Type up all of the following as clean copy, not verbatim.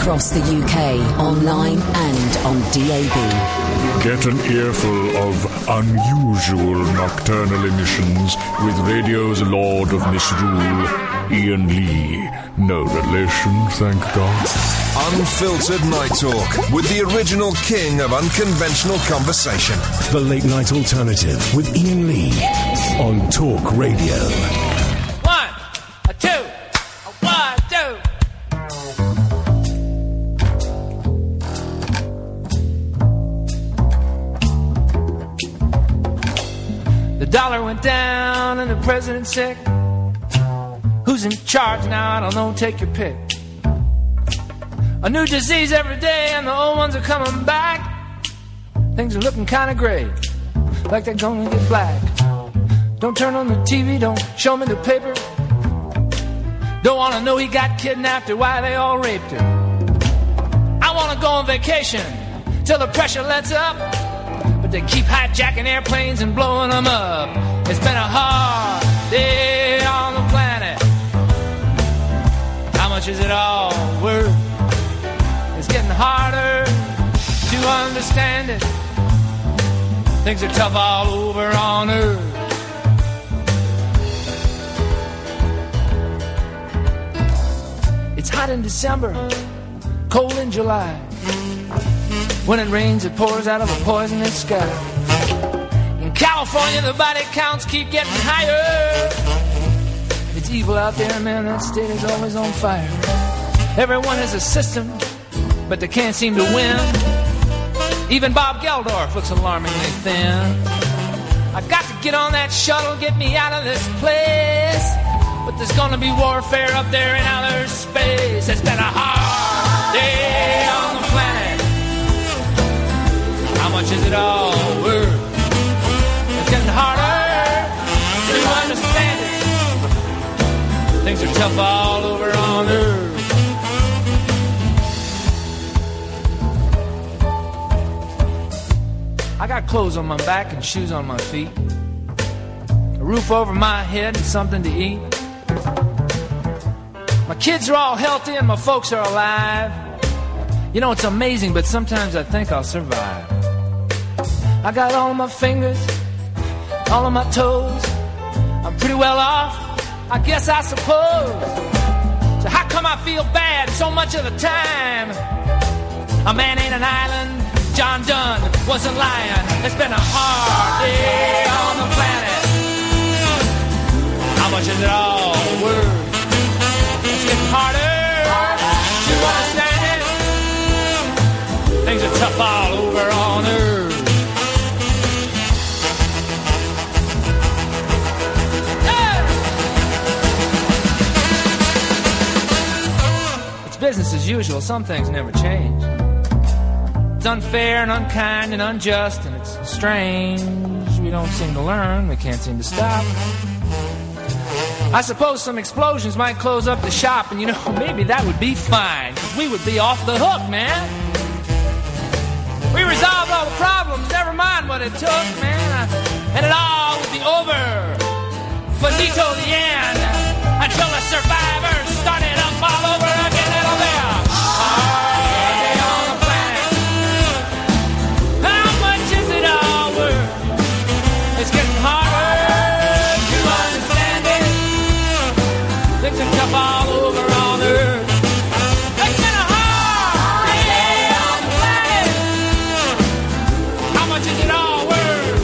across the UK, online and on DAB. Get an earful of unusual nocturnal emissions with radio's Lord of Misrule, Iain Lee. No relation, thank God. Unfiltered Night Talk with the original king of unconventional conversation. The Late Night Alternative with Iain Lee on Talk Radio. 1, 2, 1, 2. The dollar went down and the president's sick. Who's in charge now? I don't know, take your pick. A new disease every day and the old ones are coming back. Things are looking kind of gray, like they're gonna get black. Don't turn on the TV, don't show me the paper. Don't wanna know he got kidnapped or why they all raped her. I wanna go on vacation till the pressure lets up, but they keep hijacking airplanes and blowing them up. It's been a hard day on the planet. How much is it all worth? It's getting harder to understand it. Things are tough all over on Earth. It's hot in December, cold in July. When it rains, it pours out of a poisonous sky. In California, the body counts keep getting higher. It's evil out there, man, that state is always on fire. Everyone has a system, but they can't seem to win. Even Bob Geldorf looks alarmingly thin. I got to get on that shuttle, get me out of this place. But there's gonna be warfare up there in outer space. It's been a hard day on the planet. How much is it all worth? It's getting harder to understand it. Things are tough all over on Earth. I got clothes on my back and shoes on my feet, a roof over my head and something to eat. My kids are all healthy and my folks are alive. You know, it's amazing, but sometimes I think I'll survive. I got all of my fingers, all of my toes. I'm pretty well off, I guess I suppose. So how come I feel bad so much of the time? A man ain't an island, John Donne wasn't lying. It's been a hard day on the planet. How much is it all worth? It's getting harder to understand it. Things are tough all over on Earth. Hey! It's business as usual. Some things never change. It's unfair and unkind and unjust, and it's strange. We don't seem to learn, we can't seem to stop. I suppose some explosions might close up the shop, and you know, maybe that would be fine, because we would be off the hook, man. We resolved all the problems, never mind what it took, man. And it all would be over. Finito the end. Until the survivors started up all over again. It'll be a hard day on the planet. How much is it all worth? It's getting harder to understand it. Things are tough all over on Earth. It's been a hard day on the planet. How much is it all worth?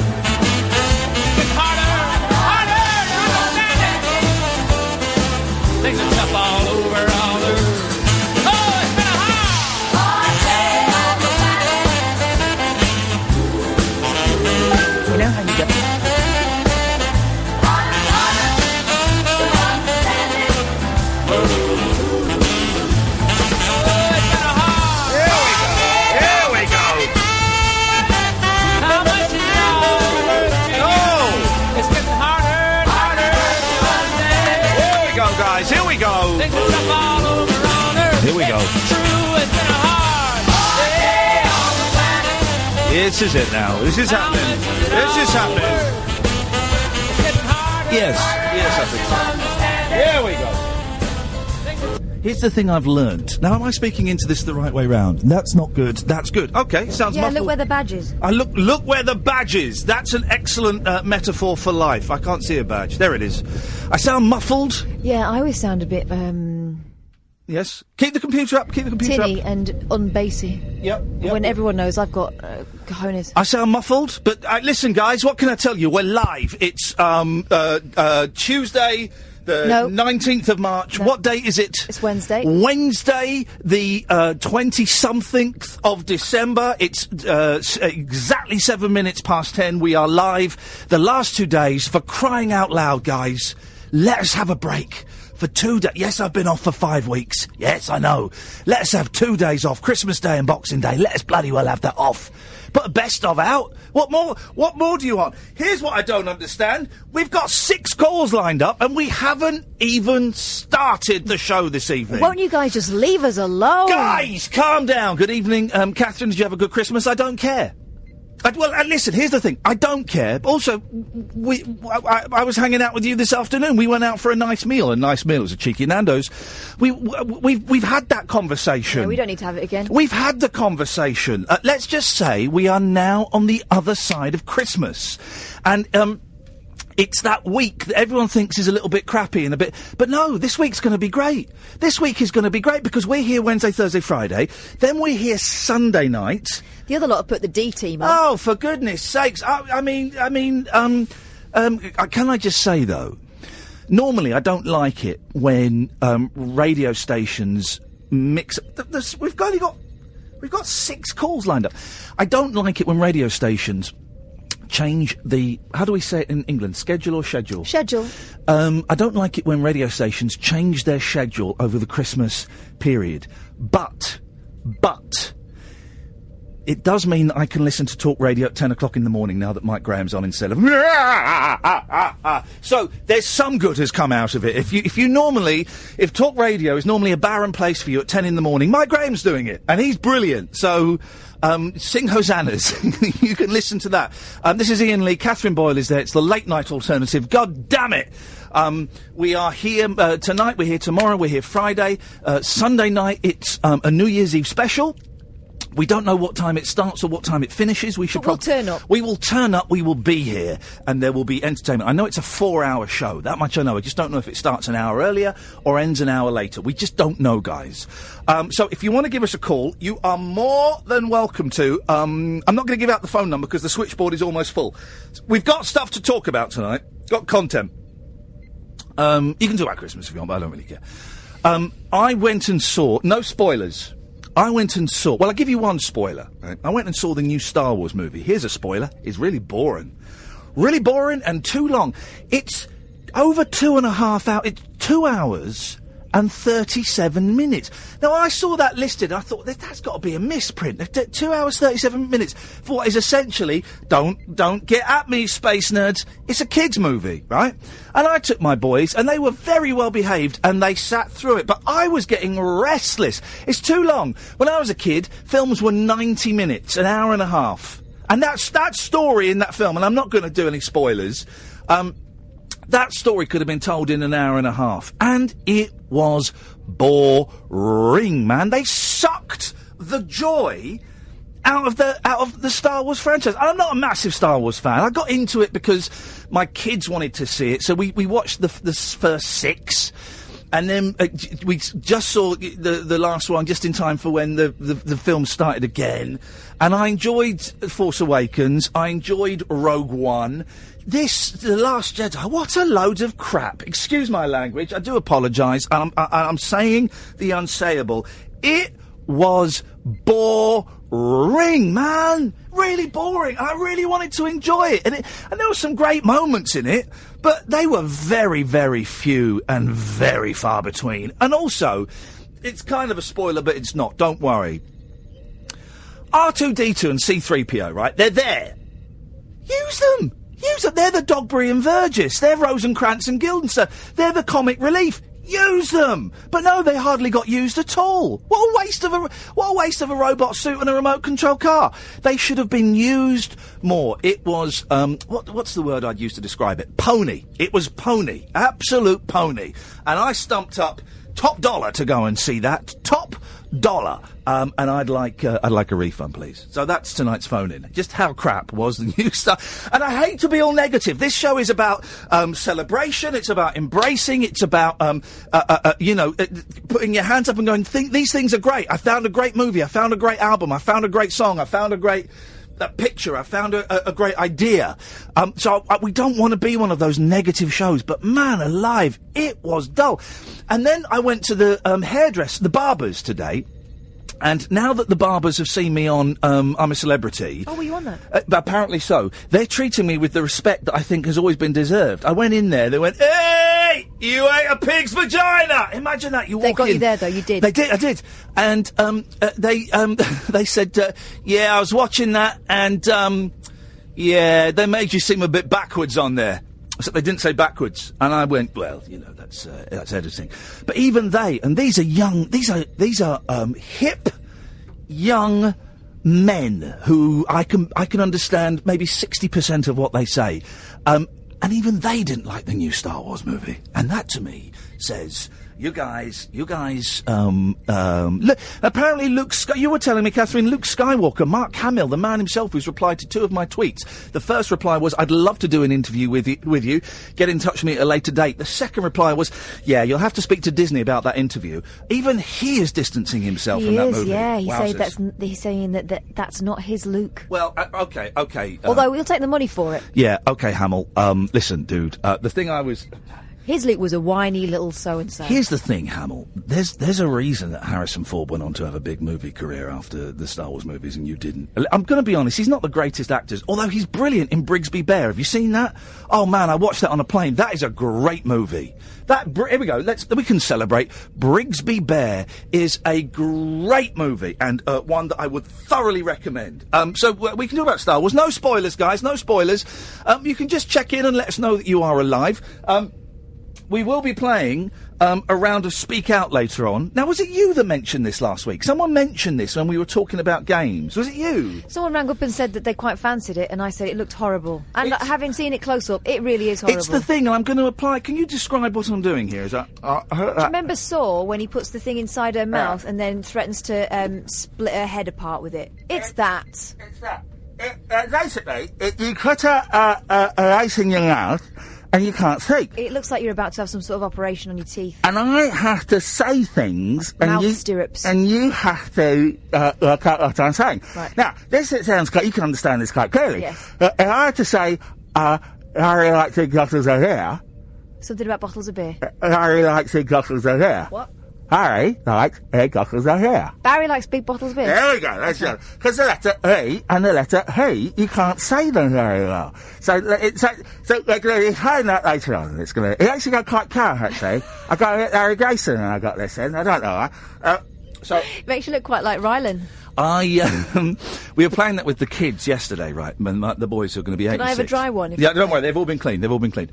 It's getting harder to understand it. Things are tough all over on Earth. Oh, it's been a hard day on the planet. You know how you get. Here we go. Things are tough all over on Earth. Here we go. True, it's been a hard day on the planet. This is it now. This is happening. This is happening. It's getting harder. Yes. Yes, I think so. Here we go. Here's the thing I've learnt. Now, am I speaking into this the right way round? That's not good. That's good. Okay, sounds muffled. look where the badge is. Look where the badge is. That's an excellent metaphor for life. I can't see a badge. There it is. I sound muffled. Yeah, I always sound a bit, Yes. Keep the computer up. Keep the computer tinny up. and unbassy. Yep. When everyone knows I've got cojones. I sound muffled, but listen, guys, what can I tell you? We're live. It's Tuesday, the 19th of March. No. What date is it? It's Wednesday. Wednesday, the 20-somethingth of December. It's exactly 7 minutes past 10. We are live. The last 2 days, for crying out loud, guys, let us have a break. For 2 days. Yes, I've been off for 5 weeks. Yes, I know. Let us have 2 days off. Christmas Day and Boxing Day. Let us bloody well have that off. Put a best of out. What more do you want? Here's what I don't understand. We've got 6 calls lined up and we haven't even started the show this evening. Won't you guys just leave us alone? Guys, calm down. Good evening. Catherine, did you have a good Christmas? I don't care. Listen, here's the thing. I don't care. Also, I was hanging out with you this afternoon. We went out for a nice meal. A nice meal. It was a cheeky Nando's. We've had that conversation. Yeah, we don't need to have it again. We've had the conversation. Let's just say we are now on the other side of Christmas. And, it's that week that everyone thinks is a little bit crappy and a bit... But no, this week's going to be great. This week is going to be great because we're here Wednesday, Thursday, Friday. Then we're here Sunday night. The other lot have put the D team on. Oh, for goodness sakes. Can I just say, though, normally I don't like it when radio stations mix... We've got 6 calls lined up. I don't like it when radio stations... change the... How do we say it in England? Schedule or schedule? Schedule. I don't like it when radio stations change their schedule over the Christmas period. But... it does mean that I can listen to talk radio at 10 o'clock in the morning now that Mike Graham's on instead of... So, there's some good has come out of it. If talk radio is normally a barren place for you at 10 in the morning, Mike Graham's doing it. And he's brilliant. So... sing hosannas. You can listen to that. This is Iain Lee. Catherine Boyle is there. It's the late night alternative. God damn it! We are here tonight. We're here tomorrow. We're here Friday. Sunday night, it's a New Year's Eve special. We don't know what time it starts or what time it finishes. We'll turn up. We will turn up. We will be here, and there will be entertainment. I know it's a 4-hour show. That much I know. I just don't know if it starts an hour earlier or ends an hour later. We just don't know, guys. So if you want to give us a call, you are more than welcome to. I'm not going to give out the phone number because the switchboard is almost full. We've got stuff to talk about tonight. Got content. You can talk about Christmas if you want, but I don't really care. I went and saw... No spoilers. I went and saw... Well, I'll give you one spoiler. Right? I went and saw the new Star Wars movie. Here's a spoiler. It's really boring. Really boring and too long. It's over 2.5 hours. It's 2 hours and 37 minutes. Now, I saw that listed. I thought, that's got to be a misprint. 2 hours, 37 minutes for what is essentially, don't get at me, space nerds. It's a kids' movie, right? And I took my boys, and they were very well behaved, and they sat through it. But I was getting restless. It's too long. When I was a kid, films were 90 minutes, an hour and a half. And that's that story in that film, and I'm not going to do any spoilers, that story could have been told in an hour and a half. And it was boring, man. They sucked the joy out of the Star Wars franchise. I'm not a massive Star Wars fan. I got into it because my kids wanted to see it. So we watched the first 6. And then we just saw the last one just in time for when the film started again. And I enjoyed Force Awakens. I enjoyed Rogue One. The Last Jedi, what a load of crap. Excuse my language, I do apologise. I'm saying the unsayable. It was boring, man. Really boring. I really wanted to enjoy it. And there were some great moments in it, but they were very, very few and very far between. And also, it's kind of a spoiler, but it's not. Don't worry. R2-D2 and C-3PO, right? They're there. Use them. They're the Dogberry and Vergis. They're Rosencrantz and Guildenstern. They're the comic relief. Use them. But no, they hardly got used at all. What a waste of a robot suit and a remote control car. They should have been used more. It was what's the word I'd use to describe it? Pony. It was pony. Absolute pony. And I stumped up top dollar to go and see that. Top dollar. And I'd like a refund, please. So that's tonight's phone-in. Just how crap was the new stuff. And I hate to be all negative. This show is about celebration. It's about embracing. It's about, putting your hands up and going, these things are great. I found a great movie. I found a great album. I found a great song. I found a great picture. I found a great idea. So we don't want to be one of those negative shows. But man alive, it was dull. And then I went to the the barbers today. And now that the barbers have seen me on I'm a Celebrity... Oh, were you on that? Apparently so. They're treating me with the respect that I think has always been deserved. I went in there, they went, "Hey! You ate a pig's vagina!" Imagine that, you walk in... They got you there, though, you did. They did, I did. And they said, yeah, I was watching that, and, yeah, they made you seem a bit backwards on there. So they didn't say backwards, and I went, well, that's editing. But even they, and these are young, these are hip, young men who I can understand maybe 60% of what they say, and even they didn't like the new Star Wars movie, and that to me says. You guys, look, apparently you were telling me, Catherine, Luke Skywalker, Mark Hamill, the man himself who's replied to 2 of my tweets. The first reply was, "I'd love to do an interview with you. Get in touch with me at a later date." The second reply was, "Yeah, you'll have to speak to Disney about that interview." Even he is distancing himself from that movie. Yeah, Wowzers. he's saying that's not his Luke. Well, okay. Although we'll take the money for it. Yeah, okay, Hamill. Listen, dude, the thing I was... His Luke was a whiny little so-and-so. Here's the thing, Hamill. There's a reason that Harrison Ford went on to have a big movie career after the Star Wars movies and you didn't. I'm going to be honest, he's not the greatest actor, although he's brilliant in Brigsby Bear. Have you seen that? Oh, man, I watched that on a plane. That is a great movie. Here we go. We can celebrate. Brigsby Bear is a great movie and one that I would thoroughly recommend. So we can talk about Star Wars. No spoilers, guys. No spoilers. You can just check in and let us know that you are alive. We will be playing a round of Speak Out later on. Now, was it you that mentioned this last week? Someone mentioned this when we were talking about games. Was it you? Someone rang up and said that they quite fancied it, and I said it looked horrible. And having seen it close up, it really is horrible. It's the thing, and I'm going to apply... Can you describe what I'm doing here? Do you remember Saw, when he puts the thing inside her mouth and then threatens to split her head apart with it? It's that. It's that. Basically, you put a ice in your mouth... and you can't speak. It looks like you're about to have some sort of operation on your teeth. And I have to say things... Mouth stirrups. And you have to work out what I'm saying. Right. Now, sounds quite... You can understand this quite clearly. Yes. If I had to say, I really like big bottles of beer... Something about bottles of beer. I really like big bottles of beer. What? Harry likes big bottles of beer. Barry likes big bottles of beer. There we go. That's it. Because the letter E and the letter He, you can't say them very well. So you find that later on. It actually got quite clear, actually. I got Harry Grayson and I got this in. I don't know why. It makes you look quite like Rylan. We were playing that with the kids yesterday, right? The boys who are going to be 86. Can I have a dry one? Yeah, don't worry. They've all been cleaned.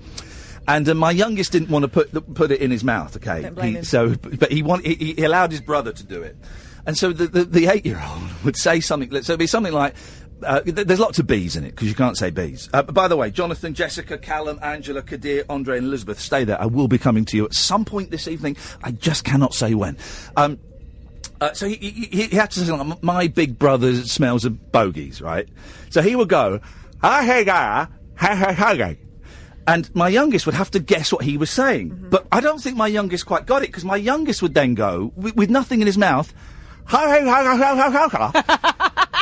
And my youngest didn't want to put it in his mouth. Okay, don't blame him. But he allowed his brother to do it, and so the 8-year-old would say something. So it'd be something like, "There's lots of B's in it because you can't say B's." By the way, Jonathan, Jessica, Callum, Angela, Kadir, Andre, and Elizabeth, stay there. I will be coming to you at some point this evening. I just cannot say when. So he had to say, like, "My big brother smells of bogies," right? So he would go, "Hey, and my youngest would have to guess what he was saying. Mm-hmm. But I don't think my youngest quite got it, because my youngest would then go, with nothing in his mouth, and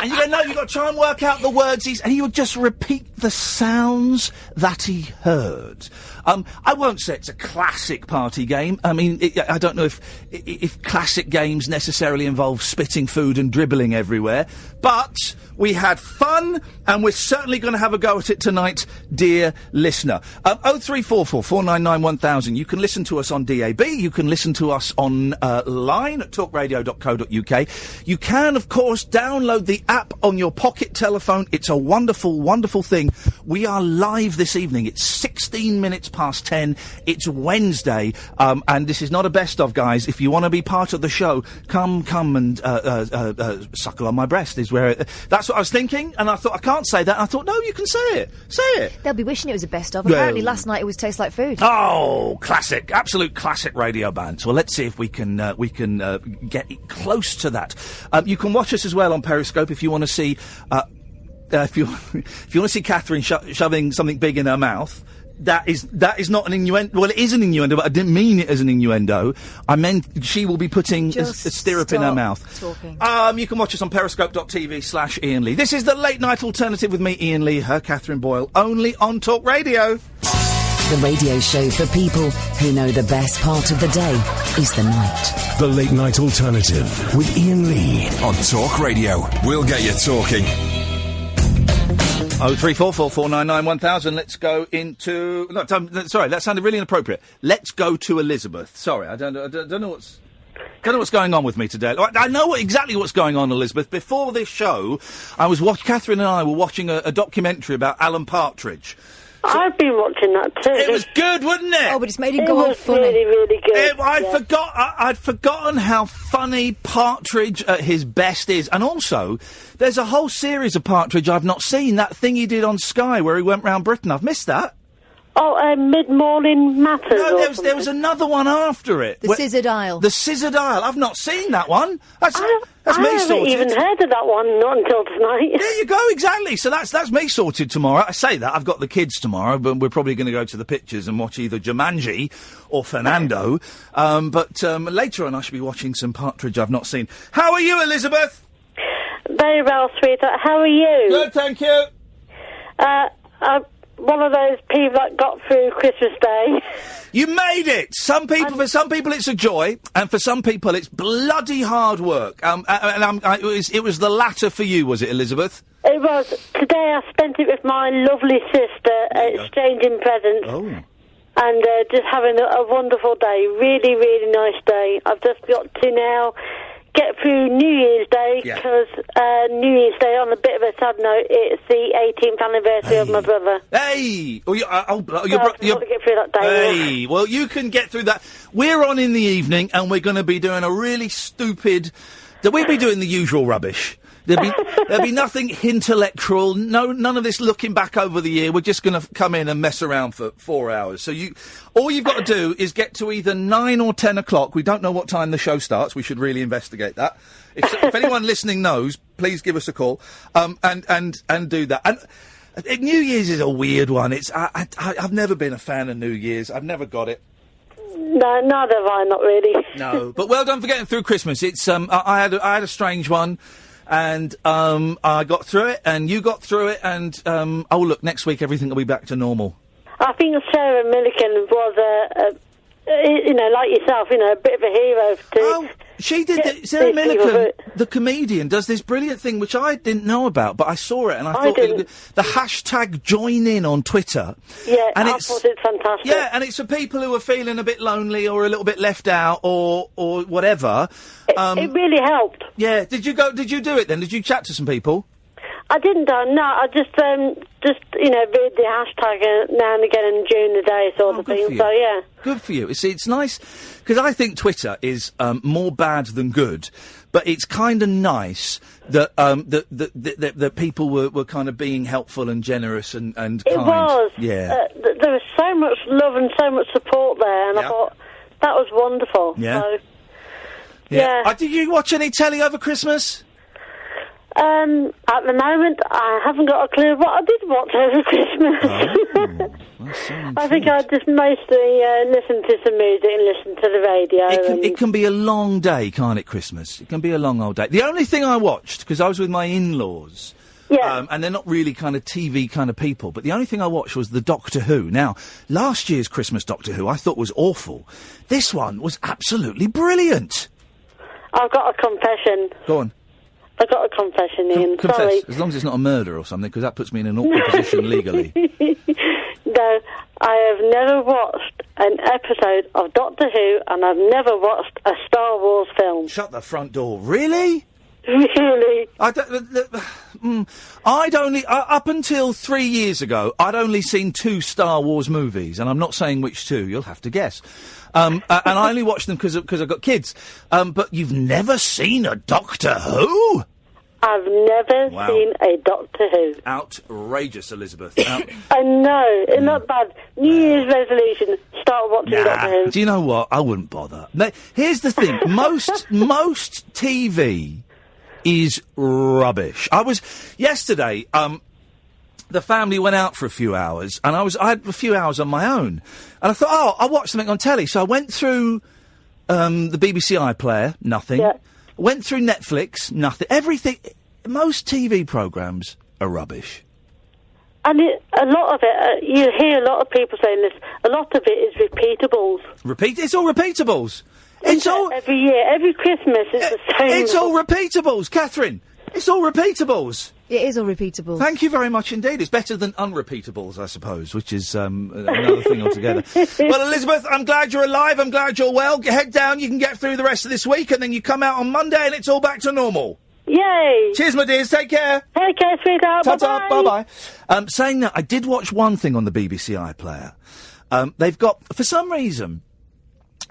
you go, no, you've got to try and work out the words and he would just repeat the sounds that he heard. I won't say it's a classic party game. I mean, I don't know if classic games necessarily involve spitting food and dribbling everywhere, but we had fun, and we're certainly going to have a go at it tonight, dear listener. 0344 499 1000. You can listen to us on DAB. You can listen to us online at talkradio.co.uk. You can, of course, download the app on your pocket telephone. It's a wonderful, wonderful thing. listening. We are live this evening. It's 16 minutes past 10. It's Wednesday, and this is not a best of, guys. If you want to be part of the show, come and suckle on my breast is where that's what I was thinking, and I thought, I can't say that. And I thought, no, you can say it. Say it. They'll be wishing it was a best of. Apparently last night it was Taste Like Food. Oh, classic. Absolute classic radio band. So let's see if we can get close to that. You can watch us as well on Periscope if you want to see if you want to see Catherine shoving something big in her mouth. That is not an innuendo. Well, it is an innuendo, but I didn't mean it as an innuendo. I meant she will be putting a stirrup in her mouth. Talking. You can watch us on periscope.tv/Iain Lee. This is the late night alternative with me, Iain Lee, her Catherine Boyle, only on Talk Radio. The radio show for people who know the best part of the day is the night. The late night alternative with Iain Lee On Talk Radio. We'll get you talking. 03444991000. Let's go into. No, sorry, that sounded really inappropriate. Let's go to Elizabeth. Sorry, I don't know what's. Don't know what's going on with me today. I know exactly what's going on, Elizabeth. Before this show, Catherine and I were watching a documentary about Alan Partridge. I've been watching that too. It was good, wasn't it? Oh, but it's made it go on funny. Really, really good. I'd forgotten how funny Partridge at his best is. And also, there's a whole series of Partridge I've not seen. That thing he did on Sky where he went round Britain. I've missed that. Oh, Mid-Morning Matters. No, there was another one after it. The Scissor Dial. The Scissor Dial. I've not seen that one. That's I me sorted. haven't even heard of that one, not until tonight. There you go, exactly. So that's me sorted tomorrow. I say that, I've got the kids tomorrow, but we're probably going to go to the pictures and watch either Jumanji or Fernando. But later on I should be watching some Partridge I've not seen. How are you, Elizabeth? Very well, sweetheart. How are you? Good, thank you. I'm one of those people that got through Christmas Day. You made it! For some people it's a joy, and for some people it's bloody hard work. It was the latter for you, was it, Elizabeth? It was. Today I spent it with my lovely sister, exchanging presents. Oh. And just having a wonderful day. Really, really nice day. I've just got to now get through New Year's Day, because New Year's Day, on a bit of a sad note, it's the 18th anniversary of my brother. Hey! I've got to get through that day. Hey! Well, you can get through that. We're on in the evening, and we're going to be doing a really stupid... We'll be doing the usual rubbish. There'll be nothing intellectual, none of this looking back over the year. We're just going to come in and mess around for 4 hours. So all you've got to do is get to either 9 or 10 o'clock. We don't know what time the show starts. We should really investigate that. If anyone listening knows, please give us a call, and do that. And New Year's is a weird one. I've never been a fan of New Year's. I've never got it. No, neither have I, not really. No, but well done for getting through Christmas. It's I had a strange one. And I got through it, and you got through it, and oh look, next week everything will be back to normal. I think Sarah Millican was like yourself, a bit of a hero too. Oh, she did. Sarah Millican, the comedian, does this brilliant thing which I didn't know about, but I saw it and I thought the hashtag join in on Twitter. Yeah, and I thought it's fantastic. Yeah, and it's for people who are feeling a bit lonely or a little bit left out or whatever. It really helped. Yeah, did you do it then? Did you chat to some people? I didn't, no, I just read the hashtag now and again and during the day sort of thing, so yeah. Good for you. See, it's nice, because I think Twitter is more bad than good, but it's kind of nice that that people were kind of being helpful and generous and kind. It was. Yeah. There was so much love and so much support there, and I thought, that was wonderful. Yeah. So, yeah. Did you watch any telly over Christmas? At the moment, I haven't got a clue what I did watch over Christmas. Oh, I think I just mostly listened to some music and listened to the radio. It can be a long day, can't it, Christmas? It can be a long old day. The only thing I watched, because I was with my in-laws, and they're not really kind of TV kind of people, but the only thing I watched was the Doctor Who. Now, last year's Christmas Doctor Who I thought was awful. This one was absolutely brilliant. I've got a confession. Go on. I've got a confession, Ian. Confess, sorry. as long as it's not a murder or something, because that puts me in an awkward position legally. No, I have never watched an episode of Doctor Who, and I've never watched a Star Wars film. Shut the front door. Really? Really? I'd only up until 3 years ago, I'd only seen 2 Star Wars movies, and I'm not saying which 2. You'll have to guess. And I only watched them because I've got kids. But you've never seen a Doctor Who? I've never seen a Doctor Who. Outrageous, Elizabeth. I know, it's not bad. New Year's resolution, start watching Doctor Who. Do you know what? I wouldn't bother. Here's the thing. most TV is rubbish. Yesterday, the family went out for a few hours, and I had a few hours on my own. And I thought, I'll watch something on telly. So I went through the BBC iPlayer, nothing. Yeah. Went through Netflix, nothing. Everything. Most TV programmes are rubbish. And a lot of it, you hear a lot of people saying this, a lot of it is repeatables. It's all repeatables. It's all... Every year, every Christmas, it's the same. It's all repeatables, Catherine. It's all repeatables. It is all repeatables. Thank you very much indeed. It's better than unrepeatables, I suppose, which is another thing altogether. Well, Elizabeth, I'm glad you're alive. I'm glad you're well. Head down. You can get through the rest of this week, and then you come out on Monday, and it's all back to normal. Yay! Cheers, my dears. Take care. Take care, sweetheart. Ta-ta. Bye-bye. Saying that, I did watch one thing on the BBC iPlayer. They've got, for some reason...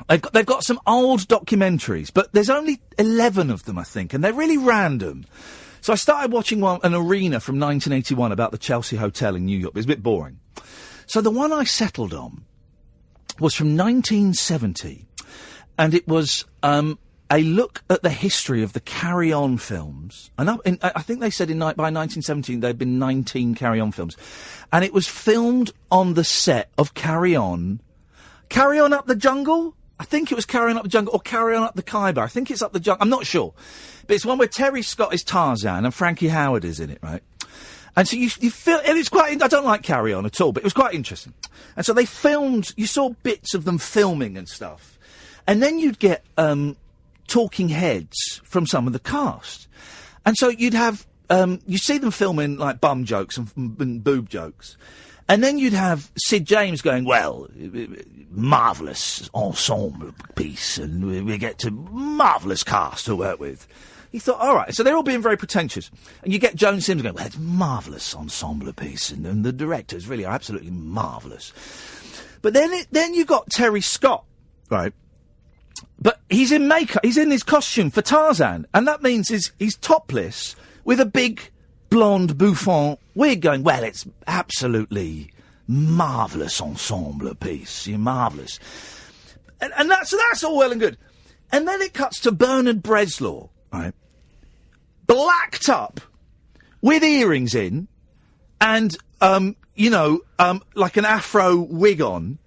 They've got some old documentaries, but there's only 11 of them, I think, and they're really random. So I started watching an arena from 1981 about the Chelsea Hotel in New York. It was a bit boring. So the one I settled on was from 1970, and it was a look at the history of the Carry On films. And I think they said by 1917 there'd been 19 Carry On films. And it was filmed on the set of Carry On Up the Jungle? I think it was Carry On Up the Jungle or Carry On Up the Khyber. I think it's Up the Jungle. I'm not sure. But it's one where Terry Scott is Tarzan and Frankie Howard is in it, right? And so you feel... And it's quite... I don't like Carry On at all, but it was quite interesting. And so they filmed... You saw bits of them filming and stuff. And then you'd get talking heads from some of the cast. And so you'd have... you see them filming, like, bum jokes and boob jokes. And then you'd have Sid James going, well, marvellous ensemble piece, and we get to marvellous cast to work with. You thought, all right, so they're all being very pretentious. And you get Joan Sims going, well, it's marvellous ensemble piece, and the directors really are absolutely marvellous. But then you got Terry Scott, right? But he's in makeup, he's in his costume for Tarzan, and that means he's topless with a big... blonde bouffant wig going, well, it's absolutely marvellous ensemble piece. You're marvellous. And that's all well and good. And then it cuts to Bernard Bresslaw, right? Blacked up, with earrings in, and, like an afro wig on,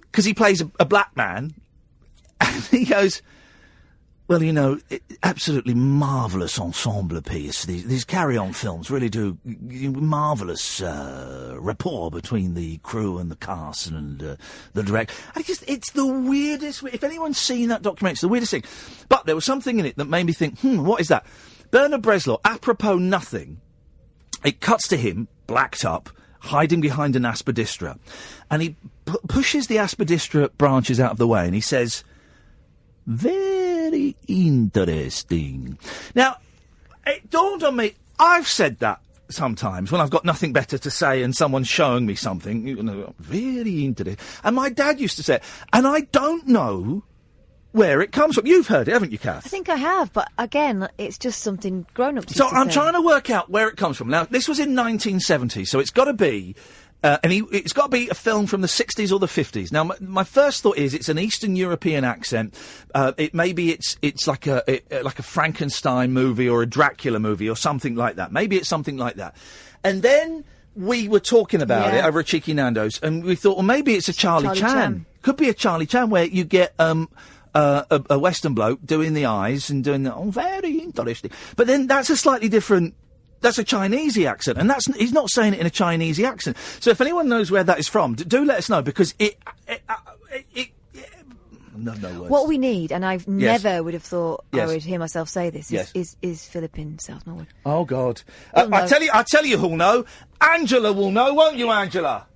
because he plays a black man, and he goes... Well, absolutely marvellous ensemble piece. These Carry-On films really do marvellous rapport between the crew and the cast and the director. It's the weirdest... If anyone's seen that documentary, it's the weirdest thing. But there was something in it that made me think, what is that? Bernard Bresslaw, apropos nothing, it cuts to him, blacked up, hiding behind an aspidistra. And he pushes the aspidistra branches out of the way and he says... Very interesting. Now, it dawned on me, I've said that sometimes when I've got nothing better to say and someone's showing me something, very interesting. And my dad used to say it, and I don't know where it comes from. You've heard it, haven't you, Kath? I think I have, but again, it's just something grown-ups used So to I'm say. trying to work out where it comes from. Now, this was in 1970, so it's got to be... it's got to be a film from the 60s or the 50s. Now, my first thought is it's an Eastern European accent. It's like a Frankenstein movie or a Dracula movie or something like that. Maybe it's something like that. And then we were talking about it over at Cheeky Nando's, and we thought, well, maybe it's a Charlie Chan. Could be a Charlie Chan where you get a Western bloke doing the eyes and doing the very interesting. But then that's a slightly different. That's a Chinesey accent, and he's not saying it in a Chinesey accent. So if anyone knows where that is from, do let us know, because no words. What we need, and I've never would have thought I would hear myself say this, is Philippine South Norwood. Oh, God. I tell you who'll know. Angela will know, won't you, Angela?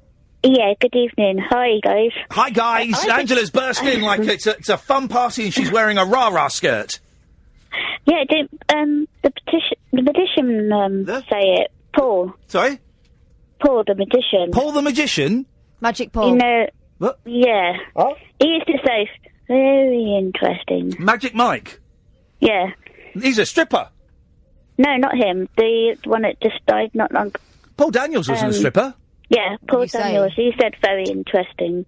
Yeah, good evening. Hi, guys. Hi, guys. Angela's burst in like it's a fun party and she's wearing a rah-rah skirt. Yeah, the magician say it. Paul. Sorry? Paul the magician. Paul the magician? Magic Paul. You know, what? Yeah. Oh? He used to say, very interesting. Magic Mike? Yeah. He's a stripper? No, not him. The one that just died not long. Paul Daniels wasn't a stripper? Yeah, Paul Daniels. He said very interesting.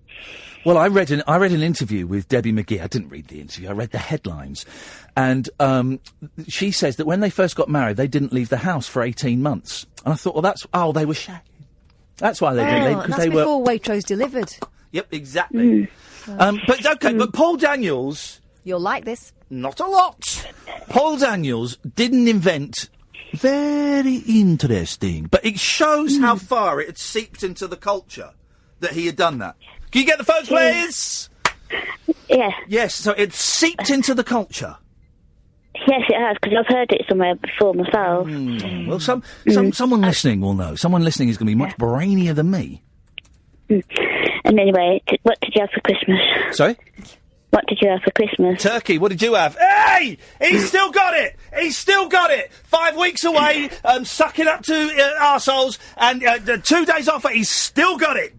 Well, I read an interview with Debbie McGee. I didn't read the interview. I read the headlines. And she says that when they first got married, they didn't leave the house for 18 months. And I thought, well, they were shagging. That's why they didn't leave. That's they before Waitrose delivered. Yep, exactly. But Paul Daniels... You'll like this. Not a lot. Paul Daniels didn't invent... Very interesting. But it shows how far it had seeped into the culture that he had done that. Can you get the phones, please? Yeah. Yes, so it seeped into the culture. Yes, it has, because I've heard it somewhere before myself. Well, someone listening will know. Someone listening is going to be much brainier than me. And anyway, what did you have for Christmas? Sorry? What did you have for Christmas? Turkey. What did you have? Hey! He's still got it! He's still got it! 5 weeks away, sucking up to arseholes, and 2 days off, he's still got it!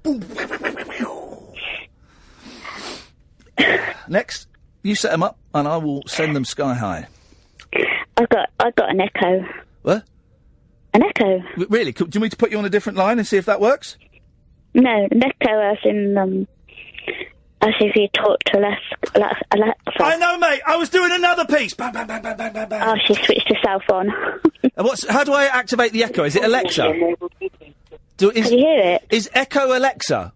Next, you set them up, and I will send them sky high. I got an echo. What? An echo. Really? Do you want me to put you on a different line and see if that works? No, an echo as in, as if you talk to Alexa. I know, mate. I was doing another piece. Bang, bang, bang, bang, bang, bang, bang. Oh, she switched herself on. How do I activate the echo? Is it Alexa? Can you hear it? Is Echo Alexa?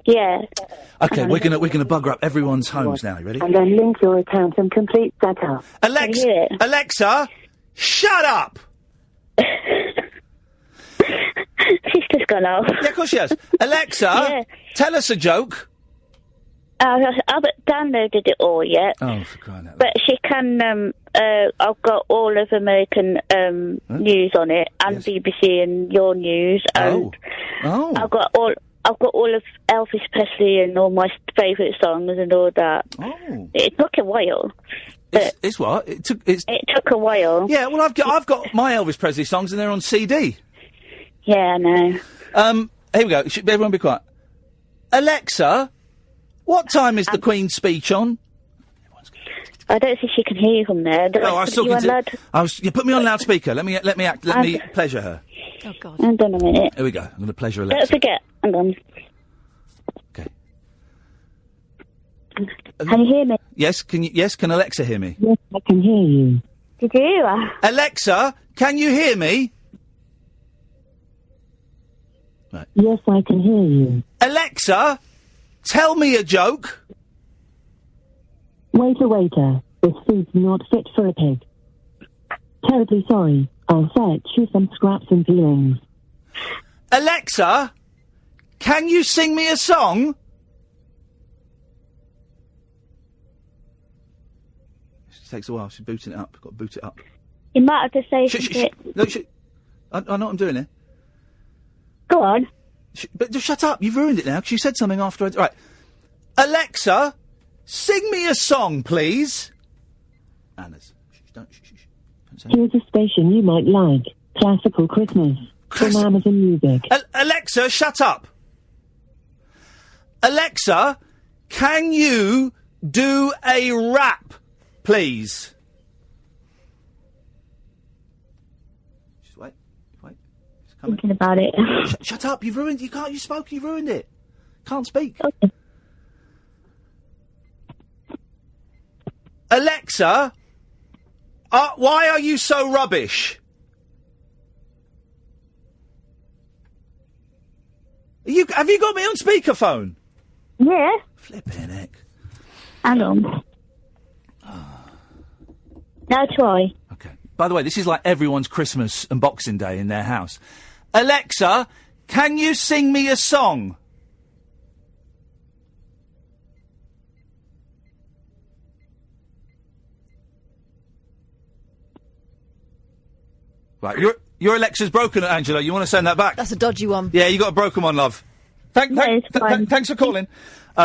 Yeah. Okay, we're gonna bugger up everyone's homes now. You ready? And then link your account and complete setup. Alexa, shut up! She's just gone off. Yeah, of course she has. Alexa, tell us a joke. I haven't downloaded it all yet. Oh, for crying out loud. But she can, I've got all of American news on it, and BBC and your news, and I've got all of Elvis Presley and all my favourite songs and all that. Oh. It took a while. It's what? It took a while. Yeah, well, I've got my Elvis Presley songs and they're on CD. Yeah, I know. Here we go. Everyone be quiet. Alexa, what time is the Queen's speech on? I don't think she can hear you from there. No, I was talking to... You put me on loudspeaker. Let me pleasure her. Oh, God. Hang on a minute. Here we go. I'm going to pleasure Alexa. Don't forget. Hang on. Okay. Can you hear me? Yes, can Alexa hear me? Yes, I can hear you. Did you? Alexa, can you hear me? Right. Yes, I can hear you. Alexa, tell me a joke. Waiter, this food's not fit for a pig. Terribly sorry. I'll fetch you some scraps and peelings. Alexa, can you sing me a song? It takes a while. She's booting it up. Got to boot it up. You might have to say something. No, I know what I'm doing here. Go on. But just shut up. You've ruined it now because you said something afterwards. Right. Alexa, sing me a song, please. Anna's. Don't say Here's a station you might like. Classical Christmas. From Amazon Music. Alexa, shut up. Alexa, can you do a rap, please? Just wait. It's coming. Thinking about it. Shut up. You've ruined. You spoke. You ruined it. Can't speak. Okay. Alexa, why are you so rubbish? Have you got me on speakerphone? Yeah. Flippin' heck. Hang on. Now try. Okay. By the way, this is like everyone's Christmas and Boxing Day in their house. Alexa, can you sing me a song? Right, your Alexa's broken, Angela. You want to send that back? That's a dodgy one. Yeah, you got a broken one, love. Thanks for calling.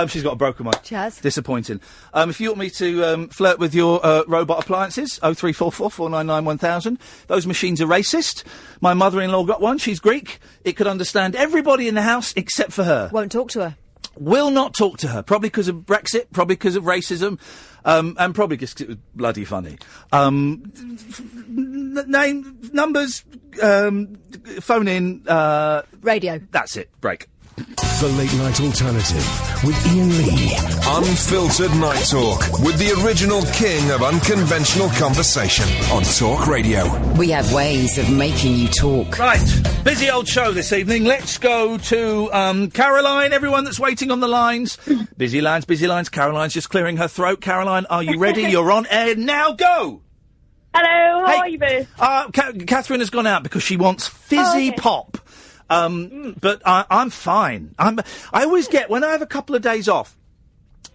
She's got a broken one. She has. Disappointing. If you want me to flirt with your robot appliances, 0344 499 1000. Those machines are racist. My mother-in-law got one. She's Greek. It could understand everybody in the house except for her. Won't talk to her. Will not talk to her. Probably because of Brexit, probably because of racism, and probably just 'cause it was bloody funny. Name, numbers, phone in. Radio. That's it. Break. The Late Night Alternative with Iain Lee. Unfiltered night talk with the original king of unconventional conversation on Talk Radio. We have ways of making you talk. Right, busy old show this evening. Let's go to Caroline, everyone that's waiting on the lines. Busy lines, busy lines. Caroline's just clearing her throat. Caroline, are you ready? You're on air now. Go! Hello, how are you both? Catherine has gone out because she wants fizzy pop. But I'm fine. I always get, when I have a couple of days off,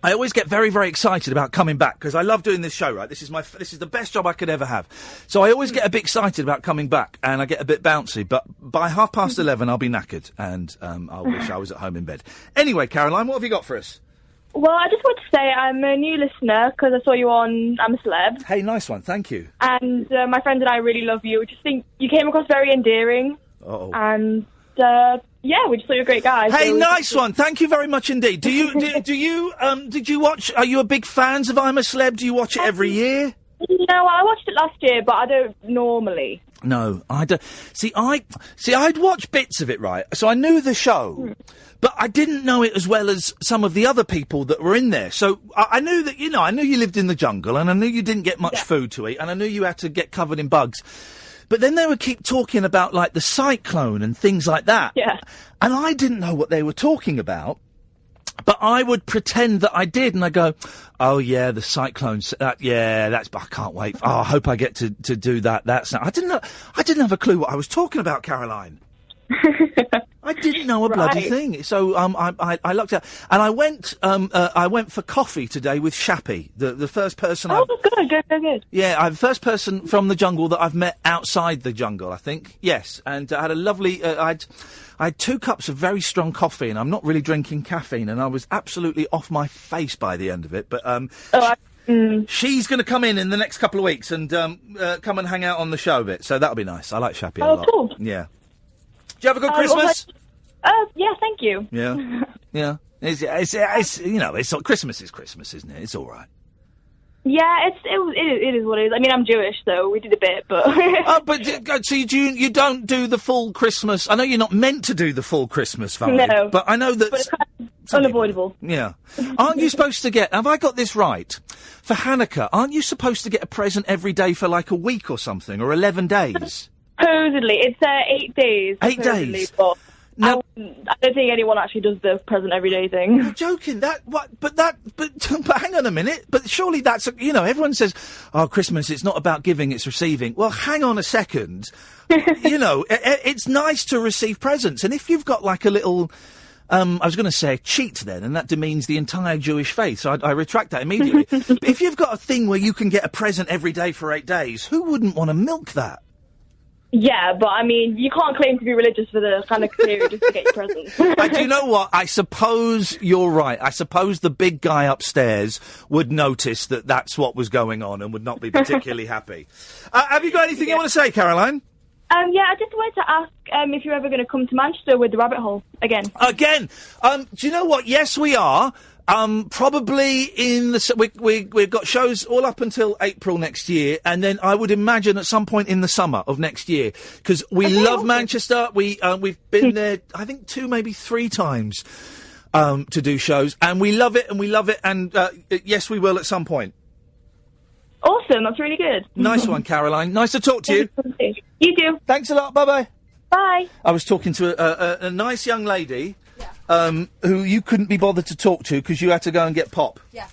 I always get very, very excited about coming back because I love doing this show, right? This is the best job I could ever have. So I always get a bit excited about coming back and I get a bit bouncy, but by 11:30 I'll be knackered and I'll wish I was at home in bed. Anyway, Caroline, what have you got for us? Well, I just want to say I'm a new listener because I saw you on I'm a Celeb. Hey, nice one. Thank you. And my friend and I really love you. We just think you came across very endearing. Uh-oh. And yeah, we just thought you were a great guy. Hey, so nice one. Thank you very much indeed. Did you watch? Are you a big fans of I'm a Celeb? Do you watch it every year? No, I watched it last year, but I don't normally. No, I don't. I'd watch bits of it, right? So I knew the show, but I didn't know it as well as some of the other people that were in there. So I knew that, I knew you lived in the jungle, and I knew you didn't get much food to eat, and I knew you had to get covered in bugs. But then they would keep talking about, like, the cyclone and things like that. Yeah. And I didn't know what they were talking about. But I would pretend that I did, and I go, oh, yeah, the cyclone, I can't wait. Oh, I hope I get to do that. I didn't have a clue what I was talking about, Caroline. I didn't know a bloody thing. So I looked at, and I went for coffee today with Shappy, the first person. Oh, good. Yeah, I'm the first person from the jungle that I've met outside the jungle, I think. Yes, and I had a lovely. I had 2 cups of very strong coffee, and I'm not really drinking caffeine, and I was absolutely off my face by the end of it. But she's going to come in the next couple of weeks and come and hang out on the show a bit. So that'll be nice. I like Shappy a lot. Oh, cool. Yeah. Do you have a good Christmas? Yeah, thank you. Yeah. Yeah. It's Christmas is Christmas, isn't it? It's all right. Yeah, it is what it is. I mean, I'm Jewish, so we did a bit, but... So you don't do the full Christmas... I know you're not meant to do the full Christmas vibe, no, but I know that... But it's kind of unavoidable. Yeah. Aren't you supposed to get... Have I got this right? For Hanukkah, aren't you supposed to get a present every day for like a week or something, or 11 days? Supposedly. It's 8 days. 8 days? But now, I don't think anyone actually does the present every day thing. You're joking. But hang on a minute. But surely that's, everyone says, oh, Christmas, it's not about giving, it's receiving. Well, hang on a second. It's nice to receive presents. And if you've got like a little, I was going to say cheat then, and that demeans the entire Jewish faith. So I retract that immediately. But if you've got a thing where you can get a present every day for 8 days, who wouldn't want to milk that? Yeah, but I mean, you can't claim to be religious for the kind of period just to get your presents. Do you know what? I suppose you're right. I suppose the big guy upstairs would notice that that's what was going on and would not be particularly happy. Have you got anything you want to say, Caroline? Yeah, I just wanted to ask if you're ever going to come to Manchester with the Rabbit Hole again. Again? Do you know what? Yes, we are. Probably in we've got shows all up until April next year, and then I would imagine at some point in the summer of next year, because we love Manchester. We've been there, I think 2, maybe 3 times, to do shows, and we love it, and yes, we will at some point. Awesome, that's really good. Nice one, Caroline. Nice to talk to you. You too. Thanks a lot. Bye-bye. Bye. I was talking to a nice young lady. Who you couldn't be bothered to talk to because you had to go and get pop. Yeah.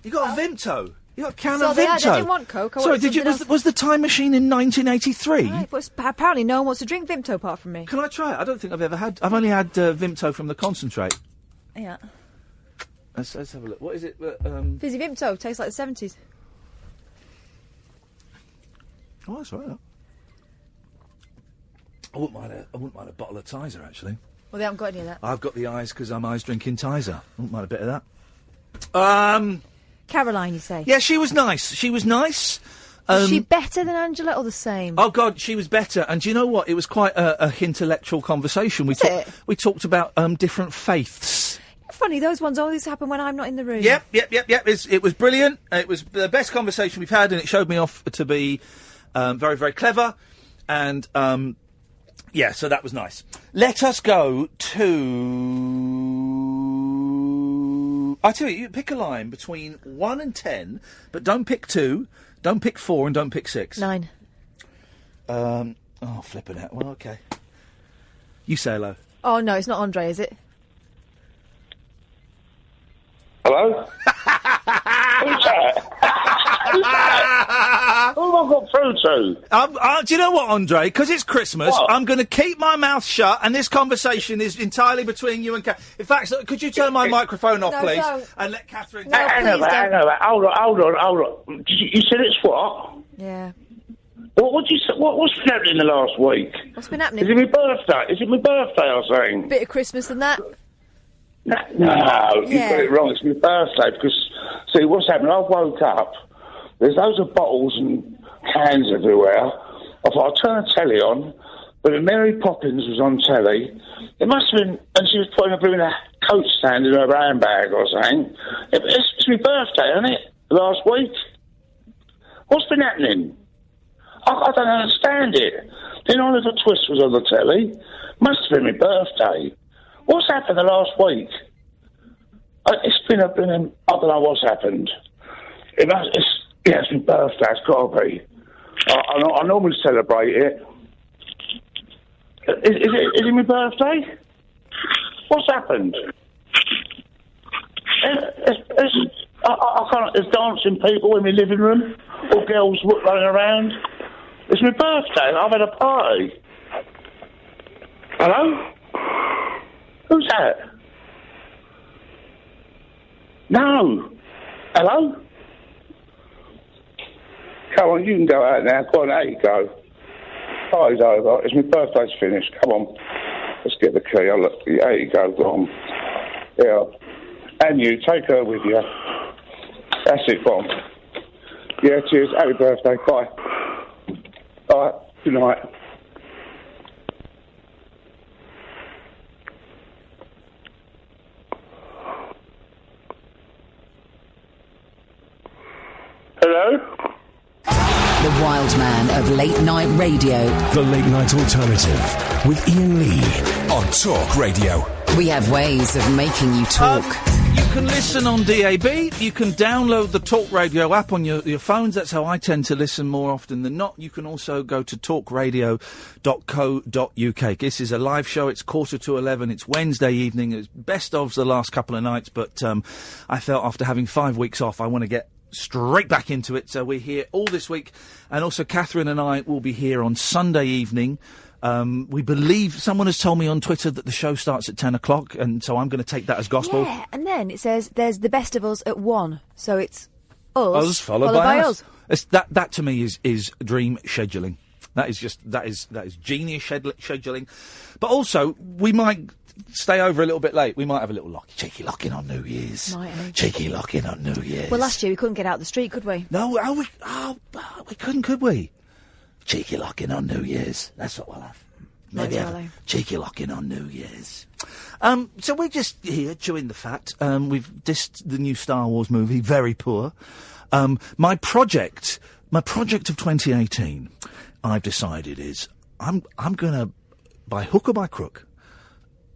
You got a Vimto. You got a can So of they Vimto. didn't want Coke. Sorry, did you? Was the time machine in 1983? Right, but apparently no one wants to drink Vimto apart from me. Can I try it? I don't think I've ever had. I've only had Vimto from the concentrate. Yeah. Let's have a look. What is it? Fizzy Vimto tastes like the 70s. Oh, that's all right. I wouldn't mind a bottle of Tizer actually. Well, they haven't got any of that. I've got the eyes because I'm eyes drinking Tizer. Wouldn't mind a bit of that. Caroline, you say? Yeah, she was nice. She was nice. Was she better than Angela or the same? Oh, God, she was better. And do you know what? It was quite a intellectual conversation. We talked about different faiths. Funny, those ones always happen when I'm not in the room. Yep. It was brilliant. It was the best conversation we've had, and it showed me off to be very, very clever. And, so that was nice. Let us go to... I tell you pick a line between 1 and 10, but don't pick 2, don't pick 4, and don't pick 6. 9. Flipping it. Well, OK. You say hello. Oh, no, it's not Andre, is it? Hello? Who's that? Who have I got through to? Do you know what, Andre? Because it's Christmas, what? I'm going to keep my mouth shut, and this conversation is entirely between you and Kath. In fact, could you turn my microphone off, please, and let Catherine... No, hang on. Hold on. You said it's what? Yeah. What's been happening in the last week? What's been happening? Is it my birthday? I was saying? Bit of Christmas and that. No, you got it wrong. It's my birthday because, see, what's happened? I woke up, there's loads of bottles and cans everywhere. I thought I'd turn the telly on, but Mary Poppins was on telly. It must have been, and she was putting a blooming coat stand in her handbag or something. It's my birthday, isn't it? Last week. What's been happening? I don't understand it. Then Oliver Twist was on the telly. Must have been my birthday. What's happened the last week? It's been I don't know what's happened. It's my birthday. It's got to be. I normally celebrate it. Is it my birthday? What's happened? I can't. There's dancing people in my living room, or girls running around. It's my birthday. I've had a party. Hello? Who's that? No. Hello? Come on, you can go out now. Go on, out you go. Party's over. It's my birthday's finished. Come on. Let's get the key. Out you go. Go on. Yeah. And you, take her with you. That's it, go on. Yeah, cheers. Happy birthday. Bye. All right. Good night. Hello? The wild man of late night radio. The Late Night Alternative with Iain Lee on Talk Radio. We have ways of making you talk. You can listen on DAB. You can download the Talk Radio app on your phones. That's how I tend to listen more often than not. You can also go to talkradio.co.uk. This is a live show. It's 11:15. It's Wednesday evening. It's best of the last couple of nights, but I felt after having 5 weeks off, I want to get straight back into it. So we're here all this week, and also Catherine and I will be here on Sunday evening. We believe, someone has told me on Twitter that the show starts at 10 o'clock, and so I'm going to take that as gospel. Yeah, and then it says there's the best of us at 1, so it's us followed by us. That to me is dream scheduling. That is genius scheduling. But also, we might stay over a little bit late. We might have a little cheeky lock-in on New Year's. Cheeky lock-in on New Year's. Well, last year we couldn't get out the street, could we? No, we couldn't, could we? Cheeky lock-in on New Year's. That's what we'll have. Maybe have a cheeky lock-in on New Year's. So we're just here chewing the fat. We've dissed the new Star Wars movie. Very poor. My project of 2018, I've decided is I'm going to, by hook or by crook,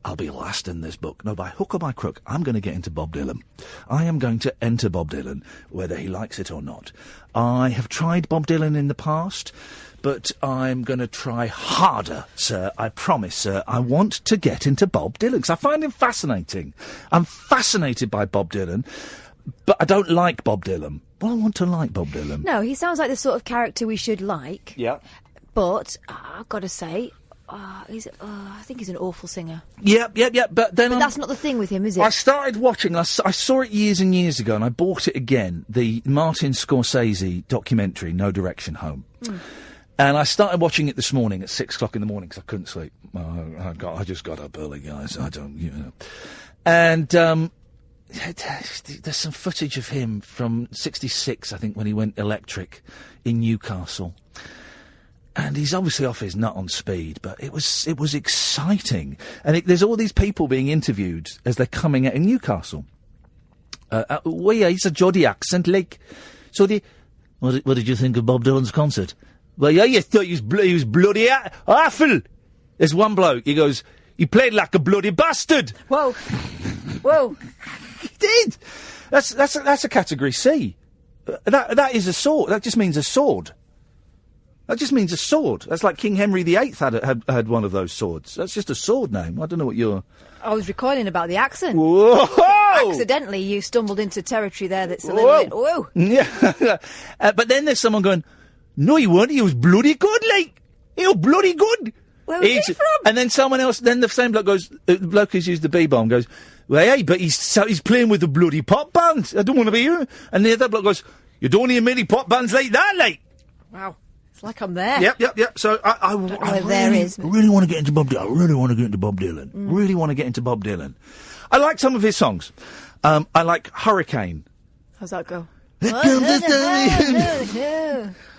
I'll be last in this book. No, by hook or by crook, I'm going to get into Bob Dylan. I am going to enter Bob Dylan, whether he likes it or not. I have tried Bob Dylan in the past, but I'm going to try harder, sir. I promise, sir. I want to get into Bob Dylan, because I find him fascinating. I'm fascinated by Bob Dylan, but I don't like Bob Dylan. Well, I want to like Bob Dylan. No, he sounds like the sort of character we should like. Yeah. But, I've got to say, I think he's an awful singer. Yep. But that's not the thing with him, is it? I started watching. I saw it years and years ago, and I bought it again. The Martin Scorsese documentary, No Direction Home. And I started watching it this morning at 6 o'clock in the morning because I couldn't sleep. I just got up early, guys. I don't, you know. And there's some footage of him from '66, I think, when he went electric in Newcastle. And he's obviously off his nut on speed, but it was exciting. And there's all these people being interviewed as they're coming out in Newcastle. Well, yeah, it's a Geordie accent, like. So what did you think of Bob Dylan's concert? Well, yeah, you thought he was bloody awful. There's one bloke, he goes, he played like a bloody bastard. Whoa. Whoa. He did. That's a category C. That is a sword. That just means a sword. That just means a sword. That's like King Henry VIII had one of those swords. That's just a sword name. I don't know what you're... I was recoiling about the accent. Whoa! Accidentally, you stumbled into territory there that's a little bit... Whoa! Yeah. But then there's someone going, no, he wasn't. He was bloody good, like. He was bloody good. Where was he from? And then someone else, then the same bloke goes, the bloke who's used the B-bomb goes, well, hey, but he's playing with the bloody pop band. I don't want to be here. And the other bloke goes, you don't hear many pop bands like that, like. Wow. It's like I'm there. Yep. So I really want to get into Bob Dylan. I really want to get into Bob Dylan. Really want to get into Bob Dylan. I like some of his songs. I like Hurricane. How's that go?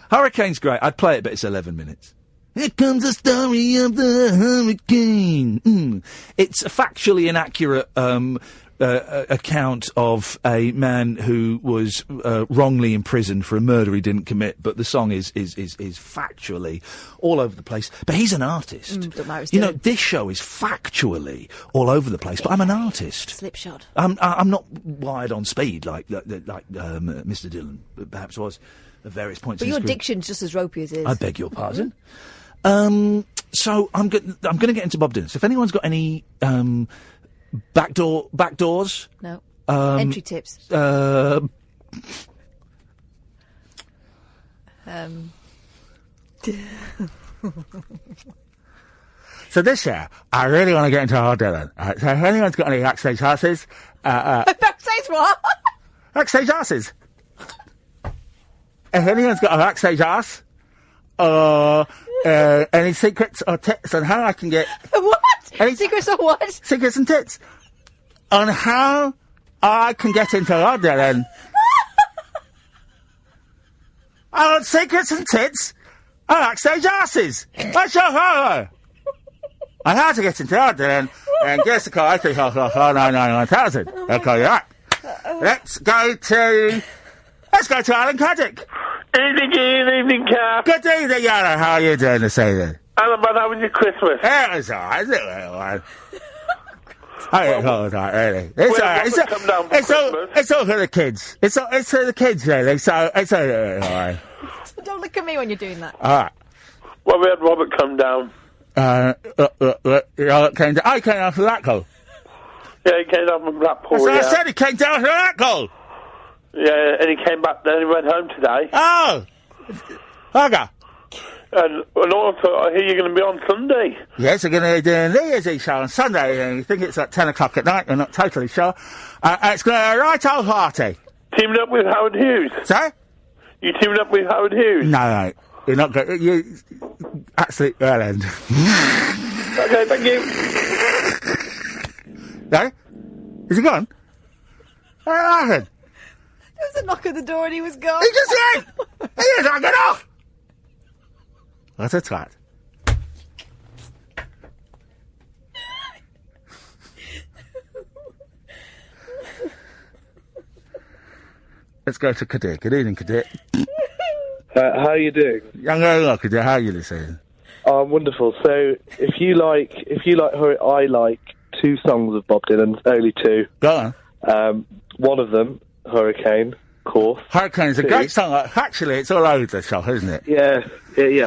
Hurricane's great. I'd play it, but it's 11 minutes. Here comes the story of the hurricane. It's a factually inaccurate account of a man who was wrongly imprisoned for a murder he didn't commit, but the song is factually all over the place. But he's an artist. You know, this show is factually all over the place, but I'm an artist. Slipshod. I'm not wired on speed like Mr. Dylan perhaps was at various points. But your diction's just as ropey as his. I beg your pardon. So I'm going to get into Bob Dylan. So if anyone's got any backdoors? No. Entry tips? So this year, I really want to get into Bob Dylan. So if anyone's got any backstage asses... backstage what? Backstage asses. If anyone's got a backstage ass, any secrets or tips on how I can get... What? Any secrets or what? Secrets and tips on how I can get into Bob Dylan. I want secrets and tits on backstage asses. That's your horror. On how to get into Bob Dylan, and guess the call, I think 999,000. I'll call you that. Let's go to Alan Caddick. Evening, Kath. Good evening, Alan. How are you doing this evening? Alan, but how was your Christmas? It was alright, isn't it? Really. It's all for the kids. It's for the kids, really. So it's alright. Don't look at me when you're doing that. Alright. Well, we had Robert come down. Robert came down. I came down from Blackpool. Yeah, he came down from Blackpool. That's what I said. He came down from Blackpool. Yeah, and he came back. Then he went home today. Oh, okay. And also, I hear you're going to be on Sunday. Yes, we're going to be doing the New Year's Eve show on Sunday, and I think it's at 10 o'clock at night. We're not totally sure. It's going to be a right old party. Teaming up with Howard Hughes. Sorry? You teaming up with Howard Hughes? No. You're not going. You absolute well end. Okay, thank you. No? Is he gone? What happened? There was a knock at the door and he was gone. He just did! He is not get off! What a twat. Let's go to Kadir. Good evening, Kadir. How are you doing? Kadir, how are you this evening? Oh, I'm wonderful. So, if you like her, I like two songs of Bob Dylan's, only two. Go on. One of them, Hurricane, of course. Hurricane's a great song. Actually, it's all over the shop, isn't it? Yeah.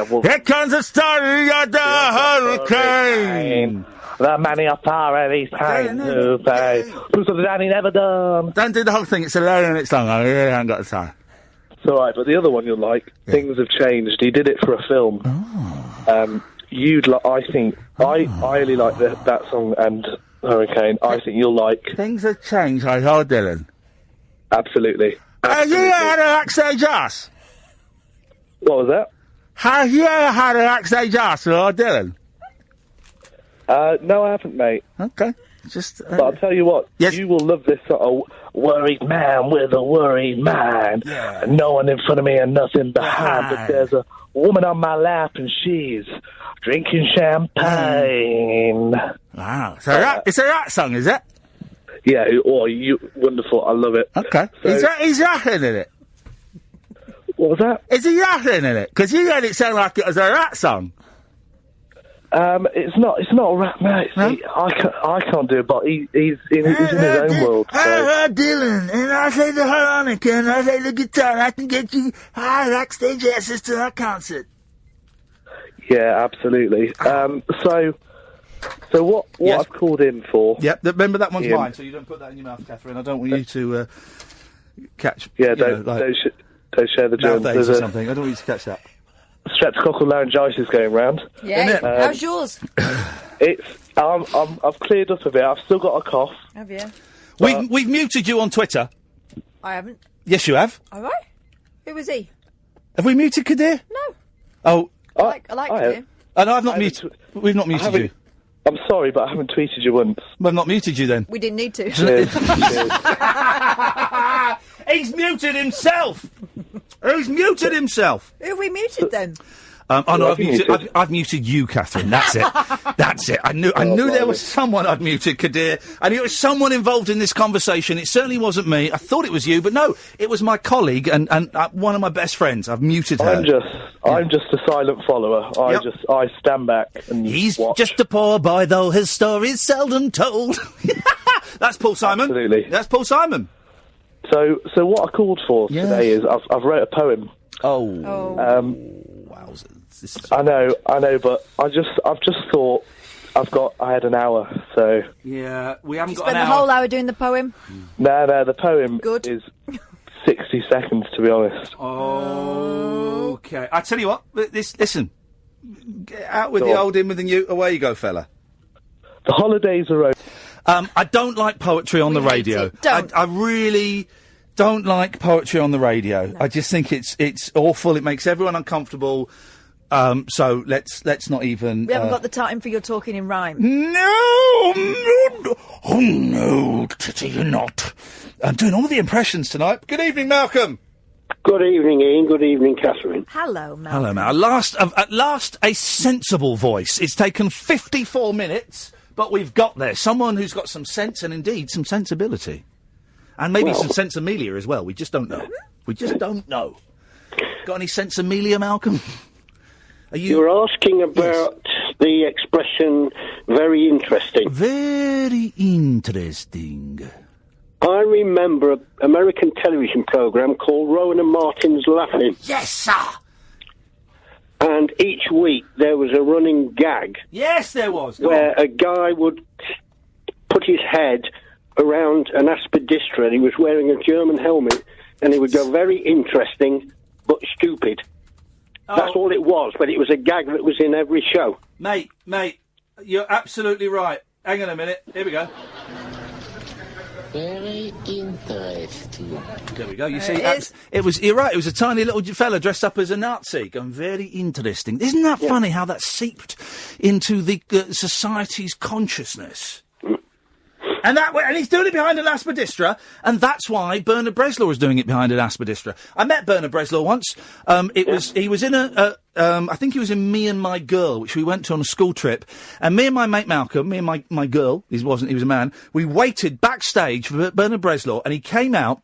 Well, here comes the story of the hurricane. That many are already pain to pay. Who's the Danny never done? Don't do the whole thing. It's a long it's long. I really haven't got the time. It's all right, but the other one you'll like. Yeah. Things Have Changed. He did it for a film. Oh. I think I really like that song and Hurricane. I think you'll like. Things Have Changed by Bob Dylan. Absolutely. Have you ever had a backstage ass? What was that? Have you ever had a backstage ass with Bob Dylan? No, I haven't, mate. Okay. Just. But I'll tell you what. Yes. You will love this sort of worried man with a worried mind. Yeah. No one in front of me and nothing behind. But there's a woman on my lap and she's drinking champagne. Wow. It's a rat song, is it? Yeah. Oh, wonderful. I love it. Okay. So, Is rapping in it? What was that? Is he rapping in it? Because you made it sound like it was a rat song. It's not a rap, mate. No? I can't do it, but he's in his own world. So. Dylan, and I play the harmonica, and I play the guitar, I can get you high backstage access to that concert. Yeah, absolutely. So what Yes. I've called in for... Yep, remember that one's Ian. mine, so you don't put that in your mouth, Catherine. I don't want you to catch... Yeah, don't share the germs. mouth aids or something. I don't want you to catch that. Streptococcal laryngitis going round. Yeah. How's yours? I've cleared up a bit. I've still got a cough. Have you? We've muted you on Twitter. I haven't. Yes, you have. Have I? Who was he? Have we muted Kadir? No. Oh. I like him. Oh, no, I've not muted... We've not muted you. I'm sorry, but I haven't tweeted you once. Well, I've not muted you then. We didn't need to. Cheers. He's muted himself! He's muted himself! Who have we muted then? No, I've muted you, Catherine. That's it. That's it. I knew there was someone I'd muted, Kadir. I knew it was someone involved in this conversation. It certainly wasn't me. I thought it was you, but no, it was my colleague and one of my best friends. I've muted her. I'm just a silent follower. I stand back and He's watch. just a poor boy, though his story's seldom told. That's Paul Simon. Absolutely. That's Paul Simon. So what I called for today is I've wrote a poem. Wowzers. I know, but I've just thought I had an hour, so... Yeah, we haven't got Spent the whole hour doing the poem? No, the poem Good. is 60 seconds, to be honest. Okay. I tell you what, listen. Get out with the old, in with the new. Away you go, fella. The holidays are over. I don't like poetry on the radio. Don't. I really don't like poetry on the radio. No. I just think it's awful. It makes everyone uncomfortable. So let's not even... We haven't got the time for your talking in rhyme. No! Oh, no, Titty, you're not. I'm doing all the impressions tonight. Good evening, Malcolm. Good evening, Ian. Good evening, Catherine. Hello, Malcolm. Hello, Mal. At last, a sensible voice. It's taken 54 minutes, but we've got there. Someone who's got some sense and, indeed, some sensibility. And maybe some sensimelia as well. We just don't know. We just don't know. Got any sensimelia, Malcolm? You're asking about the expression very interesting. Very interesting. I remember an American television programme called Rowan and Martin's Laughing. Yes, sir! And each week there was a running gag. Yes, there was. Where a guy would put his head around an aspidistra and he was wearing a German helmet and he would go very interesting but stupid. That's all it was, but it was a gag that was in every show. Mate, you're absolutely right. Hang on a minute. Here we go. Very interesting. There we go. You see, you're right. It was a tiny little fella dressed up as a Nazi. Going, very interesting. Isn't that funny how that seeped into the society's consciousness? And he's doing it behind an aspidistra, and that's why Bernard Bresslaw was doing it behind an aspidistra. I met Bernard Bresslaw once. He was in I think he was in Me and My Girl, which we went to on a school trip. And me and my mate Malcolm, me and my girl, he was a man, we waited backstage for Bernard Bresslaw, and he came out,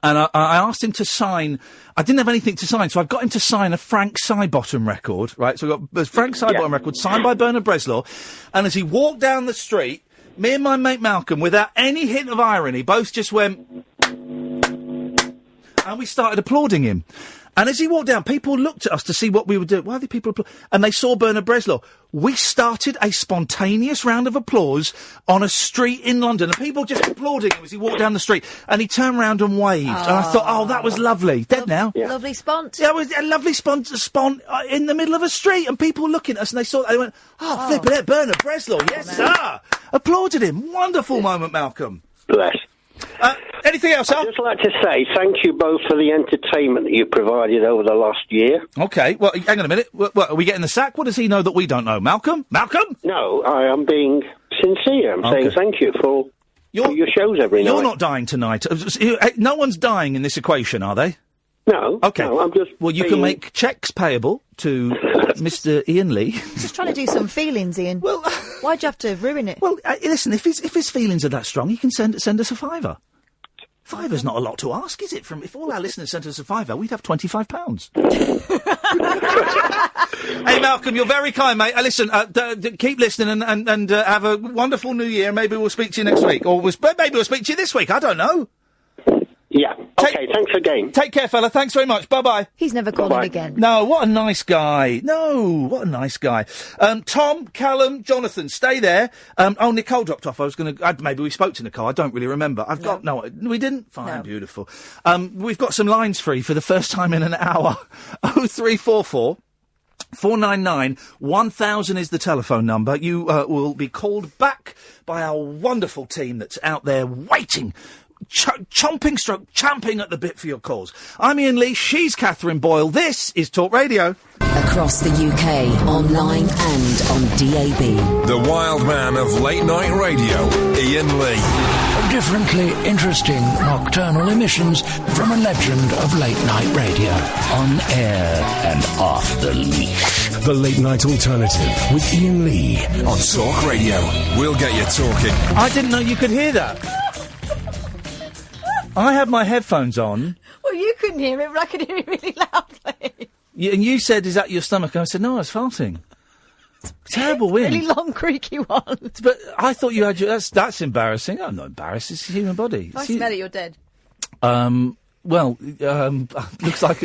and I asked him to sign. I didn't have anything to sign, so I've got him to sign a Frank Sidebottom record, right? So I've got a Frank Sidebottom record signed by Bernard Bresslaw, and as he walked down the street, me and my mate Malcolm, without any hint of irony, both just went... And we started applauding him. And as he walked down, people looked at us to see what we were doing. Why are the people applauding? And they saw Bernard Bresslaw. We started a spontaneous round of applause on a street in London, and people just applauding him as he walked down the street. And he turned round and waved. And I thought, that was lovely. Dead now. Yeah. Lovely spont. Yeah, it was a lovely spont in the middle of a street, and people looking at us, and they went, flipping it, Bernard Bresslaw, yes, sir. Applauded him. Wonderful moment, Malcolm. Bless. Anything else, Al? I'd just like to say thank you both for the entertainment that you provided over the last year. Okay, well, hang on a minute. What, are we getting the sack? What does he know that we don't know? Malcolm? Malcolm? No, I am being sincere. I'm saying thank you for your shows every night. You're not dying tonight. No one's dying in this equation, are they? No. Okay. No, I'm just. Well, you can make cheques payable to Mr. Ian Lee. Just trying to do some feelings, Ian. Well, why'd you have to ruin it? Well, listen, if his feelings are that strong, he can send us a £5. £5's not a lot to ask, is it? If all our listeners sent us a £5, we'd have £25. Hey, Malcolm, you're very kind, mate. Listen, keep listening and have a wonderful New Year. Maybe we'll speak to you next week, or maybe we'll speak to you this week. I don't know. Yeah. Okay, thanks again. Take care, fella. Thanks very much. Bye-bye. He's never called in again. No, what a nice guy. Tom, Callum, Jonathan, stay there. Nicole dropped off. Maybe we spoke to Nicole. I don't really remember. We didn't? Fine, no. Beautiful. We've got some lines free for the first time in an hour. 0344 499 1000 is the telephone number. You will be called back by our wonderful team that's out there waiting, champing at the bit for your calls. I'm Ian Lee, she's Catherine Boyle. This is Talk Radio. Across the UK, online and on DAB. The wild man of late night radio, Ian Lee. Differently interesting nocturnal emissions from a legend of late night radio. On air and off the leash. The Late Night Alternative with Ian Lee. On Talk Radio. We'll get you talking. I didn't know you could hear that. I had my headphones on. Well, you couldn't hear it, but I could hear it really loudly. And you said, is that your stomach? And I said, no, I was farting. Terrible wind. Really long, creaky one. But I thought you had your... That's embarrassing. I'm not embarrassed. It's a human body. If I smell it, you're dead. Looks like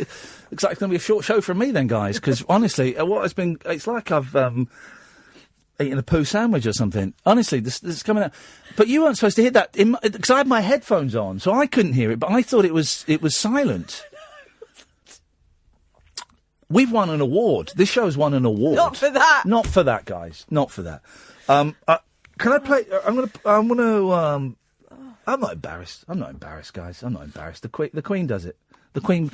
it's going to be a short show from me then, guys, because honestly, it's like I've eaten a poo sandwich or something. Honestly, this is coming out. But you weren't supposed to hear that, because I had my headphones on, so I couldn't hear it, but I thought it was silent. We've won an award. This show's won an award. Not for that. Not for that, guys. Not for that. Can I play... I'm not embarrassed. I'm not embarrassed, guys. I'm not embarrassed. The Queen does it. The Queen,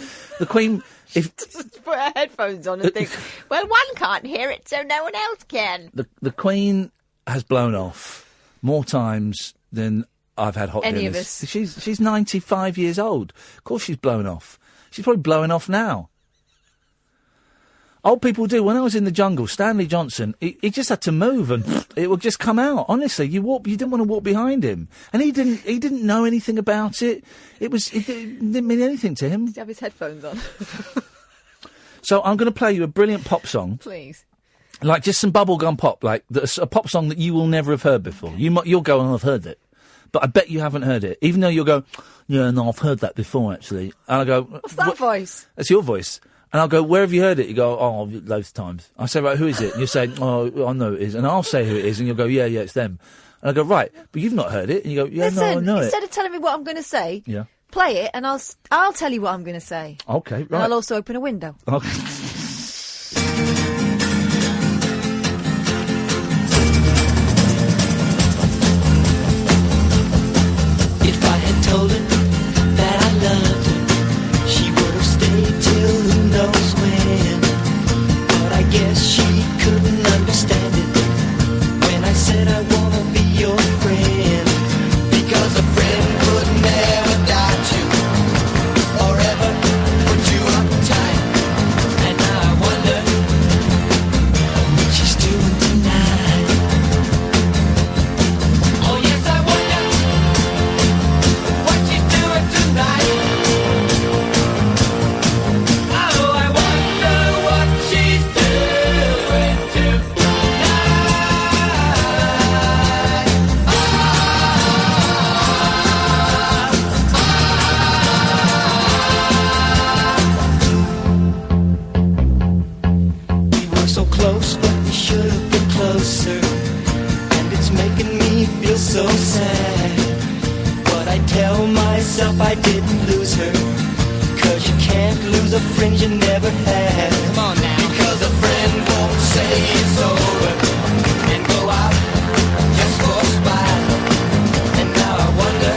if... Just put her headphones on and think, well, one can't hear it, so no one else can. The Queen has blown off more times than I've had hot Any dinners. of us. She's 95 years old. Of course she's blown off. She's probably blowing off now. Old people do. When I was in the jungle, Stanley Johnson, he just had to move and it would just come out. Honestly, you didn't want to walk behind him, and he didn't know anything about it. It didn't mean anything to him. Did he have his headphones on? So I'm going to play you a brilliant pop song. Please. Like just some bubblegum pop, like a pop song that you will never have heard before. You'll go, oh, I've heard it, but I bet you haven't heard it. Even though you'll go, yeah, no, I've heard that before actually. And I go, what's that voice? That's your voice. And I'll go, where have you heard it? You go, oh, loads of times. I say, right, who is it? And you say, oh, I know who it is. And I'll say who it is, and you'll go, yeah, it's them. And I go, right, but you've not heard it. And you go, yeah, Listen, no, I know it. Instead of telling me what I'm going to say, yeah, play it, and I'll tell you what I'm going to say. Okay, right. And I'll also open a window. Okay. If I had told her that I loved her, she would have stayed till who knows when. But I guess she couldn't understand it when I said I wanna be your friend. Because a friend would never doubt you or ever put you uptight. And now I wonder what she's doing tonight. Oh yes, I wonder what she's doing tonight. Oh, I wonder what she's doing tonight. We were so close, but we should have been closer. And it's making me feel so sad. But I tell myself I didn't lose her. 'Cause you can't lose a friend you never had. Come on now. Because a friend won't say it's over and go out just for a spite. And now I wonder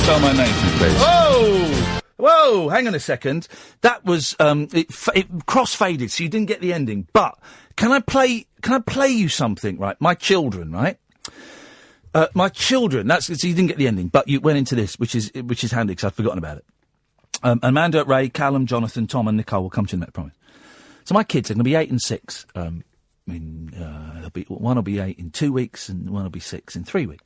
spell my name, please? Whoa! Whoa! Hang on a second. That was it cross-faded, so you didn't get the ending. But can I play you something? Right, my children, right? My children. So you didn't get the ending, but you went into this, which is handy because I'd forgotten about it. Amanda, Ray, Callum, Jonathan, Tom, and Nicole will come to you in a minute, I promise. So my kids are going to be 8 and 6. One will be 8 in 2 weeks, and one will be 6 in 3 weeks.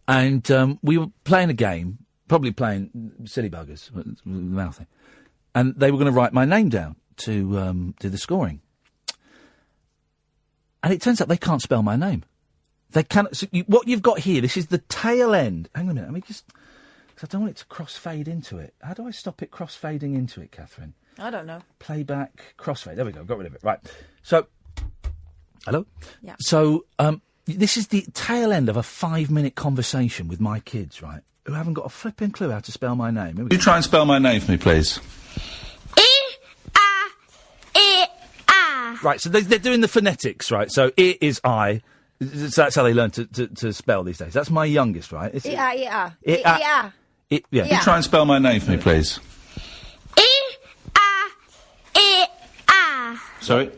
And we were playing a game, probably playing silly buggers, with the mouth thing, and they were going to write my name down to do the scoring. And it turns out they can't spell my name. They cannot. So what you've got here, this is the tail end. Hang on a minute, let me just. Because I don't want it to cross-fade into it. How do I stop it cross-fading into it, Catherine? I don't know. Playback, crossfade. There we go. Got rid of it. Right. So, hello? Yeah. So, this is the tail end of a 5-minute conversation with my kids, right? Who haven't got a flipping clue how to spell my name. Will you try and spell my name for me, please? I-A-I. Right, so they're doing the phonetics, right? So, it is I. So that's how they learn to spell these days. That's my youngest, right? Yeah. Yeah. You try and spell my name for me, please. Sorry?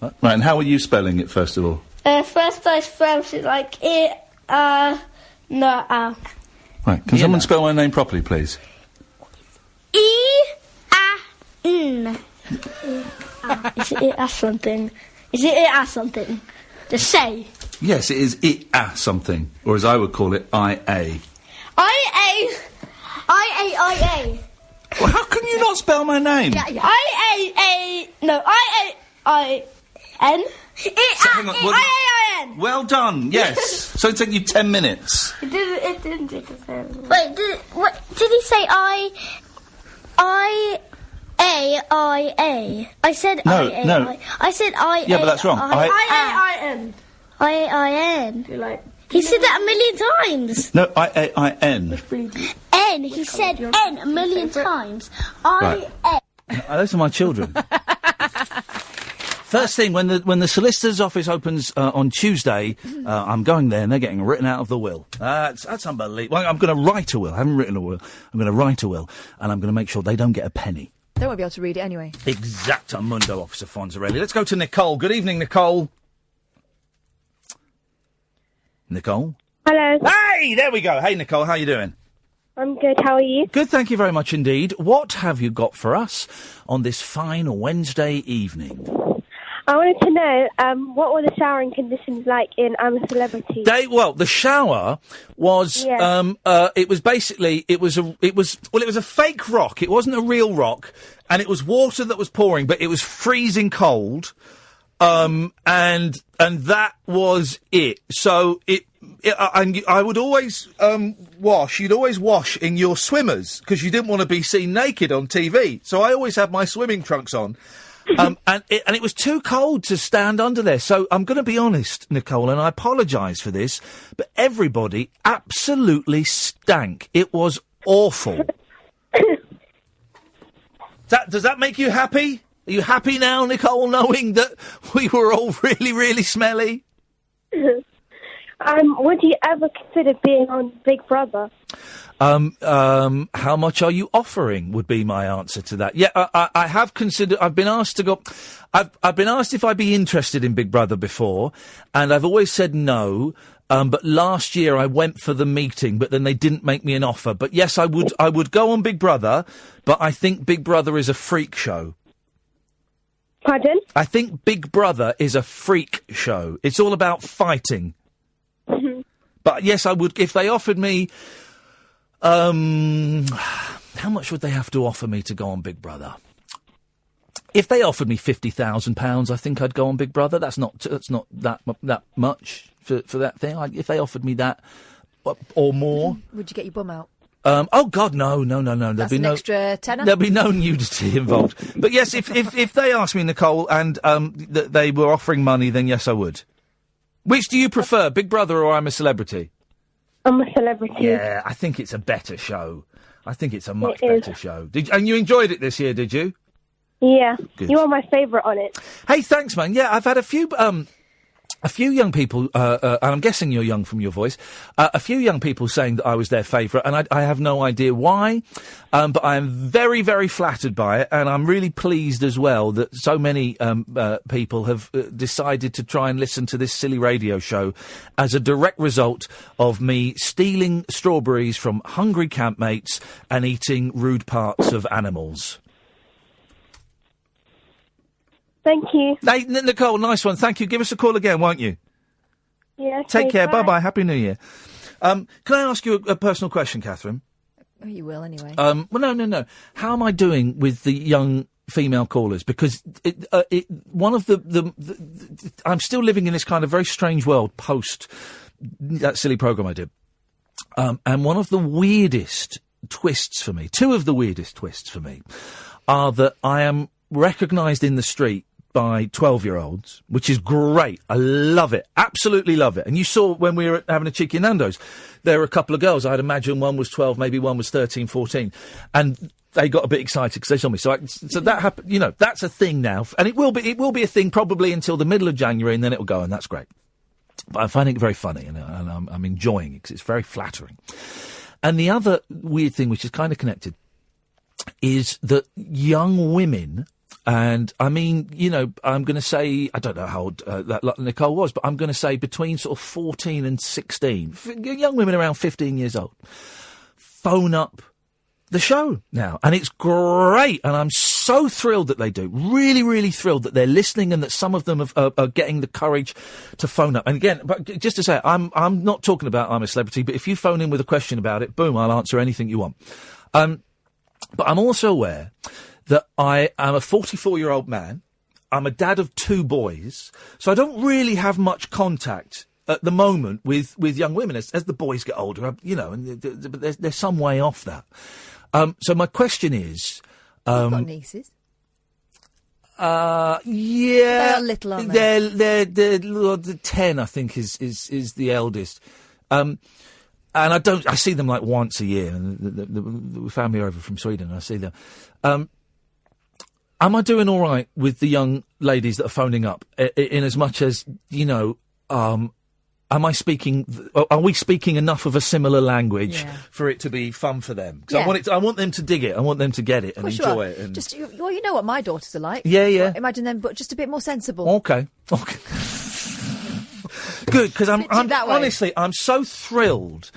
Right, and how are you spelling it, first of all? First I spelled it like Right, can someone spell my name properly, please? E-A-N. Is it as something? Is it as something? Just say. Yes, it is something, or as I would call it, I-A. I-A. Well, how can you not spell my name? I-A-I-N. Hang on, I-A-I-N. Well done, yes. So it took you 10 minutes. It didn't take us very long. Wait, did he say I-A-I-A? I said No, I-A-I. no. I said I-A. Yeah, but that's wrong. I-A-I-N. I-A-I-N. He said that a million times. No, I-A-I-N. N. He said N a million times. I-A. Those are my children. First thing, when the solicitor's office opens on Tuesday, I'm going there and they're getting written out of the will. That's unbelievable. Well, I'm going to write a will. I haven't written a will. I'm going to write a will, and I'm going to make sure they don't get a penny. They won't be able to read it anyway. Exactamundo, Officer Fonzarelli. Let's go to Nicole. Good evening, Nicole. Nicole? Hello. Hey, there we go. Hey, Nicole, how you doing? I'm good, how are you? Good, thank you very much indeed. What have you got for us on this fine Wednesday evening? I wanted to know, what were the showering conditions like in I'm a Celebrity? The shower was, it was basically, it was a fake rock. It wasn't a real rock, and it was water that was pouring, but it was freezing cold. And that was it. So I would always wash. You'd always wash in your swimmers because you didn't want to be seen naked on TV. So I always had my swimming trunks on, and it was too cold to stand under there. So I'm going to be honest, Nicole, and I apologise for this, but everybody absolutely stank. It was awful. Does that make you happy? Are you happy now, Nicole, knowing that we were all really, really smelly? Would you ever consider being on Big Brother? How much are you offering would be my answer to that. Yeah, I have considered, I've been asked to go, I've been asked if I'd be interested in Big Brother before, and I've always said no. But last year I went for the meeting, but then they didn't make me an offer. But yes, I would go on Big Brother, but I think Big Brother is a freak show. Pardon? I think Big Brother is a freak show. It's all about fighting. Mm-hmm. But yes, I would, if they offered me, how much would they have to offer me to go on Big Brother? If they offered me £50,000, I think I'd go on Big Brother. That's not that much for that thing. If they offered me that or more. Would you get your bum out? Oh God, no. That's an extra tenner. There'll be no nudity involved. But yes, if they asked me, Nicole, and they were offering money, then yes, I would. Which do you prefer, Big Brother or I'm a Celebrity? I'm a Celebrity. Yeah, I think it's a better show. I think it's a much better show. And you enjoyed it this year, did you? Yeah. Good. You are my favourite on it. Hey, thanks, man. Yeah, I've had a few a few young people, and I'm guessing you're young from your voice, a few young people saying that I was their favourite, and I have no idea why, but I am very, very flattered by it, and I'm really pleased as well that so many people have decided to try and listen to this silly radio show as a direct result of me stealing strawberries from hungry campmates and eating rude parts of animals. Thank you. Hey, Nicole, nice one. Thank you. Give us a call again, won't you? Yeah. Take care. Bye-bye. Happy New Year. Can I ask you a personal question, Catherine? Oh, you will anyway. Well, no. How am I doing with the young female callers? Because one of the I'm still living in this kind of very strange world post that silly programme I did. And one of the weirdest twists for me, two of the weirdest twists for me, are that I am recognised in the street by 12-year-olds, which is great. I love it. Absolutely love it. And you saw when we were having a cheeky Nando's, there were a couple of girls. I'd imagine one was 12, maybe one was 13, 14. And they got a bit excited because they saw me. So that happened. You know, that's a thing now. And it will be a thing probably until the middle of January, and then it'll go, and that's great. But I'm finding it very funny, and I'm enjoying it because it's very flattering. And the other weird thing, which is kind of connected, is that young women... And, I mean, you know, I'm going to say, I don't know how old that Nicole was, but I'm going to say between sort of 14 and 16, young women around 15 years old, phone up the show now. And it's great. And I'm so thrilled that they do. Really, really thrilled that they're listening and that some of them are getting the courage to phone up. And again, but just to say, I'm not talking about I'm a celebrity, but if you phone in with a question about it, boom, I'll answer anything you want. But I'm also aware that I am a 44-year-old man. I'm a dad of 2 boys, so I don't really have much contact at the moment with young women. As the boys get older, you know, and they're some way off that. So my question is... You've got nieces? Yeah. They are little, aren't they? They're 10, I think, is the eldest. And I see them like once a year, and the family are over from Sweden, and I see them. Am I doing all right with the young ladies that are phoning up? In as much as, you know, are we speaking enough of a similar language for it to be fun for them? Because I want them to dig it. I want them to get it and enjoy it. And... Well, you know what my daughters are like. Yeah. Well, imagine them, but just a bit more sensible. Okay. Good, because I'm honestly, I'm so thrilled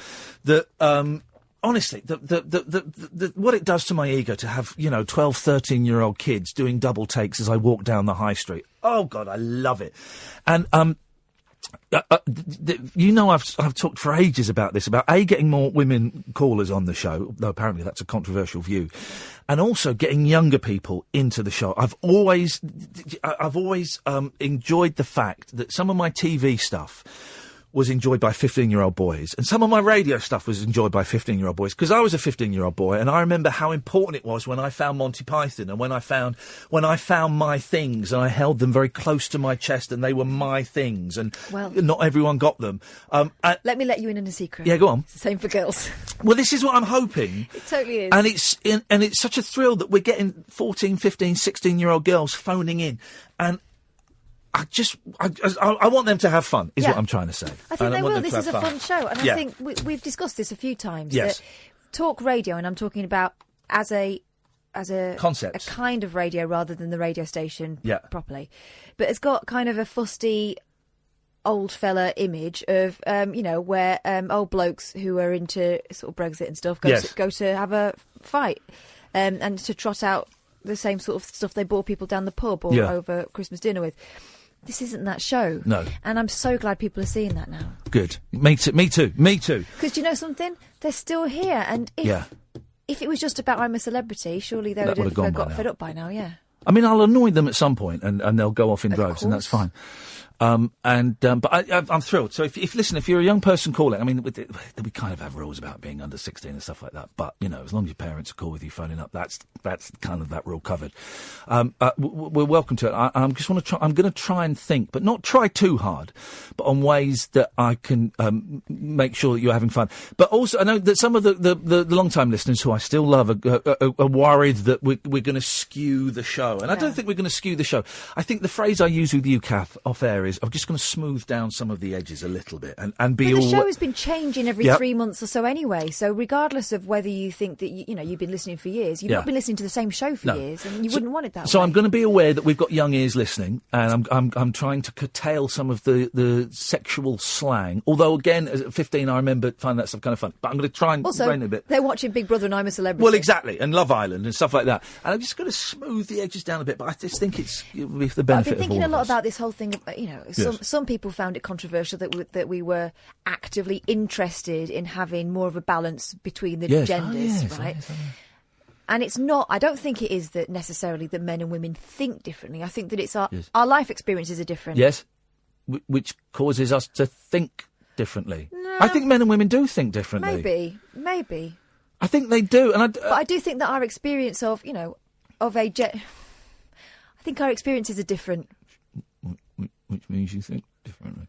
that, honestly, what it does to my ego to have, you know, 12, 13-year-old kids doing double takes as I walk down the high street. Oh, God, I love it. And, you know, I've talked for ages about this, about getting more women callers on the show, though apparently that's a controversial view, and also getting younger people into the show. I've always enjoyed the fact that some of my TV stuff was enjoyed by 15-year-old boys, and some of my radio stuff was enjoyed by 15-year-old boys, because I was a 15-year-old boy, and I remember how important it was when I found Monty Python, and when I found my things, and I held them very close to my chest, and they were my things, and not everyone got them. Let me let you in on a secret. Yeah, go on. It's the same for girls. Well, this is what I'm hoping. It totally is. And it's such a thrill that we're getting 14, 15, 16-year-old girls phoning in, and I want them to have fun, is what I'm trying to say. I think they will. This is a fun show. And I think we've discussed this a few times. Yes. That talk radio, and I'm talking about as a concept, a kind of radio rather than the radio station properly. But it's got kind of a fusty old fella image of, you know, where old blokes who are into sort of Brexit and stuff go to have a fight and to trot out the same sort of stuff they bore people down the pub or over Christmas dinner with. This isn't that show. No. And I'm so glad people are seeing that now. Good. Me too. Because do you know something? They're still here. And if it was just about I'm a celebrity, surely they would have got fed up by now, I mean, I'll annoy them at some point and they'll go off in droves, and that's fine. But I'm thrilled. So if you're a young person calling, I mean, we kind of have rules about being under 16 and stuff like that. But, you know, as long as your parents are cool with you phoning up, that's kind of that rule covered. We're welcome to it. I'm going to try and think, but not try too hard, but on ways that I can make sure that you're having fun. But also, I know that some of the long-time listeners who I still love are worried that we're going to skew the show. And I don't think we're going to skew the show. I think the phrase I use with you, Kath, off air there is, I'm just going to smooth down some of the edges a little bit and be But all... the show has been changing every 3 months or so anyway, so regardless of whether you think that, you've been listening for years, you've not been listening to the same show for years, and you wouldn't want it that way. So I'm going to be aware that we've got young ears listening, and I'm trying to curtail some of the sexual slang, although, again, at 15, I remember finding that stuff kind of fun, but I'm going to try and rein it a bit. They're watching Big Brother and I'm a Celebrity. Well, exactly, and Love Island and stuff like that, and I'm just going to smooth the edges down a bit, but I just think it'll be for the benefit of all of us. I've been thinking a lot about this whole thing of, some people found it controversial that we were actively interested in having more of a balance between the genders, right? And it's not, I don't think it is that necessarily that men and women think differently. I think that it's our life experiences are different. Yes, which causes us to think differently. No. I think men and women do think differently. Maybe. I think they do. But I do think that our experience of, I think our experiences are different. Which means you think differently.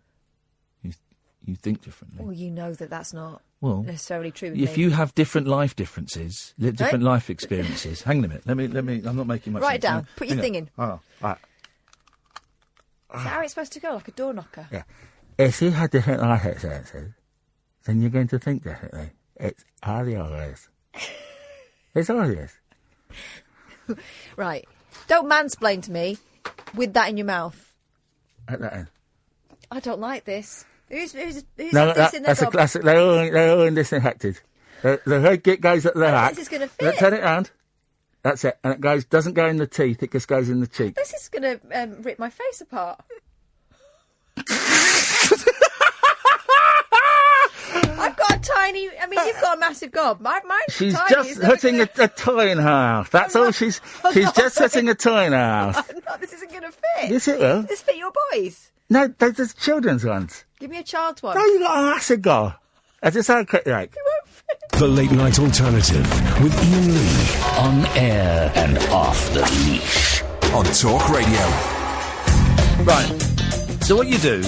You think differently. Well, you know that's not necessarily true. If you have different life differences, different life experiences. Hang on a minute. Let me. I'm not making much. Write it sense. down. Put your thing in. Oh, right. Is that how it's supposed to go? Like a door knocker? Yeah. If you have different life experiences, then you're going to think differently. It's obvious. It's obvious. Right. Don't mansplain to me with that in your mouth. At that end. I don't like this. Who's no, that's a classic. They're all disinfected. The hood goes at the hat. This is going to fit. Turn it round. That's it. And it doesn't go in the teeth, it just goes in the cheek. This is going to rip my face apart. I've got a tiny... you've got a massive gob. Mine's she's tiny. Just putting a toy in her mouth. That's all she's... She's just putting a toy in her mouth. This isn't going to fit. Yes, it will. This fit your boys. No, there's children's ones. Give me a child's one. No, you got a massive gob. I just had a quick like. It won't fit. The Late Night Alternative with Iain Lee. On air and off the leash. On Talk Radio. Right. So what you do...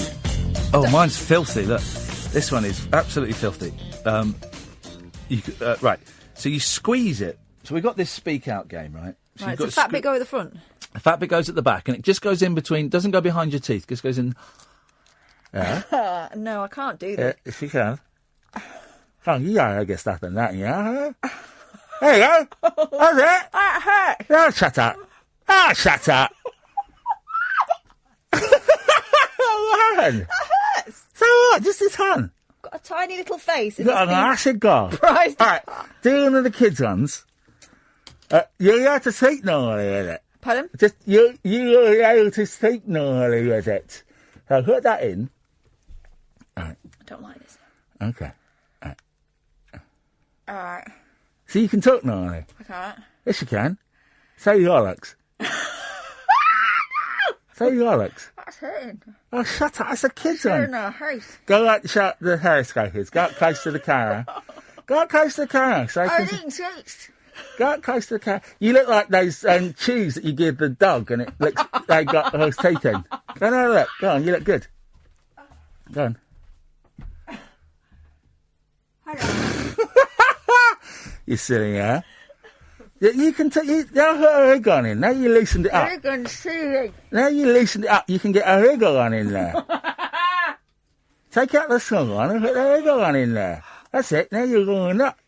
Oh, mine's filthy. Look. This one is absolutely filthy. Right. So you squeeze it. So we've got this speak out game, right? So right, does the fat bit go at the front? The fat bit goes at the back, and it just goes in between, doesn't go behind your teeth, just goes in... Yeah. No, I can't do that. If you can. Come on, you gotta get stuff in that, yeah? There you go. That's it. That hurts. Oh, shut up. Oh, shut up. What happened? That hurts. So what? Just this hand. Got a tiny little face. You've got an acid gob. Right. All right. Do one of the kids' ones. You have to speak normally with it. Pardon? Just you are able to speak normally with it. So put that in. All right. I don't like this. Okay. All right. So you can talk normally. I can't. Yes, you can. Say Alex. Say Alex. That's hurting. Oh, shut up. That's a kid's one. No, hurts. Go like the hair scrapers. Go up close to the camera. Go up close to the camera. So I'm eating sweets. Go up close to the camera. You look like those chews that you give the dog and it looks they got those teeth in. Go and have a look. Go on, you look good. Go on. You silly, yeah? You can take... Now put a rig on in. Now you loosened it up. Now you loosened it up. You can get a wriggle on in there. Take out the strong one and put the wriggle on in there. That's it. Now you're going up.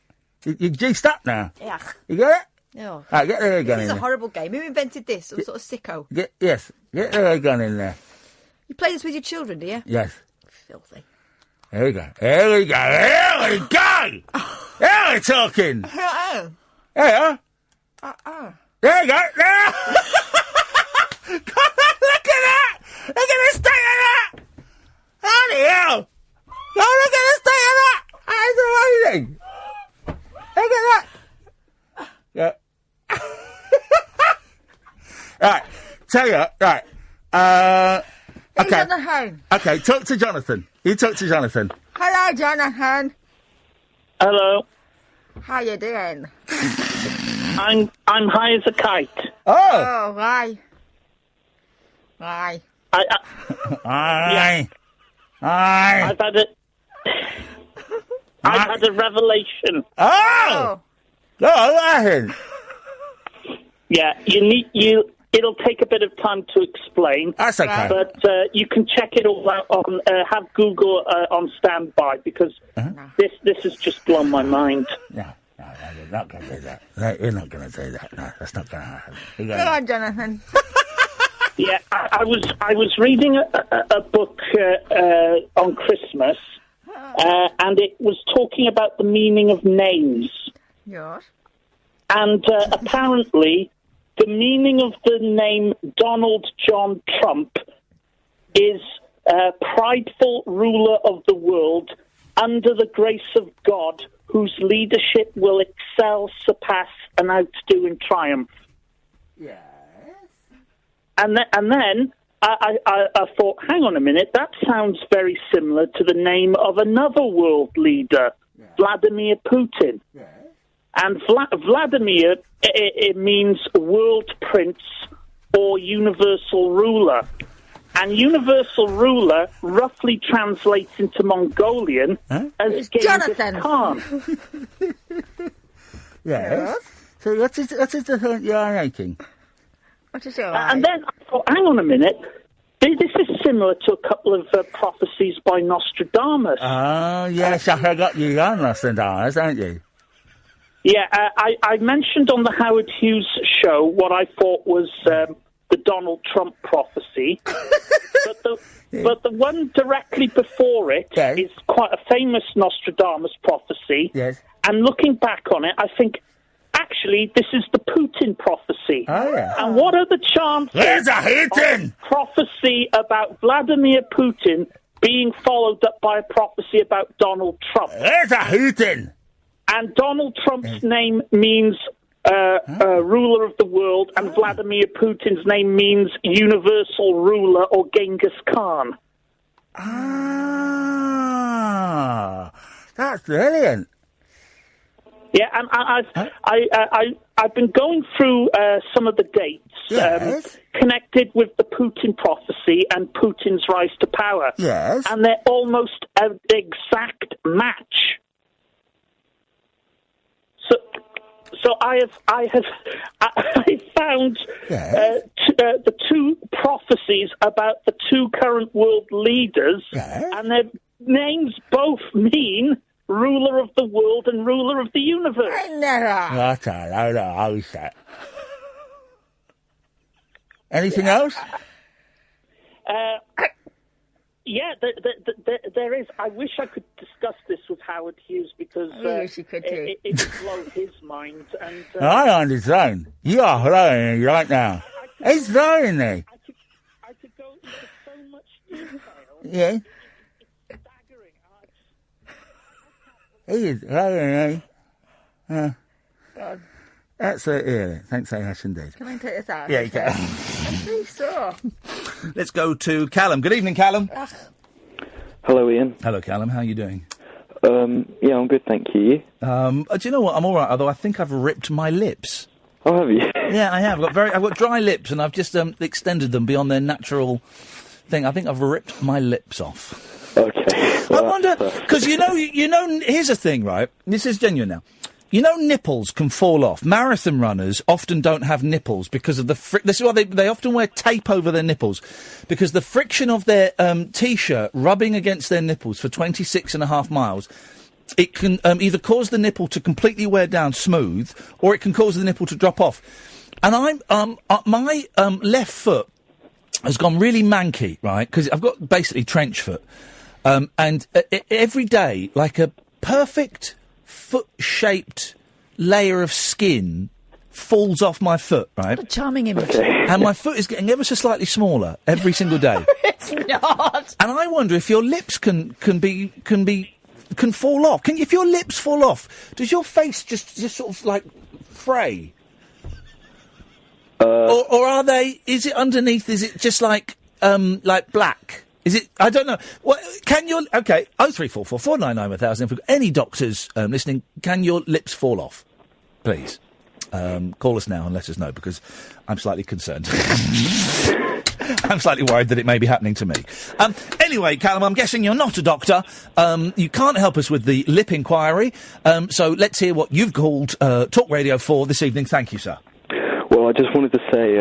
You're juiced up now. Yeah. You got it? Oh. Right, get the rig on in there. This is a horrible game. Who invented this? Some sort of sicko. Get the rig on in there. You play this with your children, do you? Yes. Filthy. There we go. There we go. There we go. Now we're talking. There you are. There you go. There. Come on, look at that. Look at the state of that. Bloody hell. Oh, look at the state of that. That is amazing. Look at that. Yeah. Right. Tell you. Right. Okay. Jonathan. Okay. Talk to Jonathan. You talk to Jonathan. Hello, Jonathan. Hello. How you doing? I'm high as a kite. Oh, why? Why? Aye. I've had a revelation. Oh. Go ahead. Yeah, you it'll take a bit of time to explain. That's okay. But you can check it all out on, have Google on standby, because this has just blown my mind. No, you're not going to do that. No, you're not going to do that. No, that's not going to happen. Go on, Jonathan. Yeah, I was reading a book on Christmas, and it was talking about the meaning of names. Yes. And apparently, the meaning of the name Donald John Trump is prideful ruler of the world under the grace of God, whose leadership will excel, surpass, and outdo in triumph. Yes. And then I thought, hang on a minute, that sounds very similar to the name of another world leader, Vladimir Putin. Yes. And Vladimir, it means world prince or universal ruler. And universal ruler roughly translates into Mongolian as Genghis Khan. Yes. So what is the point you are making? What is it? And then I thought, hang on a minute. This is similar to a couple of prophecies by Nostradamus. Oh, yes, I forgot you on Nostradamus, don't you? Yeah, I mentioned on the Howard Hughes show what I thought was the Donald Trump prophecy. But the one directly before it is quite a famous Nostradamus prophecy. Yes. And looking back on it, I think, actually, this is the Putin prophecy. Oh, yeah. And what are the chances of prophecy about Vladimir Putin being followed up by a prophecy about Donald Trump? There's a Putin! And Donald Trump's name means ruler of the world, and Vladimir Putin's name means universal ruler or Genghis Khan. Ah, that's brilliant. Yeah, and I've been going through some of the dates connected with the Putin prophecy and Putin's rise to power. Yes. And they're almost an exact match. So I found the two prophecies about the two current world leaders, and their names both mean ruler of the world and ruler of the universe. That's a load of bullshit. Anything else? Yeah, there is. I wish I could discuss this with Howard Hughes, because it would blow his mind. And I understand. You are blowing me right now. He's blowing me. I could go into so much detail. Yeah. It's staggering. He is blowing me. God. That's it, really. Thanks very much indeed. Can I take this out? Yeah, you can. Sure. Let's go to Callum. Good evening, Callum. Hello, Ian. Hello, Callum. How are you doing? Yeah, I'm good, thank you. Do you know what? I'm all right, although I think I've ripped my lips. Oh, have you? Yeah, I have. I've got dry lips, and I've just extended them beyond their natural thing. I think I've ripped my lips off. Okay. Well, I wonder, because you know, here's the thing, right? This is genuine now. You know, nipples can fall off. Marathon runners often don't have nipples because of the this is why they often wear tape over their nipples, because the friction of their T-shirt rubbing against their nipples for 26.5 miles, it can either cause the nipple to completely wear down smooth, or it can cause the nipple to drop off. And my left foot has gone really manky, right? Because I've got basically trench foot, and every day, like a perfect foot-shaped layer of skin falls off my foot, right? What a charming image. And my foot is getting ever so slightly smaller every single day. It's not. And I wonder if your lips can fall off. If your lips fall off, does your face just sort of like fray? Or are they? Is it underneath? Is it just like black? Is it? I don't know. What can your? Okay, 0344 499 1000. If we've got any doctors listening, can your lips fall off? Please call us now and let us know, because I'm slightly concerned. I'm slightly worried that it may be happening to me. Anyway, Callum, I'm guessing you're not a doctor. You can't help us with the lip inquiry. So let's hear what you've called Talk Radio for this evening. Thank you, sir. Well, I just wanted to say,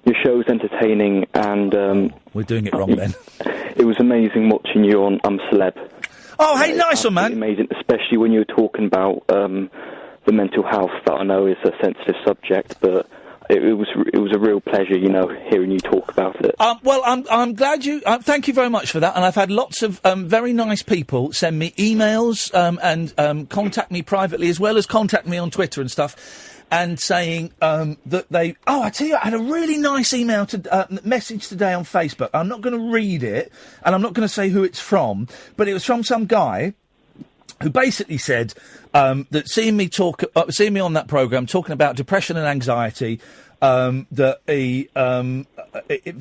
your show's entertaining, and we're doing it wrong then. It was amazing watching you on I'm Celeb. Oh, hey, nice one, man. Amazing, especially when you were talking about the mental health that I know is a sensitive subject, but it was a real pleasure, hearing you talk about it. Well, I'm glad you. Thank you very much for that. And I've had lots of very nice people send me emails and contact me privately, as well as contact me on Twitter and stuff, and saying that they. Oh, I tell you, I had a really nice email message today on Facebook. I'm not going to read it, and I'm not going to say who it's from, but it was from some guy who basically said that seeing me on that programme talking about depression and anxiety, that he,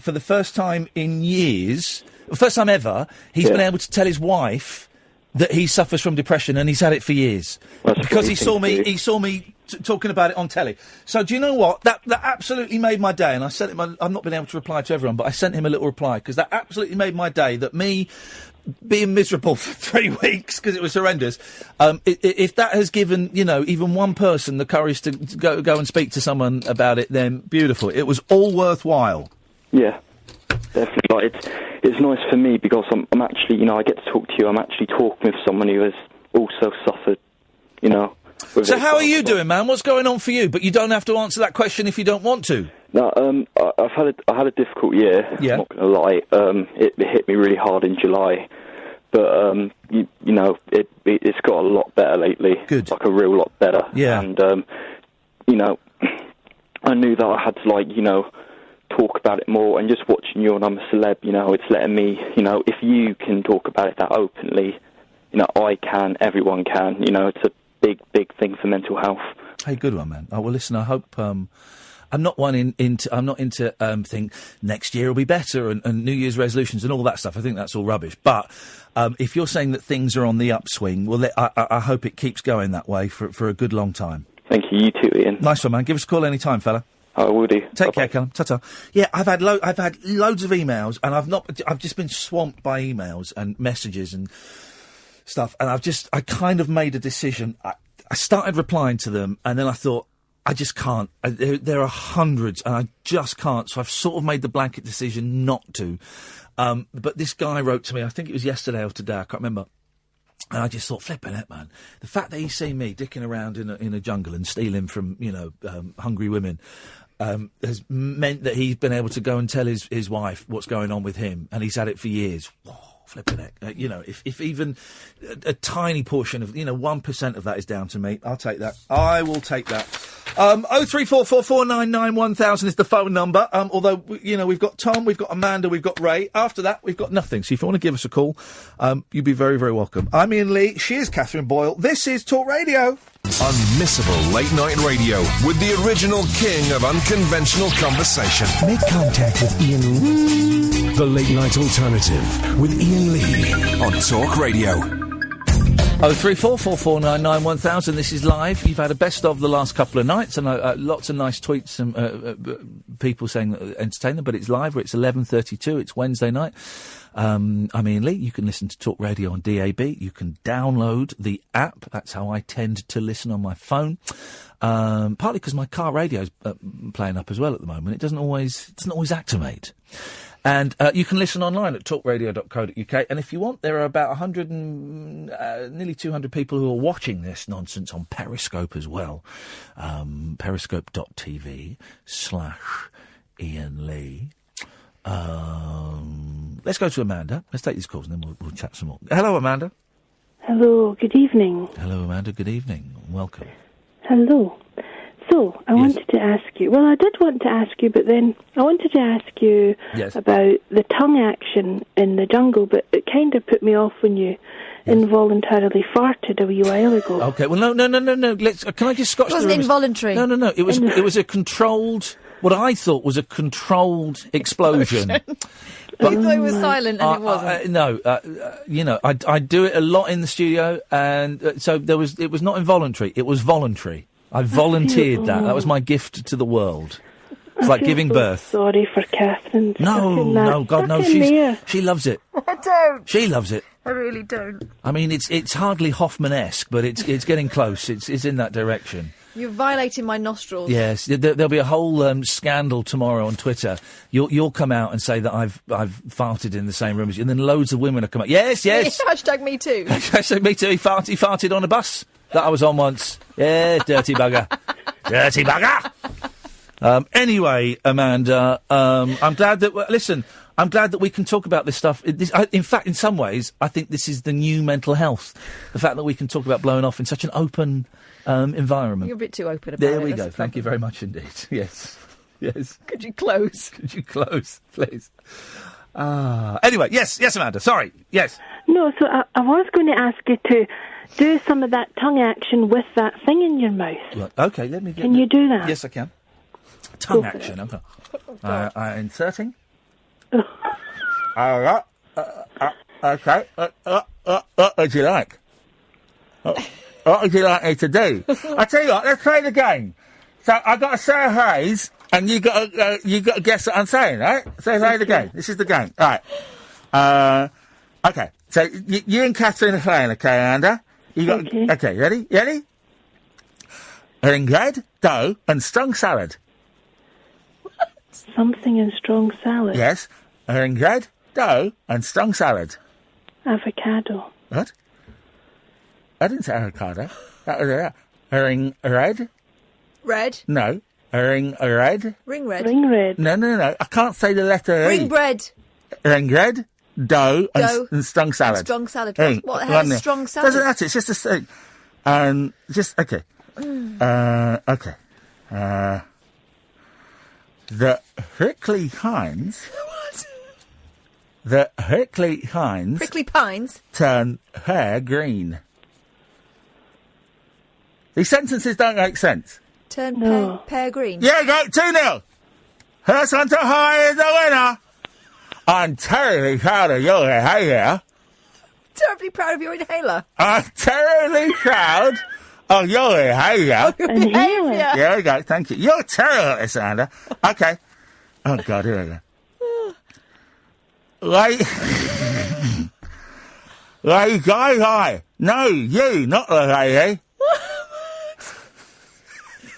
for the first time in years, first time ever, he's been able to tell his wife that he suffers from depression, and he's had it for years. Because he saw me talking about it on telly. So do you know what? That absolutely made my day, and I sent him. I've not been able to reply to everyone, but I sent him a little reply, because that absolutely made my day. That me being miserable for 3 weeks because it was horrendous. If that has given even one person the courage to go and speak to someone about it, then beautiful. It was all worthwhile. Yeah, definitely. It's nice for me because I'm actually, I get to talk to you. I'm actually talking with someone who has also suffered, So how are you doing, man? What's going on for you? But you don't have to answer that question if you don't want to. No, I had a difficult year. Yeah. I'm not going to lie. It hit me really hard in July, but it's got a lot better lately. Good. Like a real lot better. Yeah. And I knew that I had to talk about it more, and just watching you on I'm a Celeb, it's letting me, if you can talk about it that openly, I can, everyone can. It's a big thing for mental health. Hey, good one, man. Oh, well, listen, I hope. I'm not into think next year will be better and New Year's resolutions and all that stuff. I think that's all rubbish. But if you're saying that things are on the upswing, well, I hope it keeps going that way for a good long time. Thank you. You too, Ian. Nice one, man. Give us a call any time, fella. I will do. Take care, Callum. Ta-ta. Yeah, I've had loads of emails, and I've just been swamped by emails and messages and stuff, and I kind of made a decision. I started replying to them, and then I thought, I just can't. There are hundreds, and I just can't. So I've sort of made the blanket decision not to. But this guy wrote to me, I think it was yesterday or today, I can't remember. And I just thought, flipping it, man. The fact that he's seen me dicking around in a jungle and stealing from, hungry women, has meant that he's been able to go and tell his wife what's going on with him, and he's had it for years. Whoa. Flipping it. If even a tiny portion of, 1% of that is down to me, I'll take that. I will take that. 03444991000 is the phone number. Although, we've got Tom, we've got Amanda, we've got Ray. After that, we've got nothing. So if you want to give us a call, you'd be very, very welcome. I'm Iain Lee. She is Catherine Boyle. This is Talk Radio. Unmissable late night radio with the original king of unconventional conversation. Make contact with Iain Lee. The Late Night Alternative with Iain Lee on Talk Radio. 03444991000. This is live. You've had a best of the last couple of nights, and lots of nice tweets and people saying that entertaining. But it's live. It's 11:32. It's Wednesday night. I'm Iain Lee. You can listen to Talk Radio on DAB. You can download the app. That's how I tend to listen on my phone. Partly because my car radio's playing up as well at the moment. It doesn't always activate. And you can listen online at talkradio.co.uk. And if you want, there are about 100 and nearly 200 people who are watching this nonsense on Periscope as well. Periscope.tv/Iain Lee. Let's go to Amanda. Let's take these calls and then we'll chat some more. Hello, Amanda. Hello, good evening. Hello, Amanda. Good evening. Welcome. Hello. So, I wanted to ask you, I did want to ask you, but then I wanted to ask you about the tongue action in the jungle, but it kind of put me off when you involuntarily farted a wee while ago. Okay, well, no. Can I just scotch the room? It wasn't involuntary. No. It was a controlled, what I thought was a controlled explosion. But you thought it was silent and it wasn't. I do it a lot in the studio, and so it was not involuntary, it was voluntary. I volunteered that. That was my gift to the world. It's like giving birth. Sorry for Catherine. No, God, no. She loves it. I don't. She loves it. I really don't. I mean, it's hardly Hoffman-esque, but it's getting close. It's in that direction. You're violating my nostrils. Yes, there'll be a whole scandal tomorrow on Twitter. You'll come out and say that I've farted in the same room as you, and then loads of women will come out. Yes. Hashtag me too. Hashtag me too. He farted on a bus that I was on once. Yeah, dirty bugger. Dirty bugger. Anyway, Amanda, I'm glad that... Listen, I'm glad that we can talk about this stuff. In fact, in some ways, I think this is the new mental health. The fact that we can talk about blowing off in such an open environment. You're a bit too open about it. There we go. Thank you very much indeed. Yes. Could you close? Please? Anyway, yes, Amanda. Sorry. Yes. No, so I was going to ask you to do some of that tongue action with that thing in your mouth. Right. Okay, let me get... Can you do that? Yes, I can. Tongue action. Okay. Inserting. Okay. What would you like? What would you like me to do? I tell you what, let's play the game. So I got to say a phrase, and you got to guess what I'm saying, right? So play the game. This is the game, right? Okay. So you and Catherine are playing, okay, Amanda? Okay. Ready? Ringhead, dough, and strong salad. Something in strong salad. Yes. Ringhead, dough, and strong salad. Avocado. What? I didn't say avocado. That was a ring red. Red? No. Ring red. Ring red. Ring red. No. I can't say the letter Ring E. bread. Ring red, dough, and strong salad. And strong salad. What the hell is strong salad? Doesn't matter. It's just a thing. Okay. Okay. The Prickly Pines. What? The Prickly Pines. Prickly Pines? Turn hair green. These sentences don't make sense. Turn pear green. Yeah, go 2-0. First one to high is the winner. I'm terribly proud of your behaviour. Terribly proud of your inhaler. I'm terribly proud of your behaviour. There we go, thank you. You're terrible at this, Amanda. Okay. Oh, God, here we go. Guy. No, you, not the lady.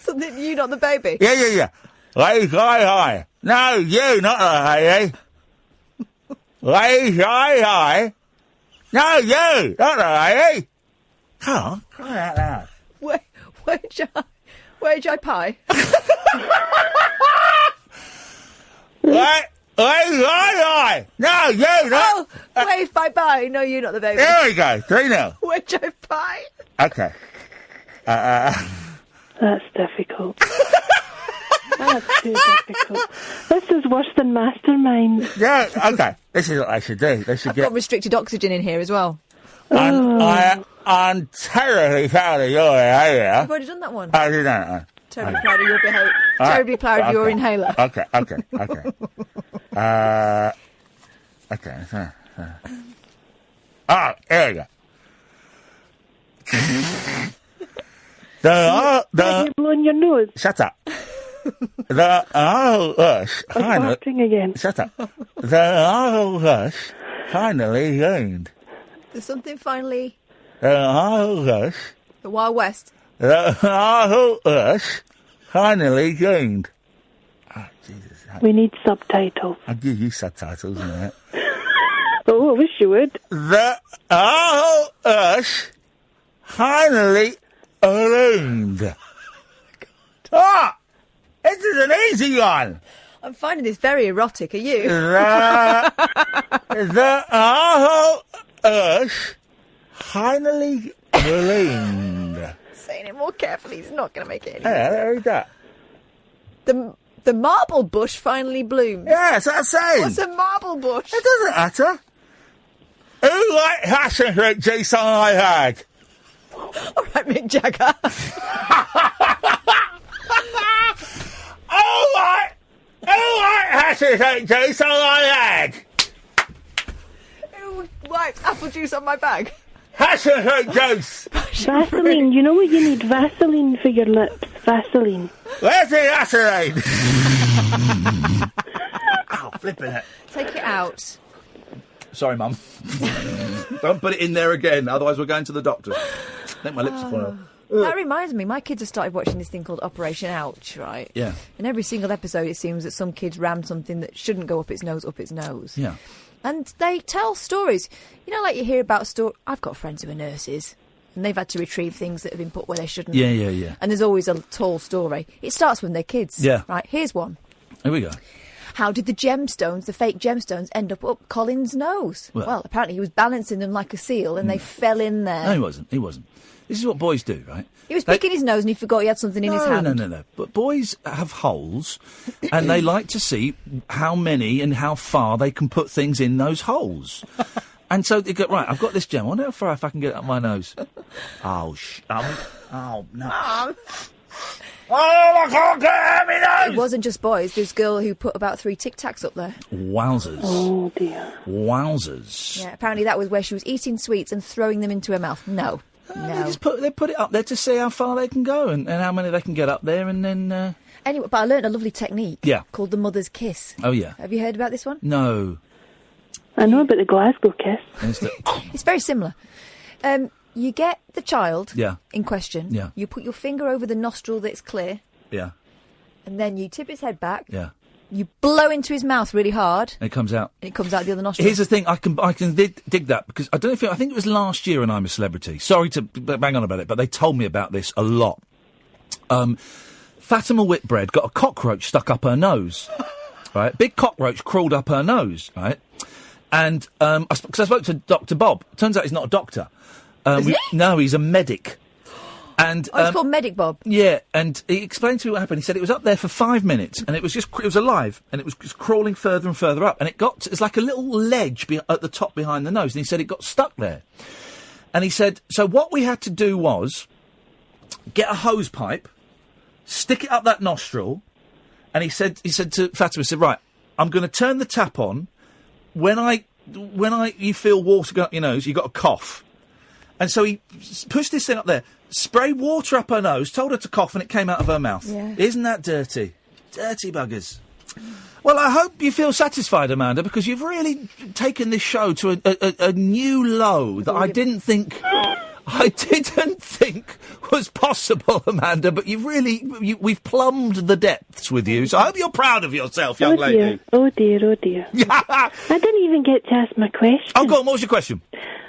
Something you, not the baby? Yeah. Guy. No, you, not the lady. Guy. No, you, not the lady. Come on, cry out loud. Where'd I pie? Guy. No, you, not... wave bye-bye. No, you, not the baby. There we go, 3-0. Where'd I pie? Okay. That's difficult. That's too difficult. This is worse than Mastermind. Yeah, okay. This is what I should do. I've got restricted oxygen in here as well. I'm terribly proud of your behaviour. You've already done that one. I did that one. Terribly proud of your behaviour. Terribly proud of your inhaler. Okay. Here we go. You blowing your nose? Shut up. Again. Shut up. The Rush finally gained. There's something finally... The Wild West. The Rush finally gained. Oh, Jesus. We need subtitles. I'll give you subtitles in a minute. Oh, I wish you would. The Rush finally gained. Ah! This is an easy one. I'm finding this very erotic. Are you? The Rush finally gained. Saying it more carefully, he's not going to make it any Yeah, there we go. The marble bush finally bloomed. Yeah, that's what I'm saying. What's a marble bush? It doesn't matter. Who liked passion fruit juice on my bag? All right, Mick Jagger. Who liked passion fruit juice on my bag? Who wipes apple juice on my bag? Passion fruit juice. Vaseline. You know what you need? Vaseline for your lips. Vaseline. Where's the Vaseline? Ow, flipping it. Take it out. Sorry, Mum. Don't put it in there again, otherwise we're going to the doctor. I think my lips are falling That reminds me, my kids have started watching this thing called Operation Ouch, right? Yeah. In every single episode, it seems that some kid's rammed something that shouldn't go up its nose. Yeah. And they tell stories. You know, like you hear about I've got friends who are nurses, and they've had to retrieve things that have been put where they shouldn't. Yeah. And there's always a tall story. It starts when they're kids. Yeah. Right, here's one. Here we go. How did the fake gemstones, end up Colin's nose? Well, apparently he was balancing them like a seal and they fell in there. No, he wasn't. This is what boys do, right? He was picking his nose and he forgot he had something in his hand. No. But boys have holes and they like to see how many and how far they can put things in those holes. And so they go, right, I've got this gem. I wonder how far if I can get it up my nose. Oh, no. Oh, I can't get it in my nose! It wasn't just boys. There's a girl who put about 3 Tic Tacs up there. Wowzers. Oh, dear. Wowzers. Yeah, apparently that was where she was eating sweets and throwing them into her mouth. No. They put it up there to see how far they can go and how many they can get up there and then... Anyway, but I learnt a lovely technique. Yeah. Called the mother's kiss. Oh, yeah. Have you heard about this one? No. I know about the Glasgow kiss. It's very similar. You get the child in question. Yeah. You put your finger over the nostril that's clear. Yeah. And then you tip his head back. Yeah. You blow into his mouth really hard. And it comes out. And it comes out the other nostril. Here's the thing, I can dig that, because I don't know if I think it was last year in I'm a Celebrity. Sorry to bang on about it, but they told me about this a lot. Fatima Whitbread got a cockroach stuck up her nose. Right? Big cockroach crawled up her nose, right? And, because I spoke to Dr. Bob. Turns out he's not a doctor. Is he? No, he's a medic. And it's called Medic Bob. Yeah, and he explained to me what happened. He said it was up there for 5 minutes, and it was alive, and it was just crawling further and further up, and it's like a little ledge at the top behind the nose, and he said it got stuck there. And he said, so what we had to do was get a hose pipe, stick it up that nostril, and he said to Fatima, right, I'm going to turn the tap on. When you feel water go up your nose, you got a cough. And so he pushed this thing up there, sprayed water up her nose, told her to cough, and it came out of her mouth. Yeah. Isn't that dirty? Dirty buggers. Well, I hope you feel satisfied, Amanda, because you've really taken this show to a new low that I didn't think was possible, Amanda, but we've plumbed the depths with you, so I hope you're proud of yourself, young lady. Oh dear. I didn't even get to ask my question. Oh, go on, what was your question?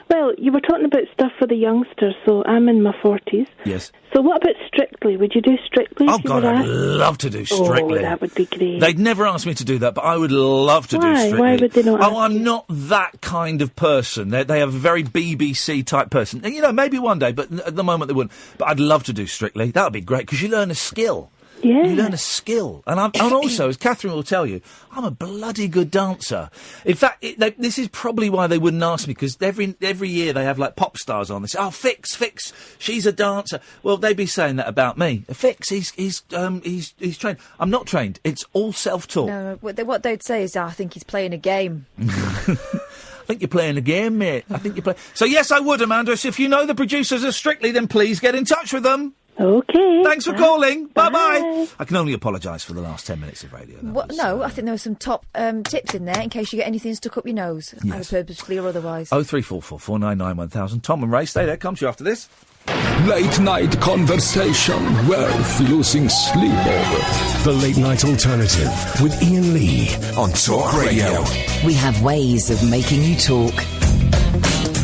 Well, you were talking about stuff for the youngsters, so I'm in my 40s. Yes. So what about Strictly? Would you do Strictly? Oh, God, I'd love to do Strictly. Oh, that would be great. They'd never asked me to do that, but I would love to do Strictly. Why would they not ask I'm not that kind of person. They have a very BBC-type person. And, maybe one day, but at the moment they wouldn't. But I'd love to do Strictly. That would be great, because you learn a skill. Yeah. You learn a skill. And I'm also, as Catherine will tell you, I'm a bloody good dancer. In fact, this is probably why they wouldn't ask me, because every year they have, like, pop stars on. They say, Fix, she's a dancer. Well, they'd be saying that about me. Fix, he's trained. I'm not trained. It's all self-taught. No, what they'd say is, I think he's playing a game. I think you're playing a game, mate. So, yes, I would, Amanda. So if you know the producers of Strictly, then please get in touch with them. Okay. Thanks for calling. Bye-bye. I can only apologise for the last 10 minutes of radio. I think there were some top tips in there in case you get anything stuck up your nose, either purposefully or otherwise. 0344 499 1000. Tom and Ray, stay there. Comes you after this. Late night conversation worth losing sleep over. The Late Night Alternative with Iain Lee on Talk Radio. We have ways of making you talk.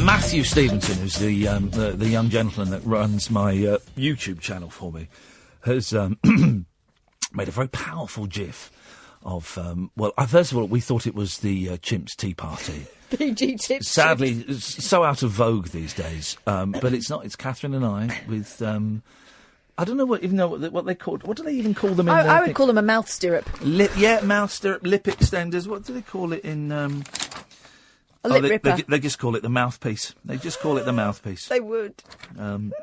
Matthew Stevenson, who's the young gentleman that runs my YouTube channel for me, has made a very powerful GIF of... first of all, we thought it was the Chimps Tea Party. PG Tips. Sadly, it's so out of vogue these days. But it's not. It's Catherine and I with... I don't know what they called. What do they even call them in I would call them a mouth stirrup. Mouth stirrup, lip extenders. What do they call it in... A lip ripper. They just call it the mouthpiece. They just call it the mouthpiece. They would. It's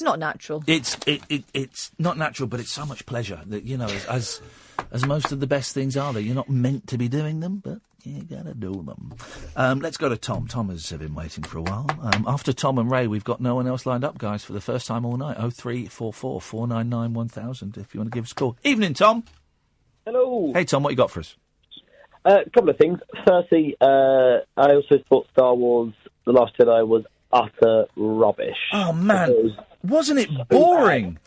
not natural. It's not natural, but it's so much pleasure that, as most of the best things are, that you're not meant to be doing them, but you gotta do them. Let's go to Tom. Tom has been waiting for a while. After Tom and Ray, we've got no one else lined up, guys, for the first time all night. 0344 499 1000 if you want to give us a call. Evening, Tom. Hello. Hey, Tom, what you got for us? A couple of things. Firstly, I also thought Star Wars The Last Jedi was utter rubbish. Oh man, wasn't it boring?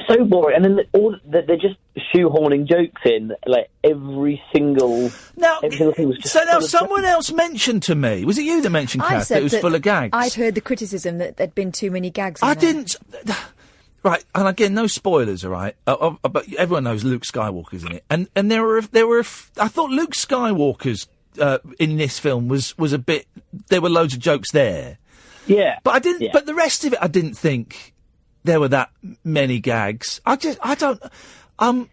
So boring, and then they're just shoehorning jokes in, like every single thing was just. So now someone else mentioned to me. Was it you that mentioned, Kath, that it was full of gags? I'd heard the criticism that there'd been too many gags. I didn't. Right, and again, no spoilers, all right. But everyone knows Luke Skywalker's in it, and there were. I thought Luke Skywalker's in this film was a bit. There were loads of jokes there. Yeah, but I didn't. Yeah. But the rest of it, I didn't think there were that many gags. I don't. Luke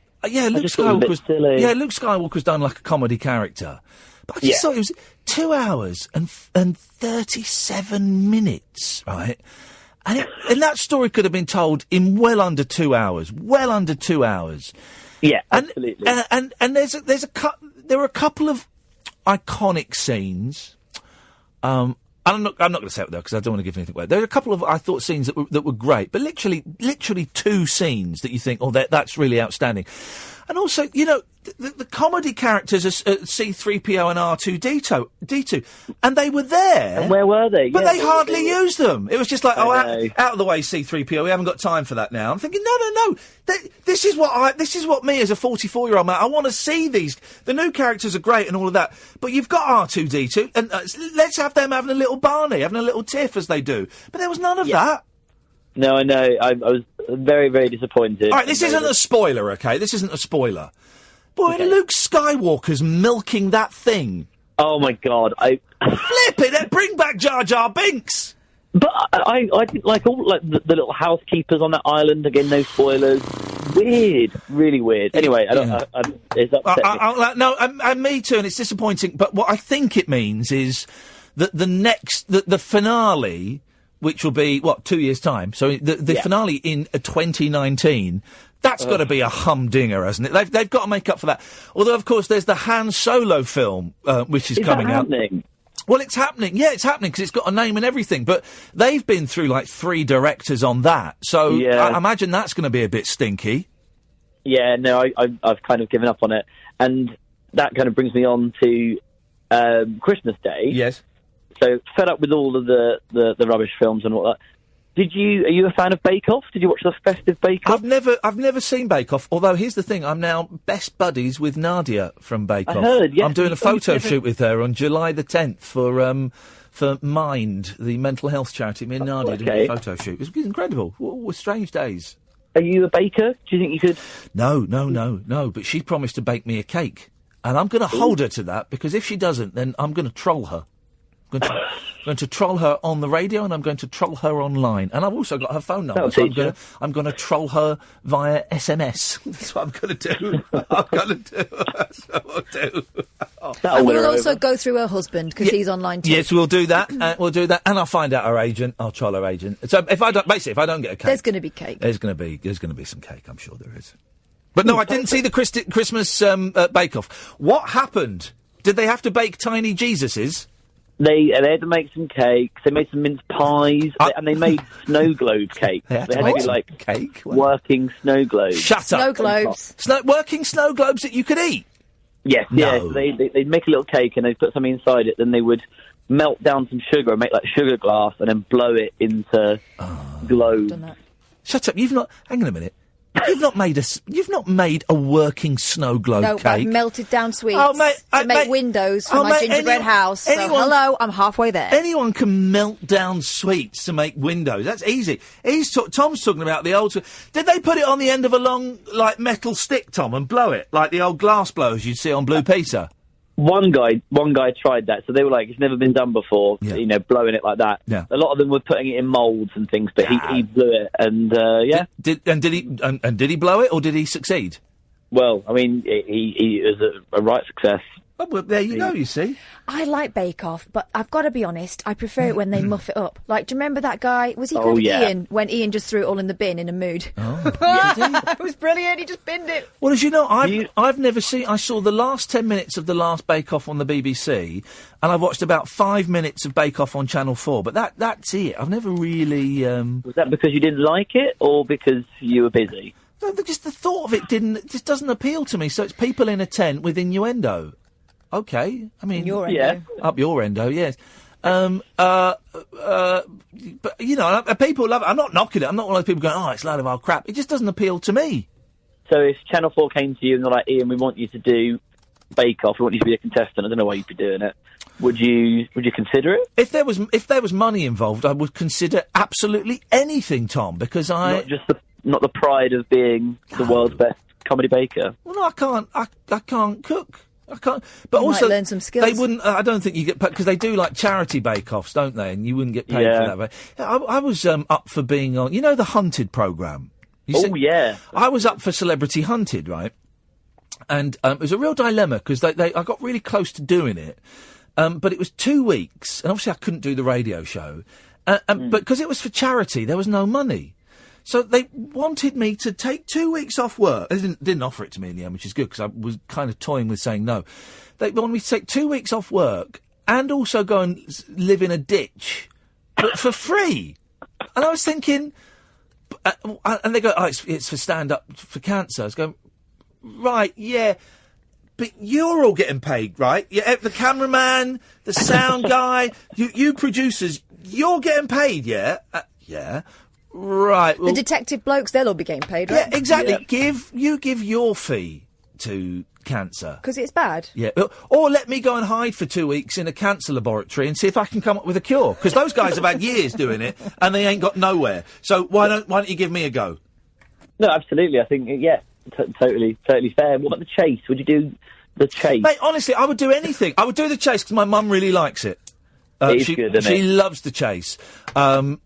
Skywalker's done like a comedy character, but I just thought it was 2 hours and 37 minutes, right? And that story could have been told in well under 2 hours. Well under 2 hours. Yeah, absolutely. And there were a couple of iconic scenes. I'm not going to say it though because I don't want to give anything away. There are a couple of scenes that were great, but literally two scenes that you think, oh, that's really outstanding. And also, you know, the comedy characters are C-3PO and R2-D2, and they were there. And where were they? But they hardly used them. It was just like, out of the way, C-3PO. We haven't got time for that now. I'm thinking, no. This is what me as a 44-year-old man. I want to see these. The new characters are great and all of that, but you've got R2-D2, and let's have them having a little Barney, having a little tiff as they do. But there was none of that. No, I know. I was very, very disappointed. All right, this isn't a spoiler, okay? This isn't a spoiler. Boy, Luke Skywalker's milking that thing. Oh, my God. Flip it! Bring back Jar Jar Binks! But I didn't like all the little housekeepers on that island. Again, no spoilers. Weird. Really weird. Anyway, it's upsetting. Me too, and it's disappointing. But what I think it means is that the finale, which will be, 2 years' time? So the finale in 2019... That's got to be a humdinger, hasn't it? They've got to make up for that. Although, of course, there's the Han Solo film, which is coming out. Well, it's happening. Yeah, it's happening because it's got a name and everything. But they've been through like 3 directors on that. So I imagine that's going to be a bit stinky. Yeah, no, I've kind of given up on it. And that kind of brings me on to Christmas Day. Yes. So fed up with all of the rubbish films and all that. Are you a fan of Bake Off? Did you watch the festive Bake Off? I've never seen Bake Off, although here's the thing, I'm now best buddies with Nadia from Bake Off. I heard, yes. I'm doing a photo shoot with her on July the 10th for Mind, the mental health charity. Me and Nadia doing a photo shoot. It was incredible. What strange days. Are you a baker? Do you think you could? No, but she promised to bake me a cake. And I'm going to hold her to that, because if she doesn't, then I'm going to troll her. I'm going to troll her on the radio, and I'm going to troll her online. And I've also got her phone number, so I'm going to troll her via SMS. That's what I'm going to do. That's what I'll do. And we'll also go through her husband, because he's online too. Yes, we'll do that. And I'll find out her agent. I'll troll her agent. So if I don't get a cake, there's going to be cake. There's going to be some cake. I'm sure there is. But no, I didn't see the Christmas Bake Off. What happened? Did they have to bake tiny Jesuses? They had to make some cakes. They made some mince pies, and they made snow globe cakes. They had to make like cake, working snow globes. Shut up! Snow globes, working snow globes that you could eat. Yes, no. Yeah. So they'd make a little cake, and they'd put something inside it. Then they would melt down some sugar and make like sugar glass, and then blow it into globes. Shut up! Hang on a minute. You've not made a working snow globe cake. No, I've melted down sweets to make windows for my gingerbread house. Hello, I'm halfway there. Anyone can melt down sweets to make windows. That's easy. Tom's talking about the old... Did they put it on the end of a long, metal stick, Tom, and blow it? Like the old glass blowers you'd see on Blue Peter? One guy tried that, so they were like, it's never been done before, blowing it like that. Yeah. A lot of them were putting it in moulds and things, but he blew it, and Did he blow it, or did he succeed? Well, I mean, he was a right success. Oh, well, there you go, you see. I like Bake Off, but I've got to be honest, I prefer it when they muff it up. Like, do you remember that guy? Was he called Iain? When Iain just threw it all in the bin in a mood. Oh, it was brilliant. He just binned it. Well, as you know, I've never seen... I saw the last 10 minutes of the last Bake Off on the BBC, and I've watched about 5 minutes of Bake Off on Channel 4, but that's it. I've never really... Was that because you didn't like it, or because you were busy? No, just the thought of it just doesn't appeal to me. So it's people in a tent with innuendo. Okay, I mean... Your endo. Up your endo, yes. But, you know, people love it. I'm not knocking it. I'm not one of those people going, oh, it's a load of old crap. It just doesn't appeal to me. So if Channel 4 came to you and they're like, Ian, we want you to do Bake Off, we want you to be a contestant, I don't know why you'd be doing it, would you consider it? If there was money involved, I would consider absolutely anything, Tom, because not the pride of being the world's best comedy baker. Well, no, I can't cook. I can't. But you also, might learn some skills. They wouldn't. I don't think you get paid because they do like charity bake-offs, don't they? And you wouldn't get paid for that. I was up for being on. You know the Hunted programme. Yeah. I was up for Celebrity Hunted, right? And it was a real dilemma because I got really close to doing it, but it was 2 weeks, and obviously I couldn't do the radio show, but because it was for charity, there was no money. So they wanted me to take 2 weeks off work. They didn't offer it to me in the end, which is good because I was kind of toying with saying no. They wanted me to take 2 weeks off work and also go and live in a ditch, but for free. And I was thinking, and they go, oh, it's for stand-up for cancer. I was going, right, yeah, but you're all getting paid, right? Yeah, the cameraman, the sound guy, you producers, you're getting paid, yeah? Yeah. Right. Well, the detective blokes, they'll all be getting paid, right? Yeah, exactly. Yeah. Give your fee to cancer. Because it's bad. Yeah. Or let me go and hide for 2 weeks in a cancer laboratory and see if I can come up with a cure. Because those guys have had years doing it and they ain't got nowhere. So why don't you give me a go? No, absolutely. I think, yeah, totally fair. What about the chase? Would you do the chase? Mate, honestly, I would do anything. I would do the chase because my mum really likes it. She loves the chase, but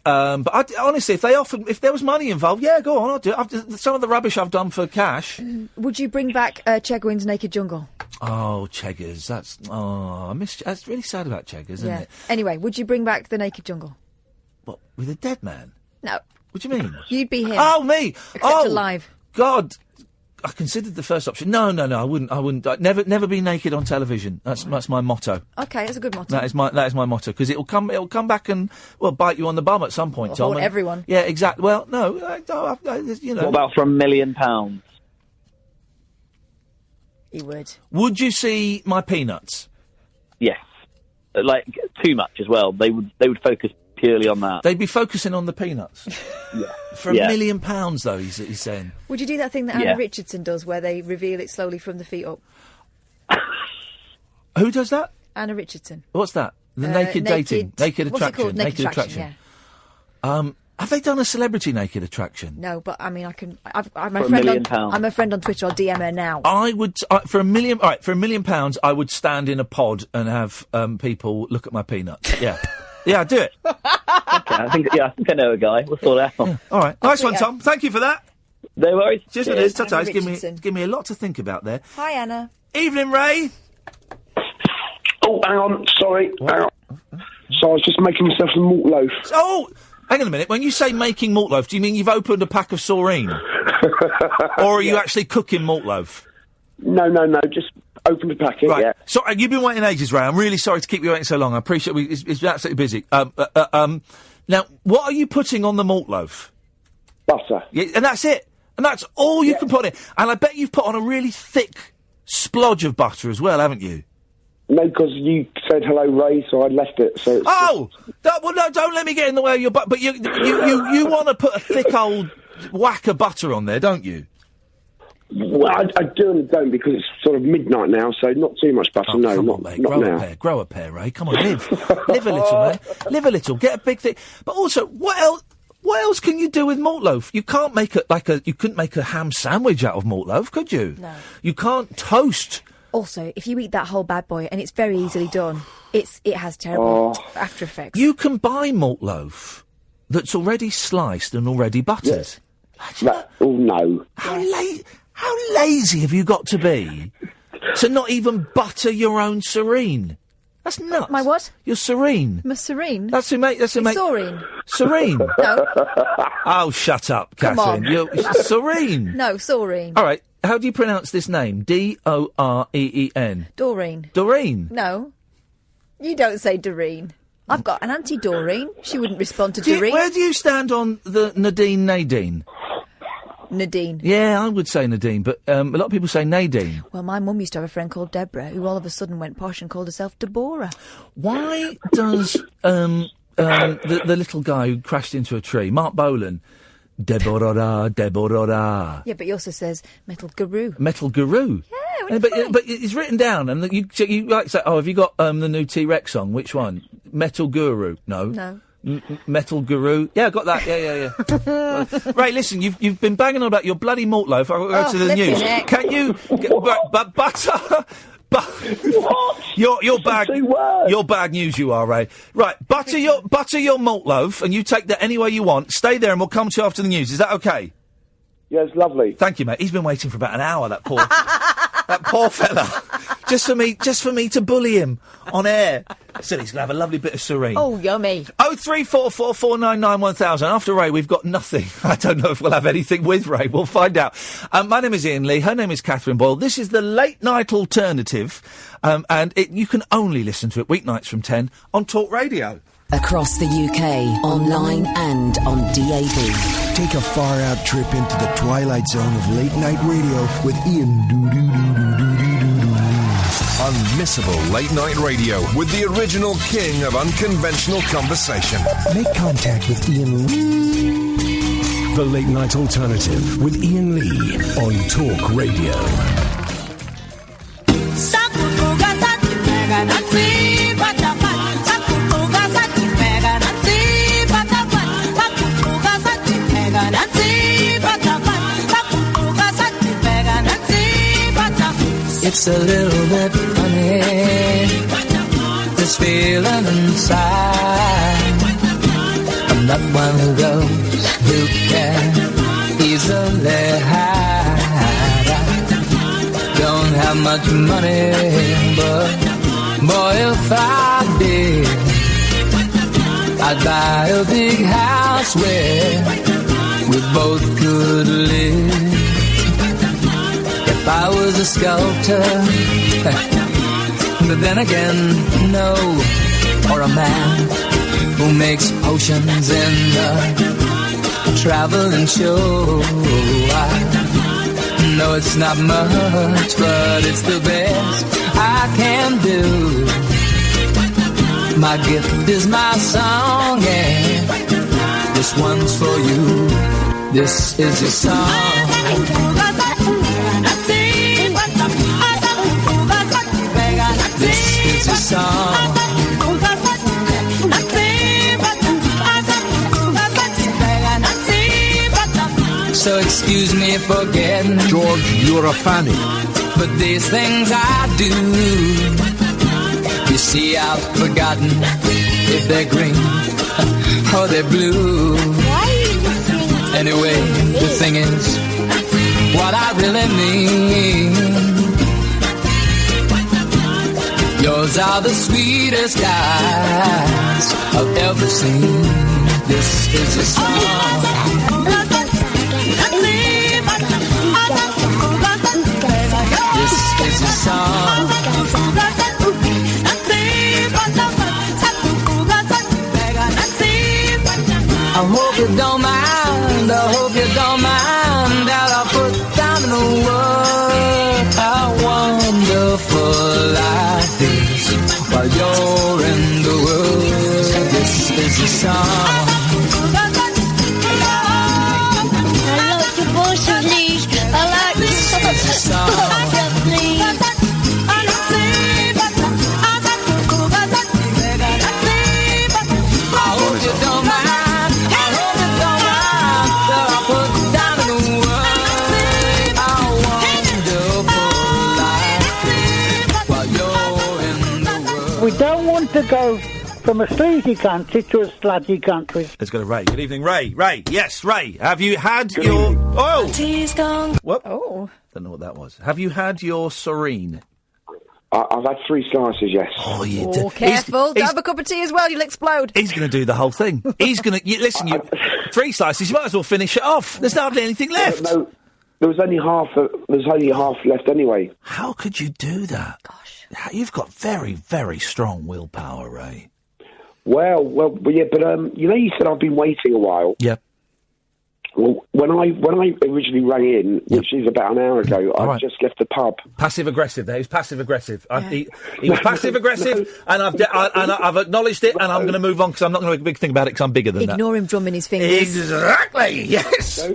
honestly, if there was money involved, yeah, go on, I'll do it. Some of the rubbish I've done for cash. Would you bring back Chegwin's Naked Jungle? Oh, Cheggers, I miss. That's really sad about Cheggers, isn't it? Anyway, would you bring back the Naked Jungle? What, with a dead man? No. What do you mean? You'd be him. Oh, me. Except alive. God. I considered the first option. No, I wouldn't. I'd never be naked on television. That's my motto. Okay, that's a good motto. That is my motto because it'll come back and bite you on the bum at some point, Tom. Haunt everyone. Yeah, exactly. Well, no, you know. What about for £1 million? He would. Would you see my peanuts? Yes, like too much as well. They would focus purely on that. They'd be focusing on the peanuts. Yeah. For £1 million, though, he's saying. Would you do that thing that Anna Richardson does, where they reveal it slowly from the feet up? Who does that? Anna Richardson. What's that? The naked dating, naked what's attraction, it called? Naked attraction. Yeah. Have they done a celebrity naked attraction? No, but I mean, I'm a friend I'm a friend on Twitter. I'll DM her now. I would for £1 million. All right, for £1 million, I would stand in a pod and have people look at my peanuts. Yeah. Yeah, do it. Okay, I think I know a guy. We'll sort that out. Yeah. All right. Nice one, Tom. Thank you for that. No worries. Cheers for this. Ta-ta. Give me a lot to think about there. Hi, Anna. Evening, Ray. Oh, hang on. Sorry. Hang on. So I was just making myself some malt loaf. Oh, hang on a minute. When you say making malt loaf, do you mean you've opened a pack of Saurine? Or are you actually cooking malt loaf? No. Just open the packet, right. Yeah. So you've been waiting ages, Ray. I'm really sorry to keep you waiting so long. I appreciate it's absolutely busy. Now, what are you putting on the malt loaf? Butter. Yeah, and that's it. And that's all you can put in. And I bet you've put on a really thick splodge of butter as well, haven't you? No, because you said hello, Ray, so I left it. So no, don't let me get in the way of your butter. But you want to put a thick old whack of butter on there, don't you? Well, I do and don't because it's sort of midnight now, so not too much butter. Oh, no, come not, on, mate. not Grow a pair, Ray. Come on, live a little, man. Live a little. Get a big thing. But also, what else can you do with malt loaf? You can't make you couldn't make a ham sandwich out of malt loaf, could you? No. You can't toast. Also, if you eat that whole bad boy, and it's very easily done, it has terrible after effects. You can buy malt loaf that's already sliced and already buttered. Yes. No. How lazy have you got to be to not even butter your own Serene? That's nuts. My what? Your Serene. My Serene? That's it, mate. Serene. Serene? No. Oh, shut up, Catherine. Come on. Serene. No, Serene. All right. How do you pronounce this name? Doreen. Doreen? No. You don't say Doreen. I've got an Auntie Doreen. She wouldn't respond to Doreen. Where do you stand on the Nadine? Nadine. Yeah, I would say Nadine, but a lot of people say Nadine. Well, my mum used to have a friend called Deborah, who all of a sudden went posh and called herself Deborah. Why does the little guy who crashed into a tree, Mark Bolan, Deborah, Deborah? Yeah, but he also says Metal Guru. Metal Guru? Yeah, but it's written down, and you like say, have you got the new T-Rex song? Which one? Metal Guru? No. Metal Guru? Yeah, I got that. Yeah. Ray, listen, you've been banging on about your bloody malt loaf. I'll go to the news. Can you butter? You're bad. You're bad news. You are, Ray. Right, butter your malt loaf, and you take that any way you want. Stay there, and we'll come to you after the news. Is that okay? Yeah, it's lovely. Thank you, mate. He's been waiting for about an hour. That poor fella. Just for me to bully him on air. Still, he's going to have a lovely bit of serene. Oh, yummy. 0344 499 1000. After Ray, we've got nothing. I don't know if we'll have anything with Ray. We'll find out. My name is Iain Lee. Her name is Catherine Boyle. This is the Late Night Alternative. And you can only listen to it weeknights from 10 on Talk Radio. Across the UK, online and on DAB. Take a far-out trip into the twilight zone of late-night radio with Iain Unmissable late-night radio with the original king of unconventional conversation. Make contact with Iain Lee. The Late Night Alternative with Iain Lee on Talk Radio. It's a little bit funny, this feeling inside. I'm not one of those who can easily hide. I don't have much money, but boy, if I did, I'd buy a big house where we both could live. If I was a sculptor, but then again, no, or a man who makes potions in the traveling show. I know it's not much, but it's the best I can do. My gift is my song, and this one's for you. This is your song. This is your song. So excuse me for getting George, you're a fanny. But these things I do, you see, I've forgotten if they're green or they're blue. Anyway, the thing is, what I really mean, yours are the sweetest eyes I've ever seen. This is a song. This is a song. I hope you don't mind, I hope you don't mind that I put down in the word how wonderful life is while you're in the world. This is a song. I like the voice of these. I like this is a song. We don't want to go from a sleazy country to a sludgy country. Let's go to Ray. Good evening, Ray. Ray, yes, Ray. Have you had your... Oh! Tea's gone. What? Oh. Don't know what that was. Have you had your serene? I've had 3 slices, yes. Oh, you Oh, careful. Don't have a cup of tea as well, you'll explode. He's going to do the whole thing. He's going to... Listen, you 3 slices, you might as well finish it off. There's hardly anything left. No, there was only half. There's only half left anyway. How could you do that? Gosh. You've got very, very strong willpower, Ray. Well, yeah, but you know, you said I've been waiting a while. Yep. Well, when I originally rang in, which is about an hour ago, I just left the pub. Passive-aggressive there. He was passive-aggressive. He was passive-aggressive, and I've acknowledged it, and I'm going to move on because I'm not going to make a big thing about it because I'm bigger than that. Ignore him drumming his fingers. Exactly, yes.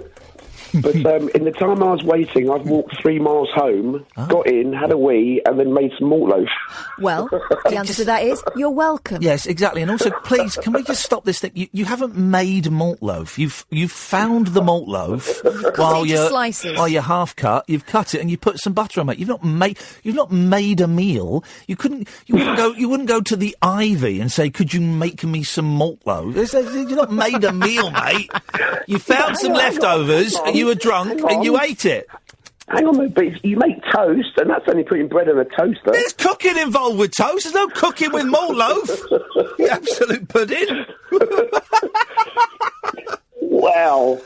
But in the time I was waiting, I've walked 3 miles home, got in, had a wee, and then made some malt loaf. Well, the answer to that is you're welcome. Yes, exactly. And also, please, can we just stop this thing? You haven't made malt loaf. You've found the malt loaf while you're half cut. You've cut it and you put some butter on it. You've not made a meal. You wouldn't go to the Ivy and say, "Could you make me some malt loaf?" You've not made a meal, mate. You found some leftovers and you were drunk and you ate it. Hang on, but you make toast, and that's only putting bread in a toaster. There's cooking involved with toast. There's no cooking with malt loaf. You absolute pudding. Well.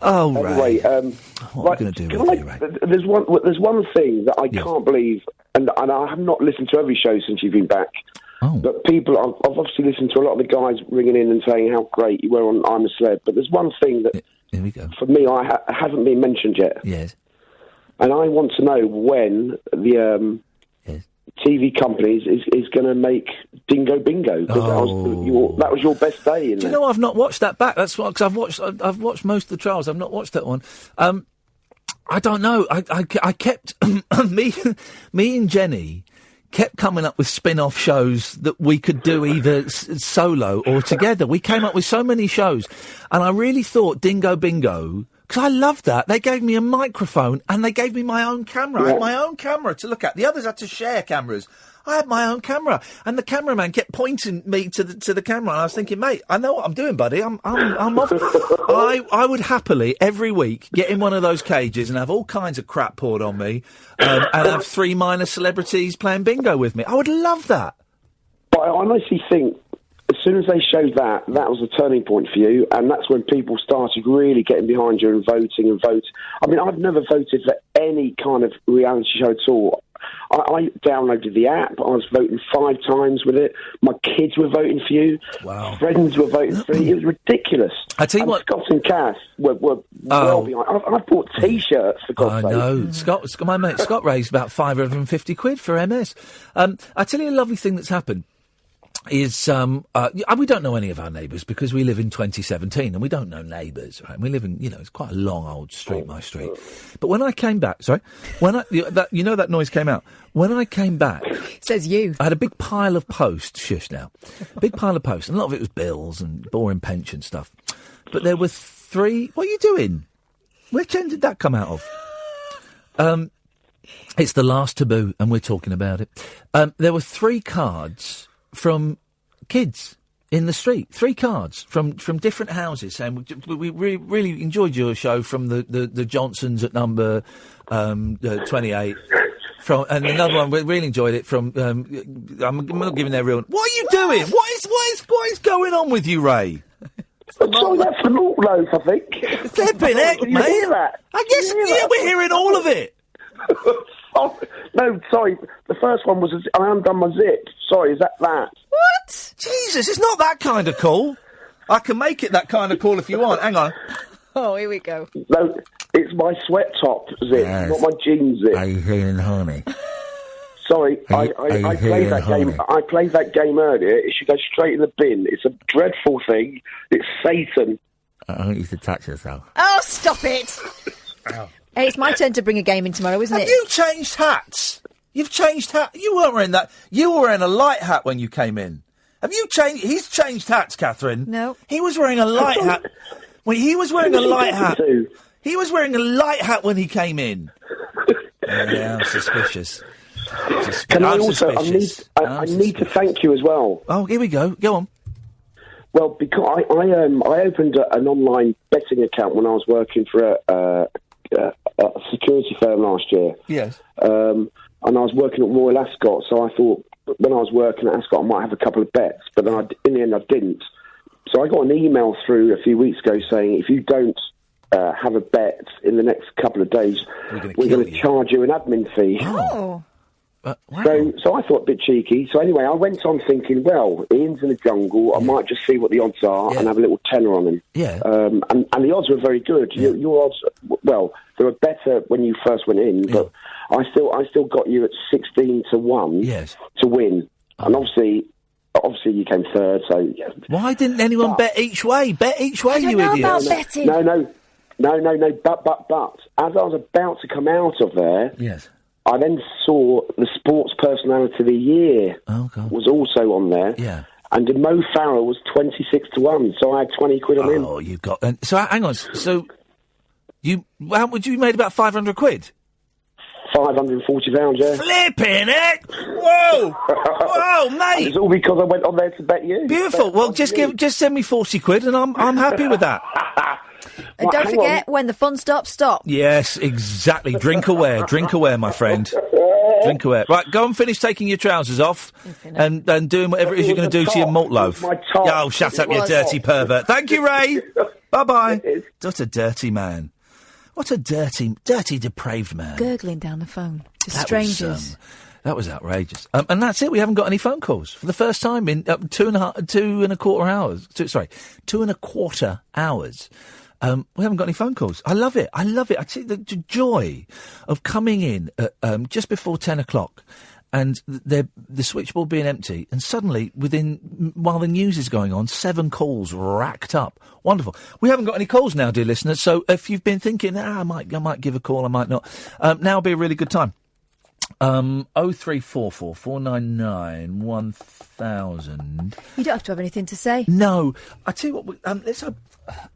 Oh, Ray. Anyway, what are we going to do with you, Ray? There's one thing that I can't believe, and I have not listened to every show since you've been back. Oh. But I've obviously listened to a lot of the guys ringing in and saying how great you were on I'm a Celeb. But there's one thing that, here we go. For me, hasn't been mentioned yet. Yes. And I want to know when the TV companies is going to make Dingo Bingo, because that was your best day. Do you know I've not watched that back? That's what, because I've watched most of the trials. I've not watched that one. I don't know. I kept me and Jenny kept coming up with spin-off shows that we could do either solo or together. We came up with so many shows, and I really thought Dingo Bingo. Because I loved that. They gave me a microphone and they gave me my own camera. I had my own camera to look at. The others had to share cameras. I had my own camera, and the cameraman kept pointing me to the camera. And I was thinking, mate, I know what I'm doing, buddy. I'm off. I would happily every week get in one of those cages and have all kinds of crap poured on me, and have 3 minor celebrities playing bingo with me. I would love that. But I honestly think, as soon as they showed that was a turning point for you, and that's when people started really getting behind you and voting. I mean, I've never voted for any kind of reality show at all. I downloaded the app. I was voting 5 times with it. My kids were voting for you. Wow. Friends were voting for you. It was ridiculous. I tell you what, Scott and Kath were well behind. I bought T-shirts, for God's sake. I know. My mate Scott raised about £550 for MS. I tell you a lovely thing that's happened. Is we don't know any of our neighbours because we live in 2017 and we don't know neighbours, right? We live in, it's quite a long old street, my street. But when I came back, that noise came out. When I came back, says you. I had a big pile of post. Shush now, big pile of post, and a lot of it was bills and boring pension stuff. But there were 3. What are you doing? Which end did that come out of? It's The Last Taboo, and we're talking about it. There were 3 cards from kids in the street. 3 cards from different houses saying, we really enjoyed your show from the Johnsons at number 28. And another one, we really enjoyed it from, I'm not giving their real... What are you doing? What is going on with you, Ray? Sorry, that's the malt loaf, I think. Flipping heck, mate. Hear that? I guess, we're hearing all of it. No, sorry. The first one was I undone my zip. Sorry, is that? What? Jesus, it's not that kind of call. I can make it that kind of call if you want. Hang on. Oh, here we go. No, it's my sweat top zip, not my jeans zip. Are you feeling horny? Sorry, I played that game. I played that game earlier. It should go straight in the bin. It's a dreadful thing. It's Satan. I want you to touch yourself. Oh, stop it! Ow. Hey, it's my turn to bring a game in tomorrow, isn't it? Have you changed hats? You've changed hat. You weren't wearing that. You were wearing a light hat when you came in. Have you changed? He's changed hats, Catherine. No. He was wearing a light hat. He was wearing a light hat. He was wearing a light hat when he came in. Yeah, I'm suspicious. Can I also? I need to thank you as well. Oh, here we go. Go on. Well, because I opened an online betting account when I was working for a security firm last year. Yes. And I was working at Royal Ascot, so I thought when I was working at Ascot I might have a couple of bets, but then in the end I didn't. So I got an email through a few weeks ago saying if you don't have a bet in the next couple of days, we're going to charge you an admin fee. Oh. Wow. So I thought a bit cheeky. So anyway, I went on thinking, well, Ian's in the jungle. I might just see what the odds are and have a little tenner on him. Yeah. And the odds were very good. Yeah. Your odds, well, they were better when you first went in, but I still got you at 16-1 to win. And obviously you came third. So why didn't anyone bet each way? Bet each way, you know idiot! about betting. No. But as I was about to come out of there, I then saw the Sports Personality of the Year was also on there. Yeah. And Mo Farah was 26-1, so I had 20 quid on him. Oh, you got... so, hang on, so... How would you made about 500 quid? £540, yeah. Flipping it! Whoa! Whoa, mate! It's all because I went on there to bet you. Beautiful. Well, just send me 40 quid and I'm happy with that. And don't forget, when the fun stops, stop. Yes, exactly. Drink aware, my friend. Drink aware. Right, go and finish taking your trousers off and doing whatever it is you're going to do to your malt loaf. Oh, shut up, you dirty pervert. Thank you, Ray. Bye-bye. What a dirty man. What a dirty, depraved man. Gurgling down the phone to strangers. That was outrageous. And that's it. We haven't got any phone calls for the first time in 2.25 hours. 2.25 hours. We haven't got any phone calls. I love it. I see the joy of coming in at, just before 10 o'clock and the switchboard being empty, and suddenly, while the news is going on, 7 calls racked up. Wonderful. We haven't got any calls now, dear listeners, so if you've been thinking, I might give a call, I might not, now would be a really good time. 0344 499 1000. You don't have to have anything to say. No. I tell you what,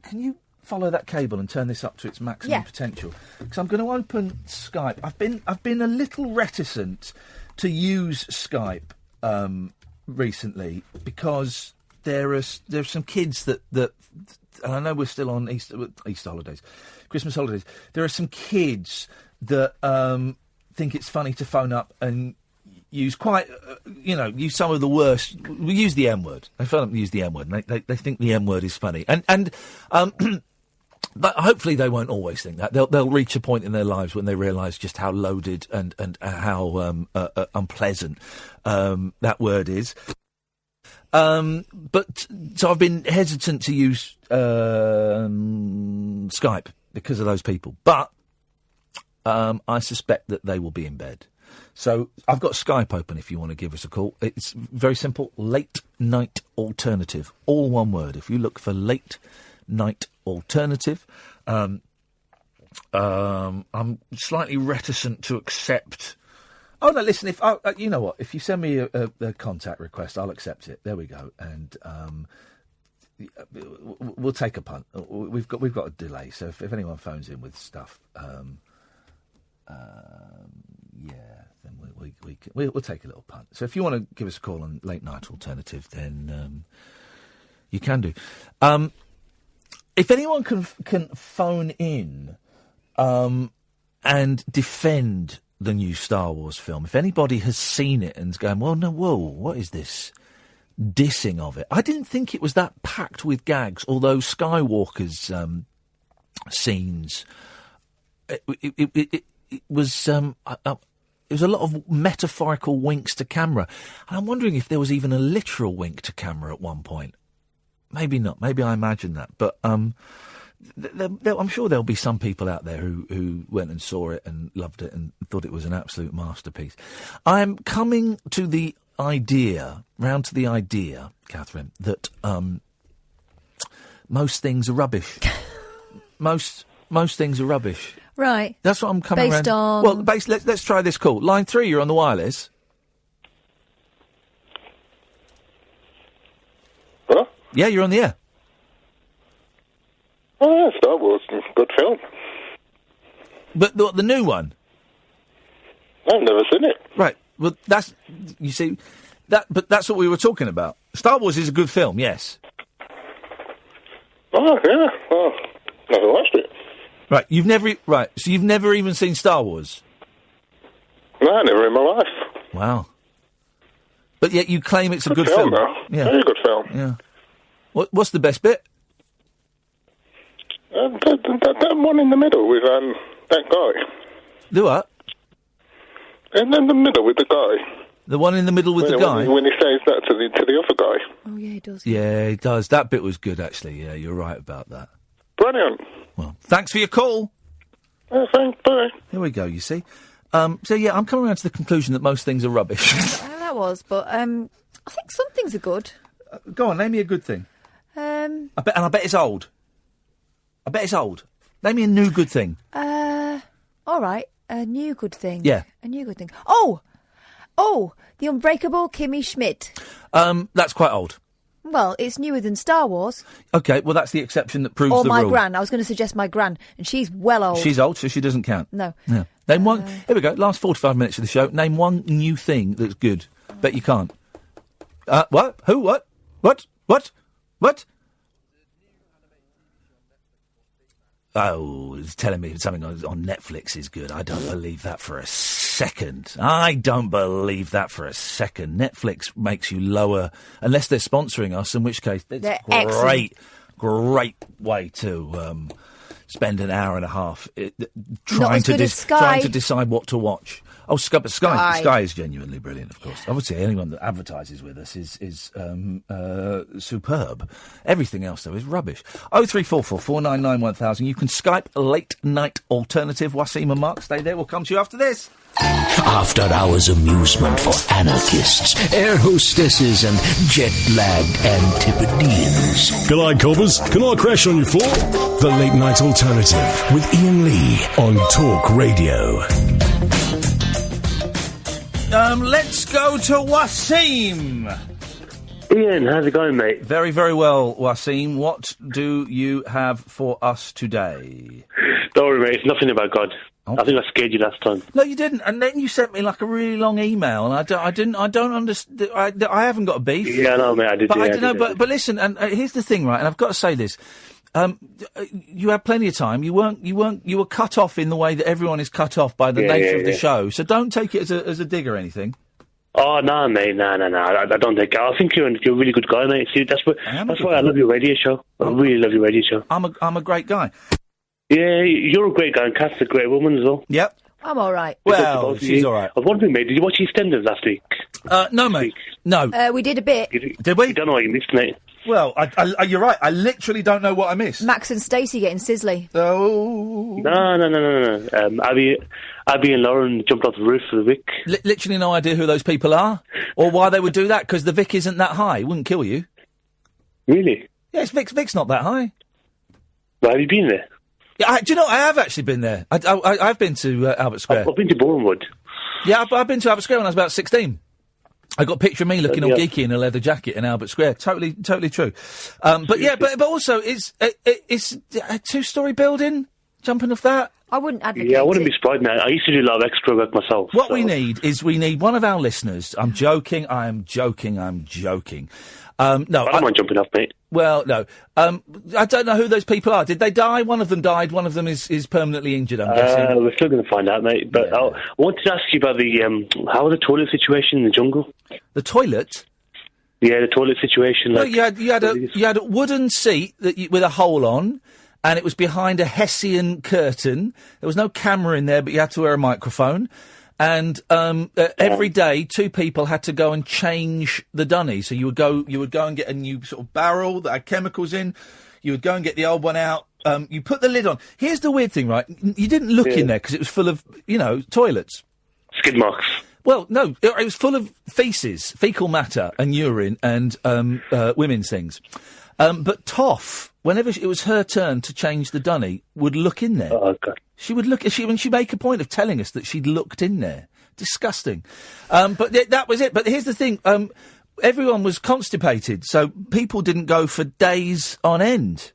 can you follow that cable and turn this up to its maximum potential? Because I'm going to open Skype. I've been a little reticent to use Skype recently because there's some kids that and I know we're still on Easter holidays, Christmas holidays. There are some kids that think it's funny to phone up and use use some of the worst. We use the M word. They phone up and use the M word. And they think the M word is funny, and but hopefully they won't always think that. They'll reach a point in their lives when they realise just how loaded and how unpleasant that word is. But so I've been hesitant to use Skype because of those people. But I suspect that they will be in bed. So I've got Skype open if you want to give us a call. It's very simple. Late Night Alternative. All one word. If you look for Late Night Alternative. I'm slightly reticent to accept... Oh, no, listen, you know what? If you send me a contact request, I'll accept it. There we go. And we'll take a punt. We've got a delay, so if anyone phones in with stuff... then we'll take a little punt. So if you want to give us a call on Late Night Alternative, then you can do. If anyone can phone in and defend the new Star Wars film, if anybody has seen it and's going, what is this dissing of it? I didn't think it was that packed with gags, although Skywalker's scenes, it was a lot of metaphorical winks to camera. And I'm wondering if there was even a literal wink to camera at one point. Maybe not. Maybe I imagined that. But I'm sure there'll be some people out there who went and saw it and loved it and thought it was an absolute masterpiece. I'm coming to the idea, Catherine, that most things are rubbish. most things are rubbish. Right. That's what I'm coming Based around. on... Well, let's try this call. Line 3, you're on the wireless. Hello? Yeah, you're on the air. Oh, yeah, Star Wars. Good film. But the new one? I've never seen it. Right. Well, but that's what we were talking about. Star Wars is a good film, yes. Oh, yeah. Well, never watched it. Right, so you've never even seen Star Wars? No, never in my life. Wow. But yet you claim it's a good film. Though. Yeah. Very good film. Yeah. What's the best bit? That one in the middle with that guy. Do what? And in the middle with the guy. The one in the middle with the guy? When he says that to the other guy. Oh, yeah, he does. Yeah, he does. That bit was good, actually. Yeah, you're right about that. Brilliant. Well, thanks for your call. Thanks, bye. Here we go, you see. So, yeah, I'm coming around to the conclusion that most things are rubbish. That was, but I think some things are good. Go on, name me a good thing. I bet it's old. Name me a new good thing. All right, a new good thing. Yeah. A new good thing. Oh, the Unbreakable Kimmy Schmidt. That's quite old. Well, it's newer than Star Wars. Okay, well, that's the exception that proves the rule. Or my gran. I was going to suggest my gran, and she's well old. She's old, so she doesn't count. No. Yeah. Name one. Here we go. Last 45 minutes of the show. Name one new thing that's good. Bet you can't. What? Who? What? What? Oh, it's telling me something on Netflix is good. I don't believe that for a second. Netflix makes you lower, unless they're sponsoring us, in which case it's great way to spend an hour and a half trying to decide what to watch. Oh, Sky is genuinely brilliant, of course. Obviously, anyone that advertises with us is superb. Everything else, though, is rubbish. 0344 499 1000. You can Skype Late Night Alternative. Wasim and Mark, stay there. We'll come to you after this. After hours amusement for anarchists, air hostesses and jet-lagged Antipodeans. G'day, coppers. Can I crash on your floor? The Late Night Alternative with Iain Lee on Talk Radio. Let's go to Wasim. Iain, how's it going, mate? Very, very well, Wasim. What do you have for us today? Don't worry, mate. It's nothing about God. Oh. I think I scared you last time. No, you didn't. And then you sent me like a really long email, and I don't understand. I haven't got a beef. Yeah, no, mate. I did. But I don't know. But listen, and here's the thing, right? And I've got to say this. You had plenty of time. You were cut off in the way that everyone is cut off by the nature of the show. So don't take it as a dig or anything. Oh, no, mate. No. I don't think. I think you're a really good guy, mate. See, that's why I love your radio show. I really love your radio show. I'm a great guy. Yeah, you're a great guy, and Kath's a great woman as well. Yep. I'm all right. Well, she's all right. I was wondering, mate, did you watch EastEnders last week? No, mate. No. We did a bit. Did we? You don't know what you missed, mate. Well, you're right. I literally don't know what I missed. Max and Stacey getting sizzly. Oh. No. Abby and Lauren jumped off the roof for the Vic. Literally no idea who those people are or why they would do that, because the Vic isn't that high. It wouldn't kill you. Really? Yes, Vic's not that high. Well, have you been there? Yeah, do you know, I have actually been there. I've been to Albert Square. I've been to Bournemouth. Yeah, I've been to Albert Square when I was about 16. I got a picture of me looking all geeky in a leather jacket in Albert Square. Totally true. But also, it's a two-storey building. Jumping off that. I wouldn't advocate. Yeah, I wouldn't be surprised, man. I used to do a lot of extra work myself. What we need one of our listeners. I'm joking. I am joking. No, I don't mind jumping off, mate. Well, no. I don't know who those people are. Did they die? One of them died. One of them is permanently injured, I'm guessing. We're still going to find out, mate. But I wanted to ask you about how was the toilet situation in the jungle? The toilet? Yeah, the toilet situation. Well, you had a wooden seat with a hole on, and it was behind a Hessian curtain. There was no camera in there, but you had to wear a microphone. And every day, two people had to go and change the dunny. So you would go and get a new sort of barrel that had chemicals in. You would go and get the old one out. You put the lid on. Here's the weird thing, right? You didn't look in there because it was full of, toilets. Skid marks. Well, no, it was full of feces, fecal matter and urine and women's things. But Toff, whenever it was her turn to change the dunny, would look in there. Oh, God. She would look. She'd make a point of telling us that she'd looked in there. Disgusting. But that was it. But here's the thing. Everyone was constipated, so people didn't go for days on end.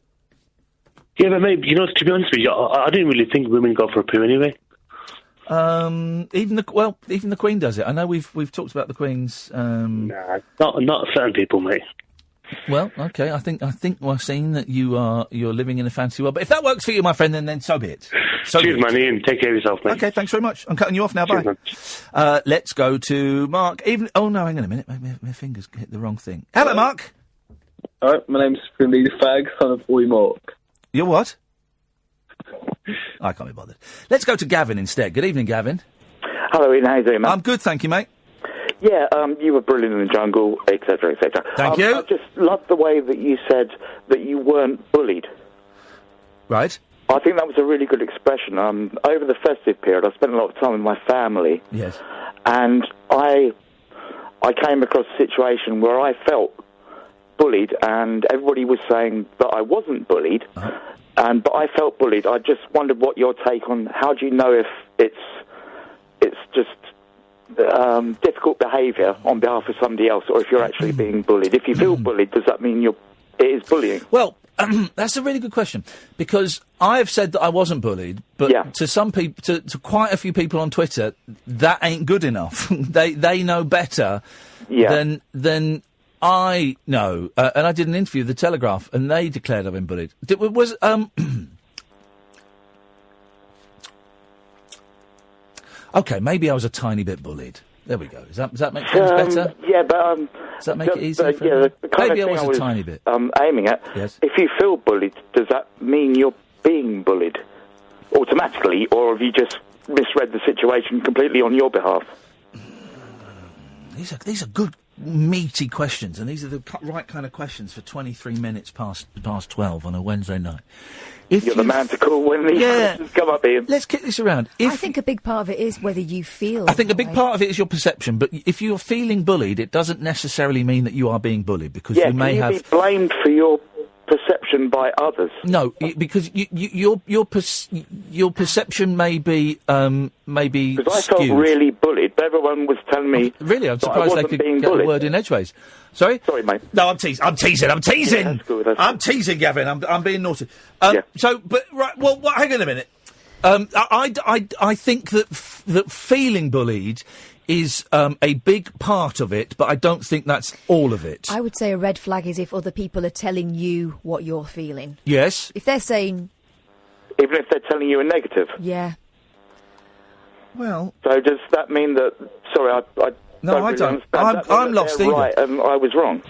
Yeah, but mate, to be honest with you, I didn't really think women go for a poo anyway. Even the Queen does it. I know we've talked about the Queen's. Nah, not certain people, mate. Well, okay. I think we're seeing that you're living in a fantasy world. But if that works for you, my friend, then so be it. Cheers, man. Iain, take care of yourself, mate. Okay, thanks very much. I'm cutting you off now. Cheers, bye. Let's go to Mark. Hang on a minute. My fingers hit the wrong thing. Hello, Mark. All right, my name's Finley the Fag, son of Boy Mark. You're what? I can't be bothered. Let's go to Gavin instead. Good evening, Gavin. Hello, Ian. How you doing, mate? I'm good, thank you, mate. Yeah, you were brilliant in the jungle, etc., etc. Thank you. I just loved the way that you said that you weren't bullied. Right. I think that was a really good expression. Over the festive period, I spent a lot of time with my family. Yes. And I came across a situation where I felt bullied, and everybody was saying that I wasn't bullied, but I felt bullied. I just wondered what your take on how do you know if it's just difficult behaviour on behalf of somebody else, or if you're actually being bullied. If you feel bullied, does that mean it is bullying? Well, that's a really good question, because I have said that I wasn't bullied, but to some people, to quite a few people on Twitter, that ain't good enough. they know better than I know. And I did an interview with The Telegraph, and they declared I've been bullied. Okay, maybe I was a tiny bit bullied. There we go. Does that make things better? Yeah, but does that make it easier? Maybe I was a tiny bit. Aiming at. Yes. If you feel bullied, does that mean you're being bullied automatically, or have you just misread the situation completely on your behalf? These are good, meaty questions, and these are the right kind of questions for 23 minutes past 12 on a Wednesday night. You're the man to call when these questions come up, Ian. Let's kick this around. I think a big part of it is whether you feel. I think a big part of it is your perception, but if you're feeling bullied, it doesn't necessarily mean that you are being bullied, because you may have... be blamed for your perception by others? No, because your perception may be skewed. Because I felt really bullied, but everyone was telling me... Really? I'm surprised they could get a word in edgeways. Sorry? Sorry, mate. No, I'm teasing. Yeah, that's good, I'm teasing, Gavin. I'm being naughty. So, but, right, well, hang on a minute. I think that feeling bullied is a big part of it, but I don't think that's all of it. I would say a red flag is if other people are telling you what you're feeling. Yes. If they're saying... Even if they're telling you a negative? Yeah. Well... So does that mean that... Sorry, No, I don't. I'm lost either. Right, and I was wrong.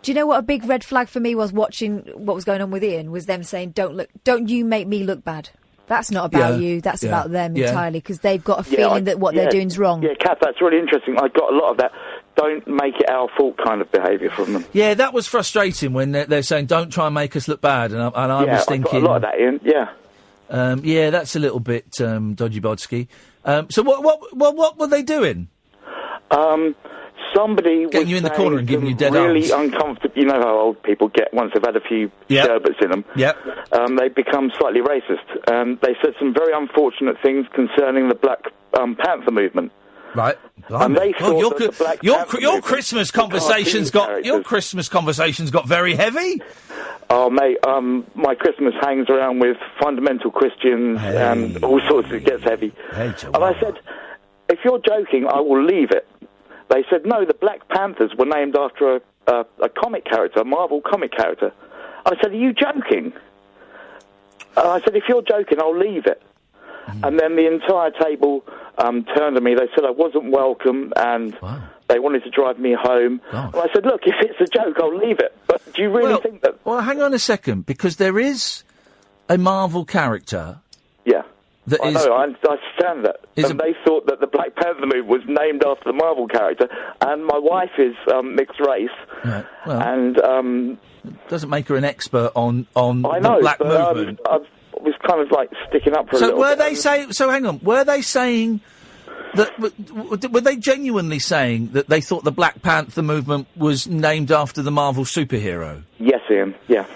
Do you know what a big red flag for me was watching what was going on with Iain? Was them saying, don't you make me look bad. That's not about you, that's about them entirely, because they've got a feeling that what they're doing is wrong. Yeah, Kath, that's really interesting. I got a lot of that don't make it our fault kind of behaviour from them. Yeah, that was frustrating when they're saying, don't try and make us look bad, and I was thinking... I got a lot of that, Ian, yeah, that's a little bit dodgy-bodsky. So what were they doing? Somebody getting you in the corner and giving you dead really arms. Uncomfortable. You know how old people get once they've had a few sherbets in them. Yep. They become slightly racist. They said some very unfortunate things concerning the Black Panther movement. Right. And they thought that the Black Panther your Christmas conversations got very heavy. Oh, mate, my Christmas hangs around with fundamental Christians and all sorts. It gets heavy. And I said, if you're joking, I will leave it. They said, no, the Black Panthers were named after a comic character, a Marvel comic character. I said, are you joking? I said, if you're joking, I'll leave it. And then the entire table turned to me. They said I wasn't welcome, and they wanted to drive me home. And I said, look, if it's a joke, I'll leave it. But do you really think that... Well, hang on a second, because there is a Marvel character... Yeah. I know, I understand that. And they thought that the Black Panther movie was named after the Marvel character, and my wife is mixed race. Right. Well, and doesn't make her an expert on the black movement. I was kind of like sticking up for a little bit. So hang on, were they saying that? Were they genuinely saying that they thought the Black Panther movement was named after the Marvel superhero? Yes, Ian. Yeah.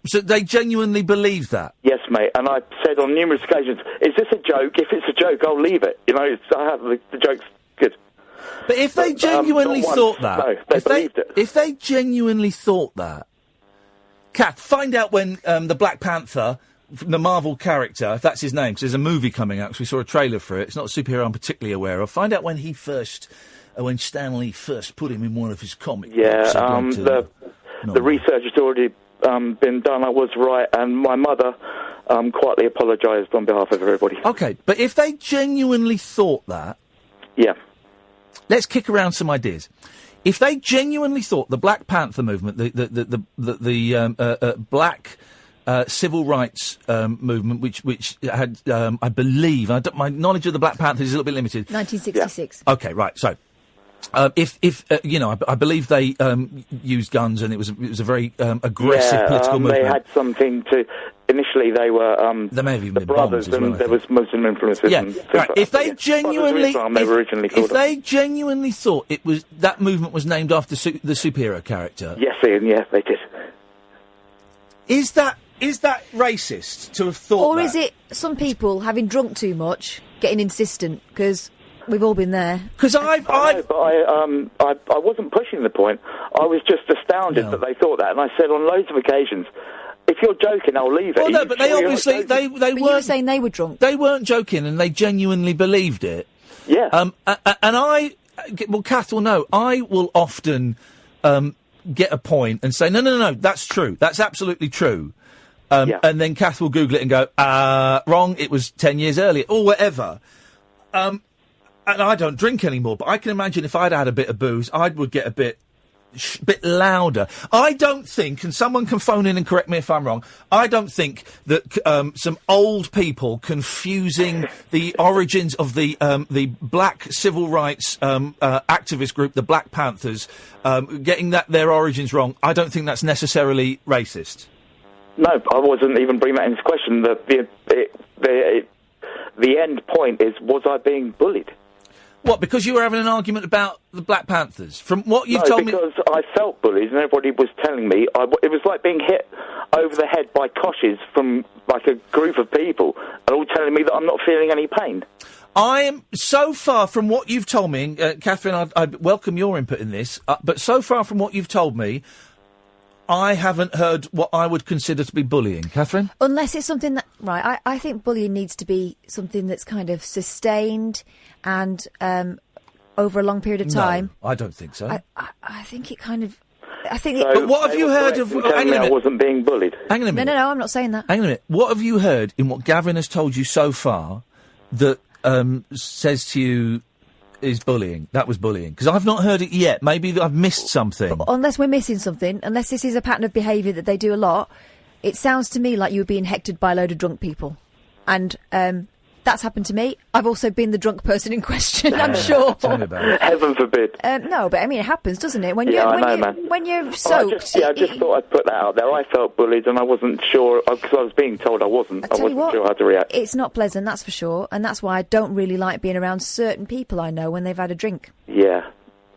So they genuinely believed that? Yes, mate. And I said on numerous occasions, is this a joke? If it's a joke, I'll leave it. You know, the joke's good. But if they genuinely thought that... No, they believed it. If they genuinely thought that... Kath, find out when the Black Panther, the Marvel character, if that's his name, because there's a movie coming out, because we saw a trailer for it. It's not a superhero I'm particularly aware of. Find out when he first... when Stan Lee first put him in one of his comic books. Yeah, the research has already... been done. I was right, and my mother quietly apologised on behalf of everybody. Okay, but if they genuinely thought that... Yeah. Let's kick around some ideas. If they genuinely thought the Black Panther movement, the black civil rights movement, which had, I believe, my knowledge of the Black Panthers is a little bit limited. 1966. Yeah. Okay, right. So, if I believe they used guns, and it was a very aggressive political movement. They had something to. Initially, they were there may have even the been brothers, bombs as well, and there was Muslim influences. Yeah, and right. like If they that. genuinely, If they genuinely thought it was that movement was named after the superhero character. Yes, Ian. Yeah, they did. Is that racist to have thought? Or that? is it some people having drunk too much, getting insistent? Because we've all been there. Because I wasn't pushing the point. I was just astounded that they thought that, and I said on loads of occasions, if you're joking, I'll leave it. Well, no, but they obviously they weren't. You were saying they were drunk. They weren't joking, and they genuinely believed it. Yeah. And Kath will know. I will often get a point and say, no, that's true. That's absolutely true. And then Kath will Google it and go, wrong. It was 10 years earlier, or whatever. And I don't drink anymore, but I can imagine if I'd had a bit of booze, I would get a bit louder. I don't think, and someone can phone in and correct me if I'm wrong, I don't think that some old people confusing the origins of the black civil rights activist group, the Black Panthers, getting their origins wrong, I don't think that's necessarily racist. No, I wasn't even bringing that into question. The end point is, was I being bullied? What, because you were having an argument about the Black Panthers? From what you've told me... No, because I felt bullied and everybody was telling me... it was like being hit over the head by coshes from, like, a group of people and all telling me that I'm not feeling any pain. I am, so far from what you've told me, Catherine, I welcome your input in this, but so far from what you've told me, I haven't heard what I would consider to be bullying. Catherine? Unless it's something that... Right, I think bullying needs to be something that's kind of sustained and over a long period of time. No, I don't think so. I think it kind of... But what have you heard of... Hang on a minute. I wasn't being bullied. Hang on a minute. No, I'm not saying that. Hang on a minute. What have you heard in what Gavin has told you so far that says to you... is bullying. That was bullying. Because I've not heard it yet. Maybe I've missed something. Unless we're missing something, unless this is a pattern of behaviour that they do a lot, it sounds to me like you were being hectored by a load of drunk people. And that's happened to me. I've also been the drunk person in question, I'm sure. Tell me about it. Heaven forbid. No, but I mean, it happens, doesn't it? When When you're soaked... I just thought I'd put that out there. I felt bullied and I wasn't sure, because I was being told I wasn't. I wasn't sure how to react. It's not pleasant, that's for sure, and that's why I don't really like being around certain people I know when they've had a drink. Yeah.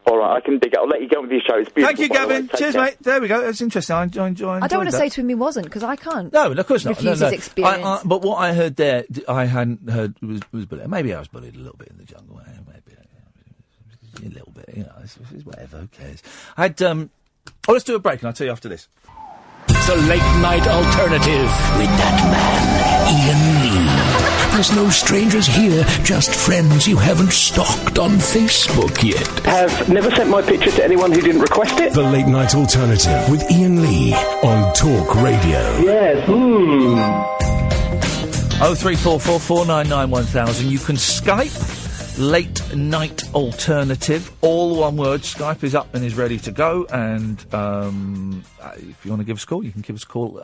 All right, I can dig it. I'll let you go with your show. It's beautiful. Thank you, Gavin. Cheers, mate. There we go. That's interesting. I enjoyed I don't want to say to him he wasn't, because I can't. No, of course not. Refuse his experience. But what I heard there, I hadn't heard was bullying. Maybe I was bullied a little bit in the jungle. Maybe a little bit. You know, it's whatever. Who cares? Let's do a break, and I'll tell you after this. The Late Night Alternative with that man, Iain Lee. There's no strangers here, just friends you haven't stalked on Facebook yet. Have never sent my picture to anyone who didn't request it. The Late Night Alternative with Iain Lee on Talk Radio. Yes. 03444991000. You can Skype Late Night Alternative, all one word. Skype is up and is ready to go, and if you want to give us a call, you can give us a call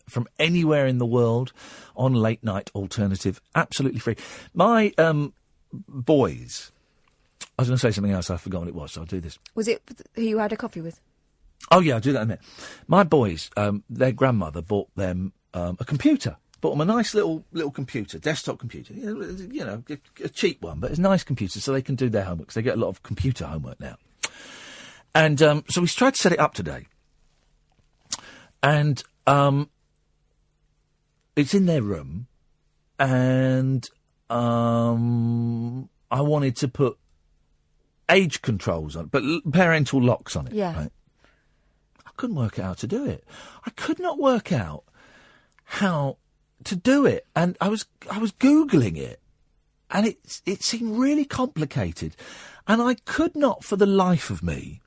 from anywhere in the world on Late Night Alternative, absolutely free. My boys, I was going to say something else, I forgot what it was, so I'll do this. Was it who you had a coffee with? Oh yeah, I'll do that in a minute. My boys, their grandmother bought them a computer. Bought them a nice little computer, desktop computer. You know, a cheap one, but it's a nice computer so they can do their homework, 'cause they get a lot of computer homework now. And so we tried to set it up today. And it's in their room. And I wanted to put age controls on it, but parental locks on it. Yeah. Right? I couldn't work out how to do it. I could not work out how to do it, and I was Googling it, and it seemed really complicated, and I could not for the life of me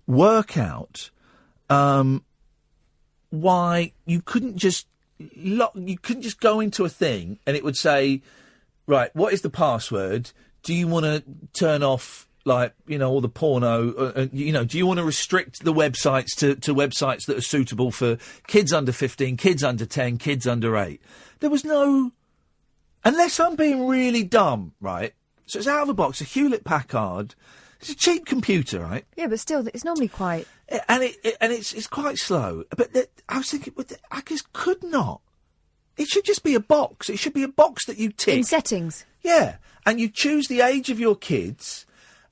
work out why you couldn't just go into a thing and it would say, right, what is the password? Do you want to turn off like, you know, all the porno, you know, do you want to restrict the websites to websites that are suitable for kids under 15, kids under 10, kids under 8? There was no... Unless I'm being really dumb, right? So it's out of a box, a Hewlett-Packard. It's a cheap computer, right? Yeah, but still, it's normally quite... And it's quite slow. But I was thinking, I just could not. It should just be a box. It should be a box that you tick. In settings. Yeah. And you choose the age of your kids,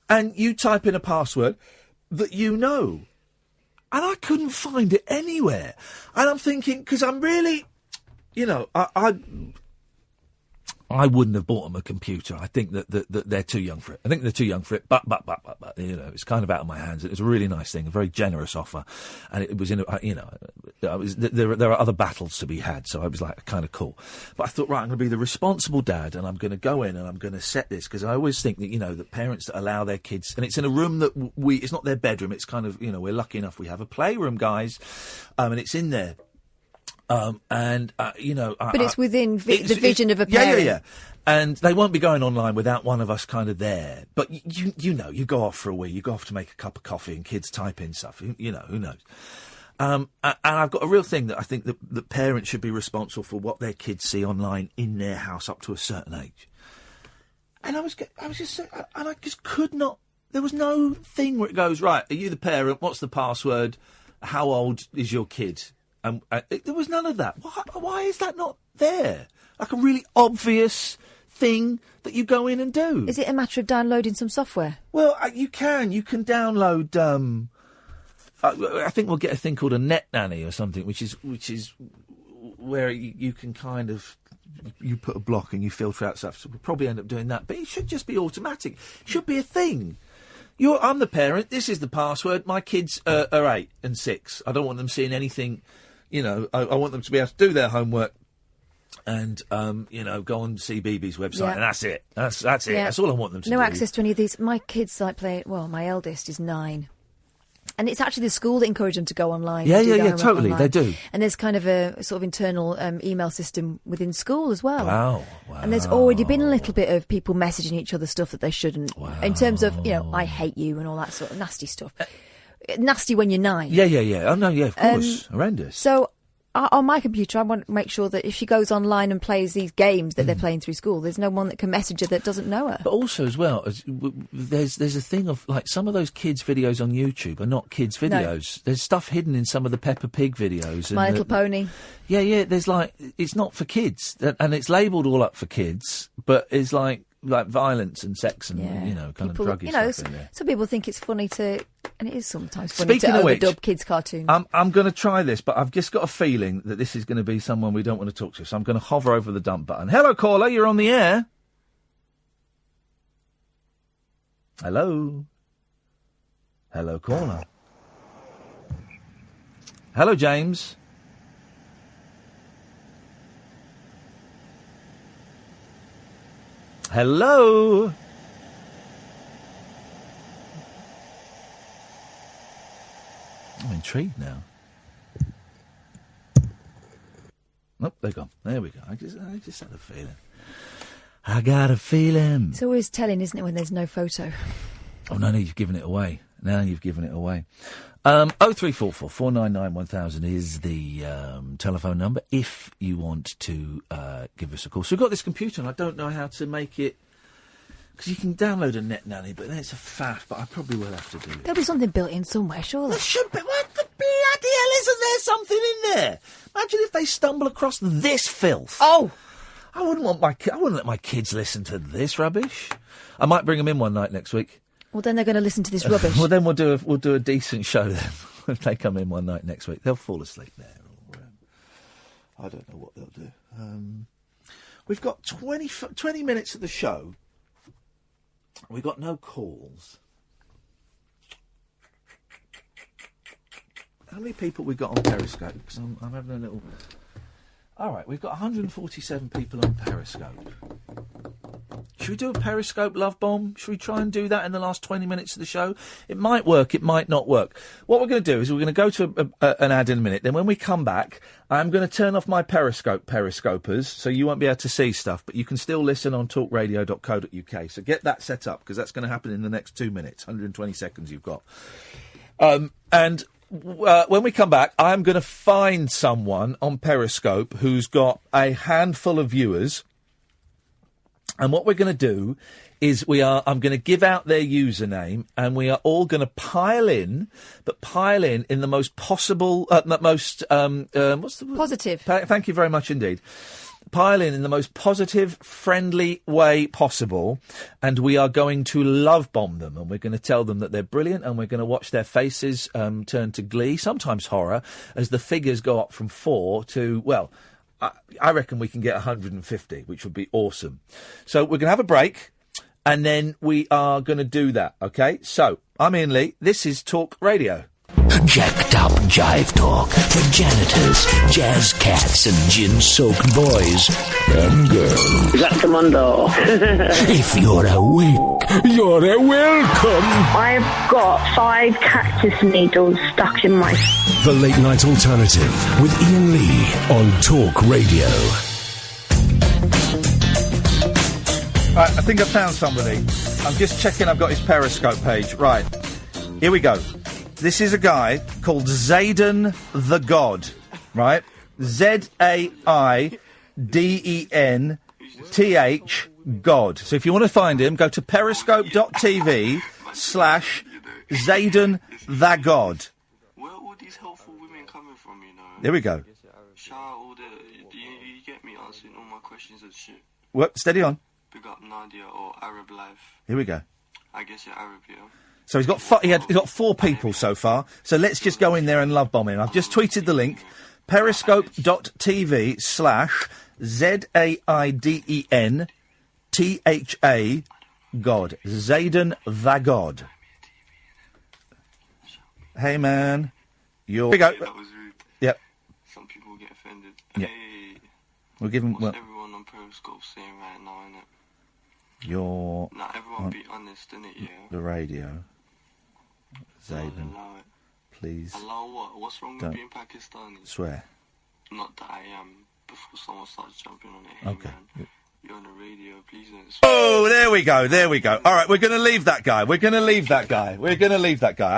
and you type in a password that you know. And I couldn't find it anywhere. And I'm thinking, because I'm really... You know, I wouldn't have bought them a computer. I think that they're too young for it. I think they're too young for it. But you know, it's kind of out of my hands. It was a really nice thing, a very generous offer, and it was there are other battles to be had. So I was like, kind of cool. But I thought, right, I'm going to be the responsible dad, and I'm going to go in and I'm going to set this, because I always think that, you know, that parents that allow their kids, and it's in a room that it's not their bedroom. It's kind of, you know, we're lucky enough we have a playroom, guys, and it's in there. You know... But it's within the vision of a parent. Yeah. And they won't be going online without one of us kind of there. But you know, you go off for a wee, you go off to make a cup of coffee and kids type in stuff. You know, who knows? And I've got a real thing that I think that parents should be responsible for what their kids see online in their house up to a certain age. And I just could not... There was no thing where it goes, right, are you the parent? What's the password? How old is your kid? There was none of that. Why is that not there? Like a really obvious thing that you go in and do. Is it a matter of downloading some software? Well, you can download. I think we'll get a thing called a net nanny or something, which is where you can kind of, you put a block and you filter out stuff. So we'll probably end up doing that, but it should just be automatic. It should be a thing. I'm the parent. This is the password. My kids are 8 and 6. I don't want them seeing anything. You know, I want them to be able to do their homework and, you know, go on CBeebies website, and that's it. That's it. Yeah. That's all I want them to do. No access to any of these. My kids like play... Well, my eldest is 9. And it's actually the school that encourage them to go online. Yeah, totally. Online. They do. And there's kind of a sort of internal email system within school as well. Wow. And there's already been a little bit of people messaging each other stuff that they shouldn't. Wow. In terms of, you know, I hate you and all that sort of nasty stuff. Nasty when you're 9. Yeah. Oh, no, yeah, of course. Horrendous. So, on my computer, I want to make sure that if she goes online and plays these games that they're playing through school, there's no one that can message her that doesn't know her. But also, as well, there's a thing of, like, some of those kids' videos on YouTube are not kids' videos. No. There's stuff hidden in some of the Peppa Pig videos. My Little Pony. Yeah, there's, like, it's not for kids. And it's labelled all up for kids, but it's, like violence and sex and, you know, kind of druggy stuff in there. Some people think it's funny to... And it is sometimes funny to overdub kids' cartoons. I'm going to try this, but I've just got a feeling that this is going to be someone we don't want to talk to, so I'm going to hover over the dump button. Hello, caller, you're on the air. Hello? Hello, caller. Hello, James. Hello? I'm intrigued now. Nope, they're gone. There we go. I just had a feeling. I got a feeling. It's always telling, isn't it, when there's no photo? Oh, no, you've given it away. Now you've given it away. 0344 499 1000 is the telephone number if you want to give us a call. So we've got this computer and I don't know how to make it... Because you can download a net nanny, but then it's a faff, but I probably will have to do it. There'll be something built in somewhere, surely. There should be. What the bloody hell isn't there something in there? Imagine if they stumble across this filth. Oh! I wouldn't let my kids listen to this rubbish. I might bring them in one night next week. Well, then they're going to listen to this rubbish. Well, then we'll do a decent show then. If they come in one night next week, they'll fall asleep there. Or, I don't know what they'll do. We've got 20 minutes of the show. We've got no calls. How many people we got on Periscope? Because I'm having a little... All right, we've got 147 people on Periscope. Should we do a Periscope Love Bomb? Should we try and do that in the last 20 minutes of the show? It might work, it might not work. What we're going to do is we're going to go to an ad in a minute. Then when we come back, I'm going to turn off my Periscopers, so you won't be able to see stuff, but you can still listen on talkradio.co.uk. So get that set up, because that's going to happen in the next 2 minutes, 120 seconds you've got. And when we come back, I'm going to find someone on Periscope who's got a handful of viewers. And what we're going to do is I'm going to give out their username, and we are all going to pile in the most possible, what's the word? Positive. Thank you very much indeed. Pile in the most positive, friendly way possible, and we are going to love bomb them, and we're going to tell them that they're brilliant, and we're going to watch their faces turn to glee, sometimes horror, as the figures go up from 4 to, well, I reckon we can get 150, which would be awesome. So we're going to have a break, and then we are going to do that, OK? So, I'm Iain Lee. This is Talk Radio. Jacked up jive talk for janitors, jazz cats, and gin-soaked boys and girls. Is that Commando? If you're awake, you're welcome. I've got 5 cactus needles stuck in my... The Late Night Alternative with Iain Lee on Talk Radio. Right, I think I found somebody. I'm just checking I've got his Periscope page. Right, here we go. This is a guy called Zayden the God, right? ZAIDENTH God. So if you want to find him, go to periscope.tv/Zayden the God. Where are all these helpful women coming from, you know? There we go. Shout out all the... You get me answering all my questions and shit. What? Steady on. Big up Nadia or Arab Life. Here we go. I guess you're Arab, yeah? So he's got he's got 4 people so far. So let's just go in there and love bomb him. I've just tweeted the link. Periscope.tv/ZAIDENTHA God. Zayden the God. Hey man. Here we go. That was rude. Yep. Some people get offended. Yep. Hey. We'll give him... What's everyone on Periscope saying right now, innit? You're... Now everyone be honest, innit, yeah? The radio. Zayden, allow it. Please. Allow what? What's wrong with being Pakistani? Swear. Not that I am. Before someone starts jumping on it. Hey, okay. Man, you're on the radio. Please don't. Oh, there we go. There we go. All right, we're going to leave that guy. I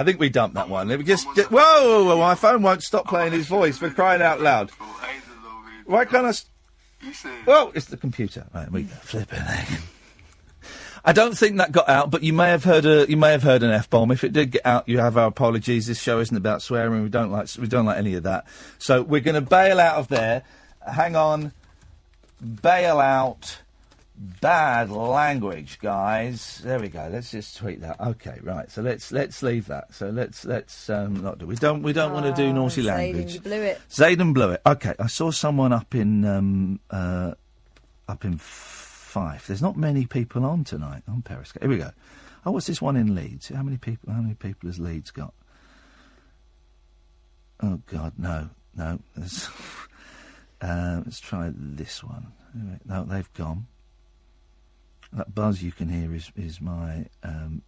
think we dumped that one. Whoa, my phone won't stop playing his voice. For crying out loud. Why can't I? Well, it's the computer. Right, we go. Flipping heck. I don't think that got out, but you may have heard an F-bomb. If it did get out, you have our apologies. This show isn't about swearing. We don't like any of that. So we're going to bail out of there. Hang on. Bail out. Bad language, guys. There we go. Let's just tweet that. Okay, right. So let's leave that. So let's not do. We don't want to do naughty language. Zayden, you blew it. Zayden blew it. Okay, I saw someone up in Fife. There's not many people on tonight on Periscope. Here we go. Oh, what's this one in Leeds? How many people has Leeds got? Oh God, no. Let's try this one. No, they've gone. That buzz you can hear is my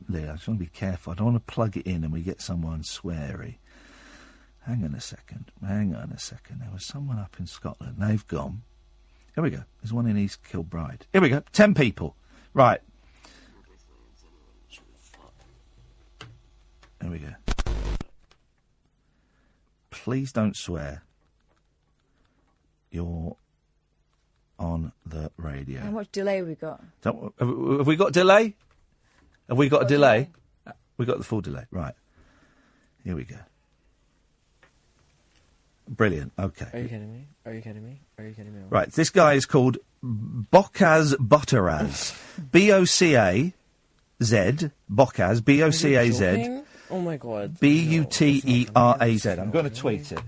lid. I just want to be careful. I don't want to plug it in and we get someone sweary. Hang on a second. There was someone up in Scotland. They've gone. Here we go. There's one in East Kilbride. Here we go. 10 people. Right. There we go. Please don't swear. You're on the radio. How much delay have we got? Have we got delay? Have we got a delay? We got the full delay. Right. Here we go. Brilliant. Okay. Are you kidding me? Right. This guy is called Bocaz Butteraz. B-O-C-A-Z. Bocaz. B-O-C-A-Z. Oh my God. B-U-T-E-R-A-Z. I'm going to tweet it.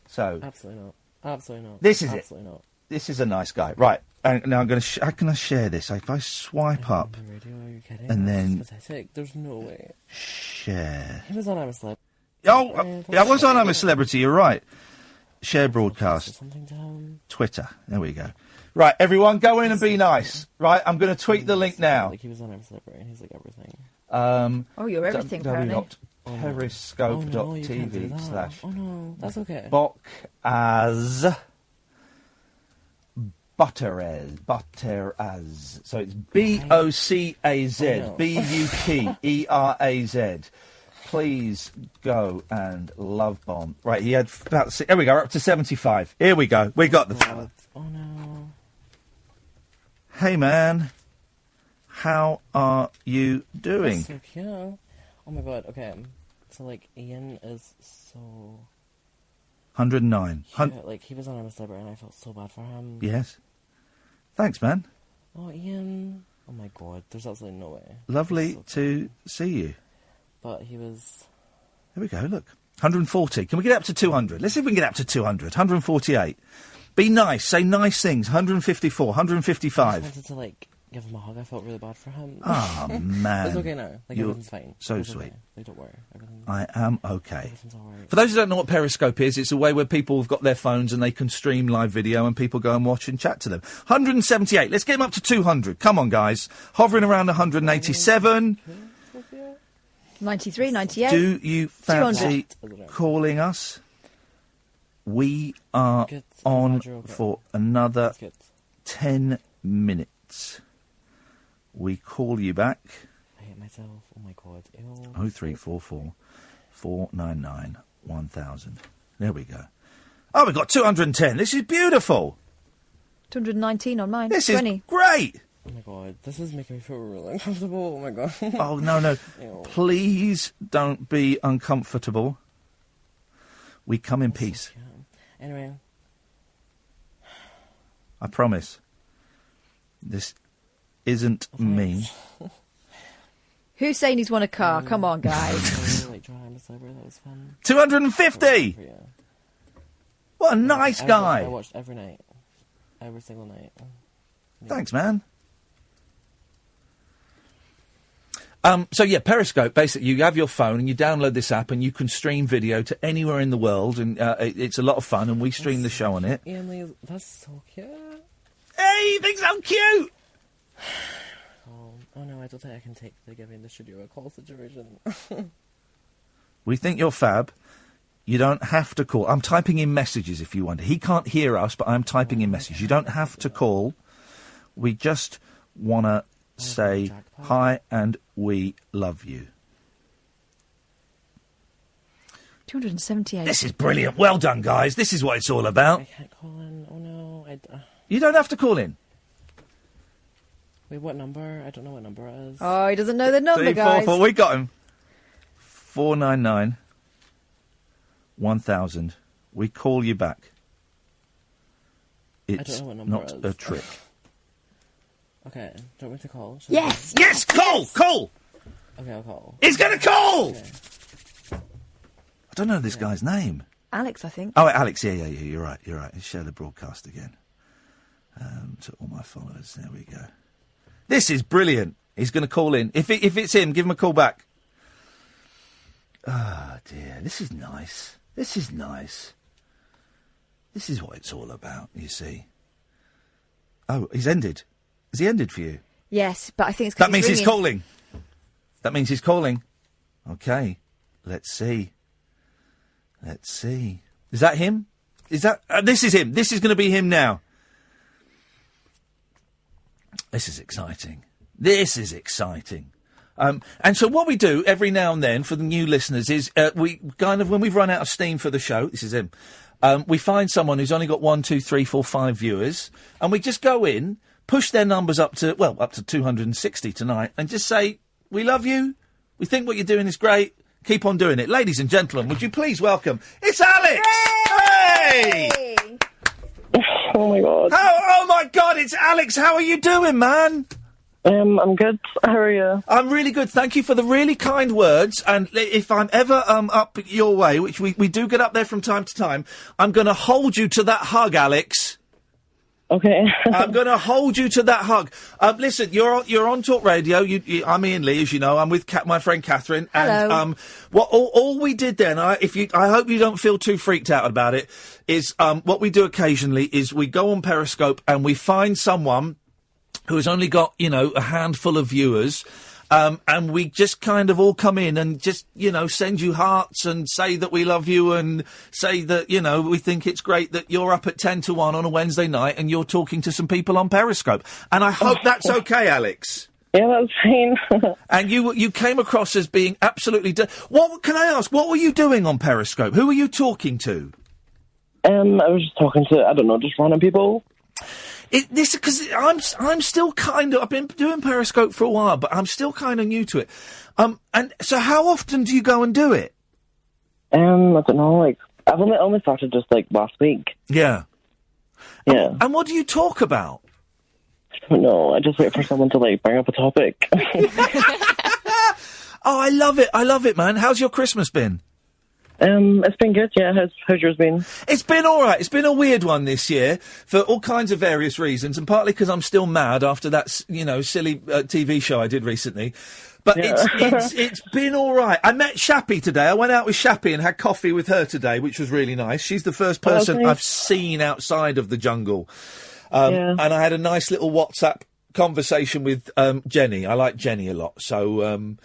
So. Absolutely not. This is Absolutely not. This is a nice guy. Right. And now I'm going to... how can I share this? If I swipe up... Are you kidding? And then... That's pathetic. There's no way. Share. He was on I'm a Celeb. Oh, I was on I'm a Celebrity. You're right. Share broadcast. Something down. Twitter. There we go. Right, everyone, go in and be nice. Right, I'm going to tweet the link now. Like, he was on every celebrity, and he's like everything. You're everything, apparently. Periscope.tv/ Oh no, that's okay. Bocaz Butteraz. So it's BOCAZ BUTERAZ. Please go and love bomb. Right, he had about. Here we go. We're up to 75. Here we go. We got the fella. Oh no. Hey man, how are you doing? That's so cute. Oh my god. Okay, so like Iain is so 109. like he was on a celebrity, and I felt so bad for him. Yes. Thanks, man. Oh Iain. Oh my god. There's absolutely no way. Lovely to see you. But he was. There we go. Look, 140. Can we get up to 200? Let's see if we can get up to 200. 148. Be nice. Say nice things. 154. 155. I just wanted to like give him a hug. I felt really bad for him. Oh man. It's okay now. Like everything's fine. So it's sweet. Okay. Like, don't worry. I am okay. Everything's all right. For those who don't know what Periscope is, it's a way where people have got their phones and they can stream live video and people go and watch and chat to them. 178. Let's get them up to 200. Come on, guys. Hovering around 187. 93, 98. Do you fancy calling us? We are on for another 10 minutes. We call you back. I hate myself. Oh my god. 0344 499 1000. There we go. Oh, we've got 210. This is beautiful. 219 on mine. This 20. is great. Oh my god, this is making me feel really uncomfortable. Oh my god. Oh, no. Please don't be uncomfortable. We come in peace. Anyway. I promise. This isn't me. Who's saying he's won a car? Come on, guys. 250! What a nice guy. I watched every night. Every single night. Thanks, man. So yeah, Periscope, basically you have your phone and you download this app and you can stream video to anywhere in the world, and it's a lot of fun, and we stream the show on it. Iain, that's so cute. Hey, you think so cute? Oh no, I don't think I can take the giving the studio a call situation. We think you're fab. You don't have to call. I'm typing in messages if you want. He can't hear us, but I'm typing in messages. You don't have to call. We just want to say hi and we love you. 278. This is brilliant. Well done, guys. This is what it's all about. I can't call in. Oh no. You don't have to call in. Wait, what number? I don't know what number it is. Oh, he doesn't know the number, guys. 444. We got him. 499 1000. We call you back. It's I don't know what number not it a is. trick. Okay, do you want me to call? Yes! Yes, call! Call! Okay, I'll call. He's going to call! Okay. I don't know this guy's name. Alex, I think. Oh, Alex, yeah, you're right. Share the broadcast again. To all my followers, there we go. This is brilliant. He's going to call in. If it's him, give him a call back. Oh, dear. This is nice. This is what it's all about, you see. Oh, he's ended. Has he ended for you? Yes, but I think it's 'cause That means he's ringing. calling. That means he's calling. Okay. Let's see. Is that him? Is that... this is him. This is going to be him now. This is exciting. And so what we do every now and then for the new listeners is we kind of, when we've run out of steam for the show, this is him, we find someone who's only got 1, 2, 3, 4, 5 viewers, and we just go in, push their numbers up to 260 tonight, and just say, we love you, we think what you're doing is great, keep on doing it. Ladies and gentlemen, would you please welcome, it's Alex! Hey! Oh my god. Oh my god, it's Alex, how are you doing, man? I'm good. How are you? I'm really good. Thank you for the really kind words. And if I'm ever up your way, which we do get up there from time to time, I'm going to hold you to that hug, Alex. Okay. I'm going to hold you to that hug. Listen, you're on Talk Radio. I'm Iain Lee, as you know. I'm with my friend Catherine. Hello. And what all we did then, I hope you don't feel too freaked out about it, is what we do occasionally is we go on Periscope and we find someone who has only got, a handful of viewers. And we just kind of all come in and just, send you hearts and say that we love you and say that, we think it's great that you're up at 10 to 1 on a Wednesday night and you're talking to some people on Periscope. And I hope that's okay, Alex. Yeah, that's fine. And you came across as being absolutely... What can I ask? What were you doing on Periscope? Who were you talking to? I was just talking to, I don't know, just random people. Because I'm still kind of... I've been doing Periscope for a while, but I'm still kind of new to it. And so how often do you go and do it? I don't know, I've only started just, last week. Yeah. Yeah. And what do you talk about? I don't know, I just wait for someone to, bring up a topic. Oh, I love it, man. How's your Christmas been? It's been good, yeah. How's yours been? It's been all right. It's been a weird one this year for all kinds of various reasons, and partly because I'm still mad after that, silly TV show I did recently. But yeah. it's been all right. I met Shappy today. I went out with Shappy and had coffee with her today, which was really nice. She's the first person I've seen outside of the jungle. And I had a nice little WhatsApp conversation with Jenny. I like Jenny a lot, so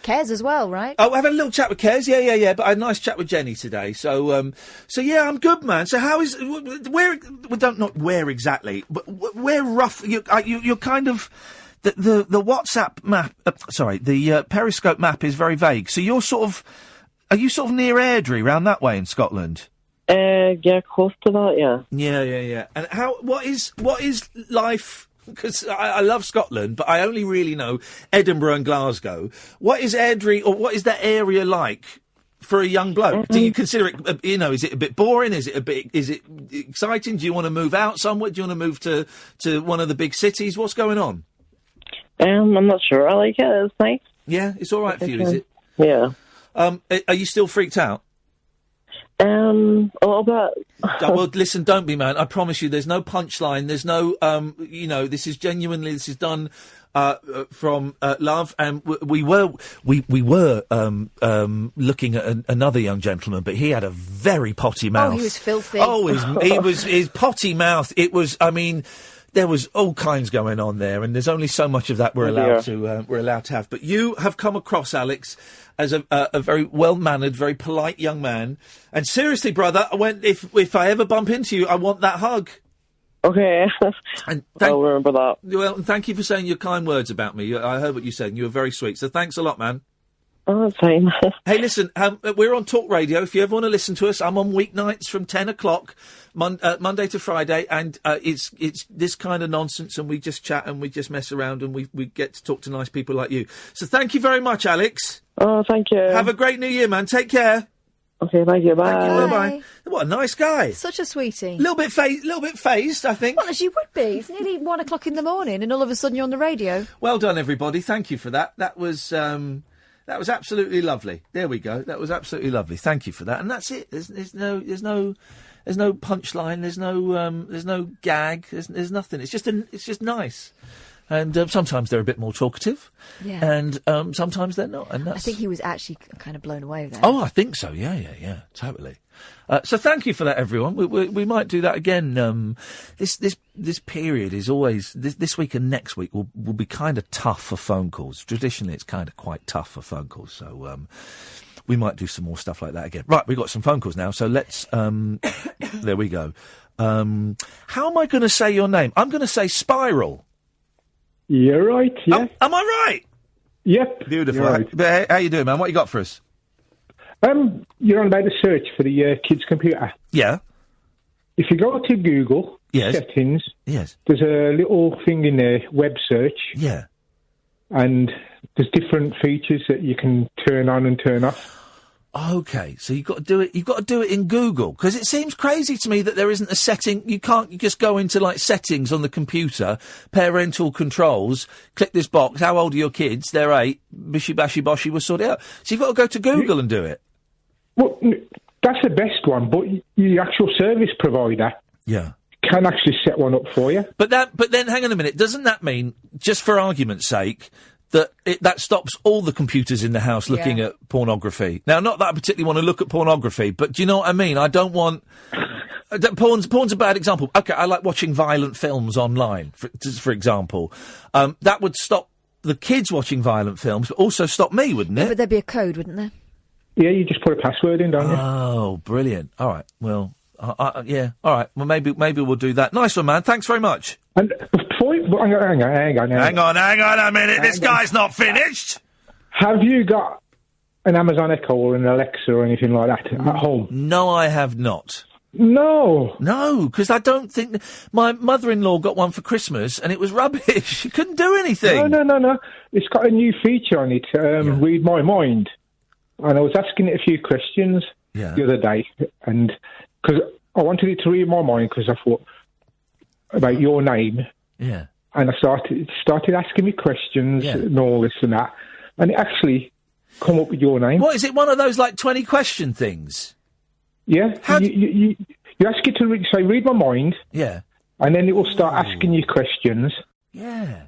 Kez as well, right? Oh, I had a little chat with Kez, yeah, but I had a nice chat with Jenny today, so yeah, I'm good, man. So how is not where exactly, but where rough you're kind of the WhatsApp map, the Periscope map is very vague, so are you sort of near Airdrie, round that way in Scotland? Yeah, close to that, yeah. Yeah. And what is life? Because I love Scotland, but I only really know Edinburgh and Glasgow. What is Airdrie, or what is that area like for a young bloke? Do you consider it, is it a bit boring? Is it exciting? Do you want to move out somewhere? Do you want to move to one of the big cities? What's going on? I'm not sure. I like it. It's nice. Yeah, it's all right for you, is it? Yeah. Are you still freaked out? A little bit. Well, listen, don't be, man. I promise you, there's no punchline. There's no, this is done from love, and we were looking at another young gentleman, but he had a very potty mouth. Oh, he was filthy. Oh, his potty mouth. It was. I mean, there was all kinds going on there, and there's only so much of that we're allowed to have. But you have come across, Alex, as a very well-mannered, very polite young man. And seriously, brother, if I ever bump into you, I want that hug. Okay. And I'll remember that. Well, and thank you for saying your kind words about me. I heard what you said, and you were very sweet. So thanks a lot, man. Oh, that's fine. Hey, listen, we're on Talk Radio. If you ever want to listen to us, I'm on weeknights from 10 o'clock, Monday to Friday, and it's this kind of nonsense, and we just chat and we just mess around, and we get to talk to nice people like you. So thank you very much, Alex. Oh, thank you. Have a great New Year, man. Take care. Okay, thank you. Bye. Thank you, bye-bye. What a nice guy. Such a sweetie. Little bit phased, I think. Well, as you would be. It's nearly 1 o'clock in the morning, and all of a sudden you're on the radio. Well done, everybody. Thank you for that. That was absolutely lovely. There we go. That was absolutely lovely. Thank you for that. And that's it. There's no punchline. There's no gag. There's nothing. It's just nice. And sometimes they're a bit more talkative. Yeah. And sometimes they're not. And I think he was actually kind of blown away there. Oh, I think so. Yeah. Totally. So thank you for that, everyone. We might do that again. This period is always this week and next week will be kind of tough for phone calls. Traditionally, it's kind of quite tough for phone calls. So we might do some more stuff like that again. Right, we've got some phone calls now. So let's. There we go. How am I going to say your name? I'm going to say Spiral. You're right. Yeah. Am I right? Yep. Beautiful. Right. How you doing, man? What you got for us? You're on about the search for the kids' computer. Yeah. If you go to Google settings, there's a little thing in there, web search. Yeah. And there's different features that you can turn on and turn off. Okay, so you've got to do it. You've got to do it in Google, because it seems crazy to me that there isn't a setting. You just go into settings on the computer, parental controls, click this box. How old are your kids? They're 8. Bishy bashy boshy, we'll sort it out. So you've got to go to Google and do it. Well, that's the best one, but the actual service provider, can actually set one up for you. But then, hang on a minute. Doesn't that mean, just for argument's sake, that that stops all the computers in the house looking at pornography? Now, not that I particularly want to look at pornography, but do you know what I mean? I don't want... Porn's a bad example. OK, I like watching violent films online, for example. That would stop the kids watching violent films, but also stop me, wouldn't it? Yeah, but there'd be a code, wouldn't there? Yeah, you just put a password in, don't you? Oh, brilliant. All right, well... yeah, all right. Well, maybe we'll do that. Nice one, man. Thanks very much. And before hang on a minute. This guy's not finished. Have you got an Amazon Echo or an Alexa or anything like that at home? No, I have not. No, because I don't think... My mother-in-law got one for Christmas and it was rubbish. She couldn't do anything. No. It's got a new feature on it, Read My Mind. And I was asking it a few questions the other day, and... because I wanted it to read my mind, because I thought about your name. Yeah. And I started asking me questions and all this and that. And it actually come up with your name. What, is it one of those, 20 question things? Yeah. You ask it to read my mind. Yeah. And then it will start asking you questions. Yeah.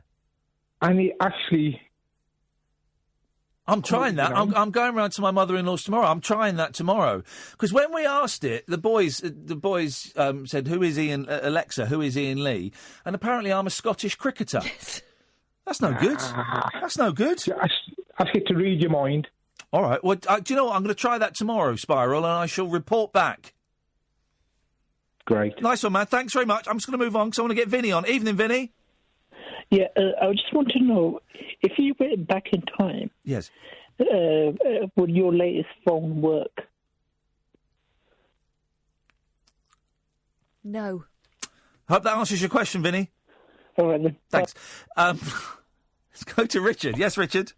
And it actually... I'm trying that. I'm going round to my mother-in-law's tomorrow. I'm trying that tomorrow. Because when we asked it, the boys said, "Who is Ian, Alexa? Who is Ian Lee?" And apparently, I'm a Scottish cricketer. That's no good. That's no good. Ask it to read your mind. All right. Well, do you know what? I'm going to try that tomorrow, Spiral, and I shall report back. Great. Nice one, man. Thanks very much. I'm just going to move on because I want to get Vinny on. Evening, Vinny. Yeah, I just want to know, if you went back in time... Yes. Would your latest phone work? No. Hope that answers your question, Vinny. All right, then. Thanks. Let's go to Richard. Yes, Richard?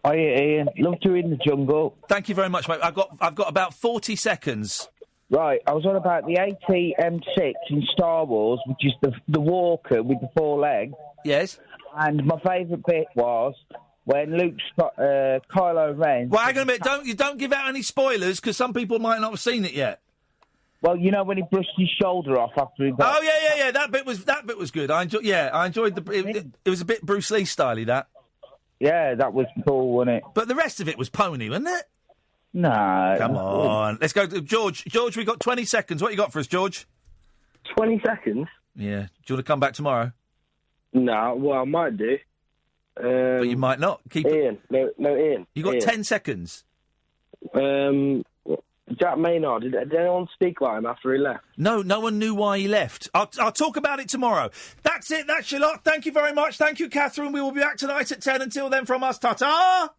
Hi, Ian. Love to in the jungle. Thank you very much, mate. I've got about 40 seconds. Right, I was on about the AT-M6 in Star Wars, which is the walker with the 4 legs. Yes. And my favourite bit was when Luke's got Kylo Ren. Well, hang on a minute. Don't give out any spoilers, because some people might not have seen it yet. Well, you know when he brushed his shoulder off after he got... Oh yeah. That bit was good. I enjoyed the. It was a bit Bruce Lee styley, that. Yeah, that was cool, wasn't it? But the rest of it was pony, wasn't it? No. Come on. Let's go to George. George, we've got 20 seconds. What you got for us, George? 20 seconds? Yeah. Do you want to come back tomorrow? No, well, I might do. But you might not. Ian. No, Ian. You got Ian. 10 seconds. Jack Maynard, did anyone speak about him after he left? No one knew why he left. I'll talk about it tomorrow. That's it. That's your lot. Thank you very much. Thank you, Catherine. We will be back tonight at 10. Until then, from us, ta-ta!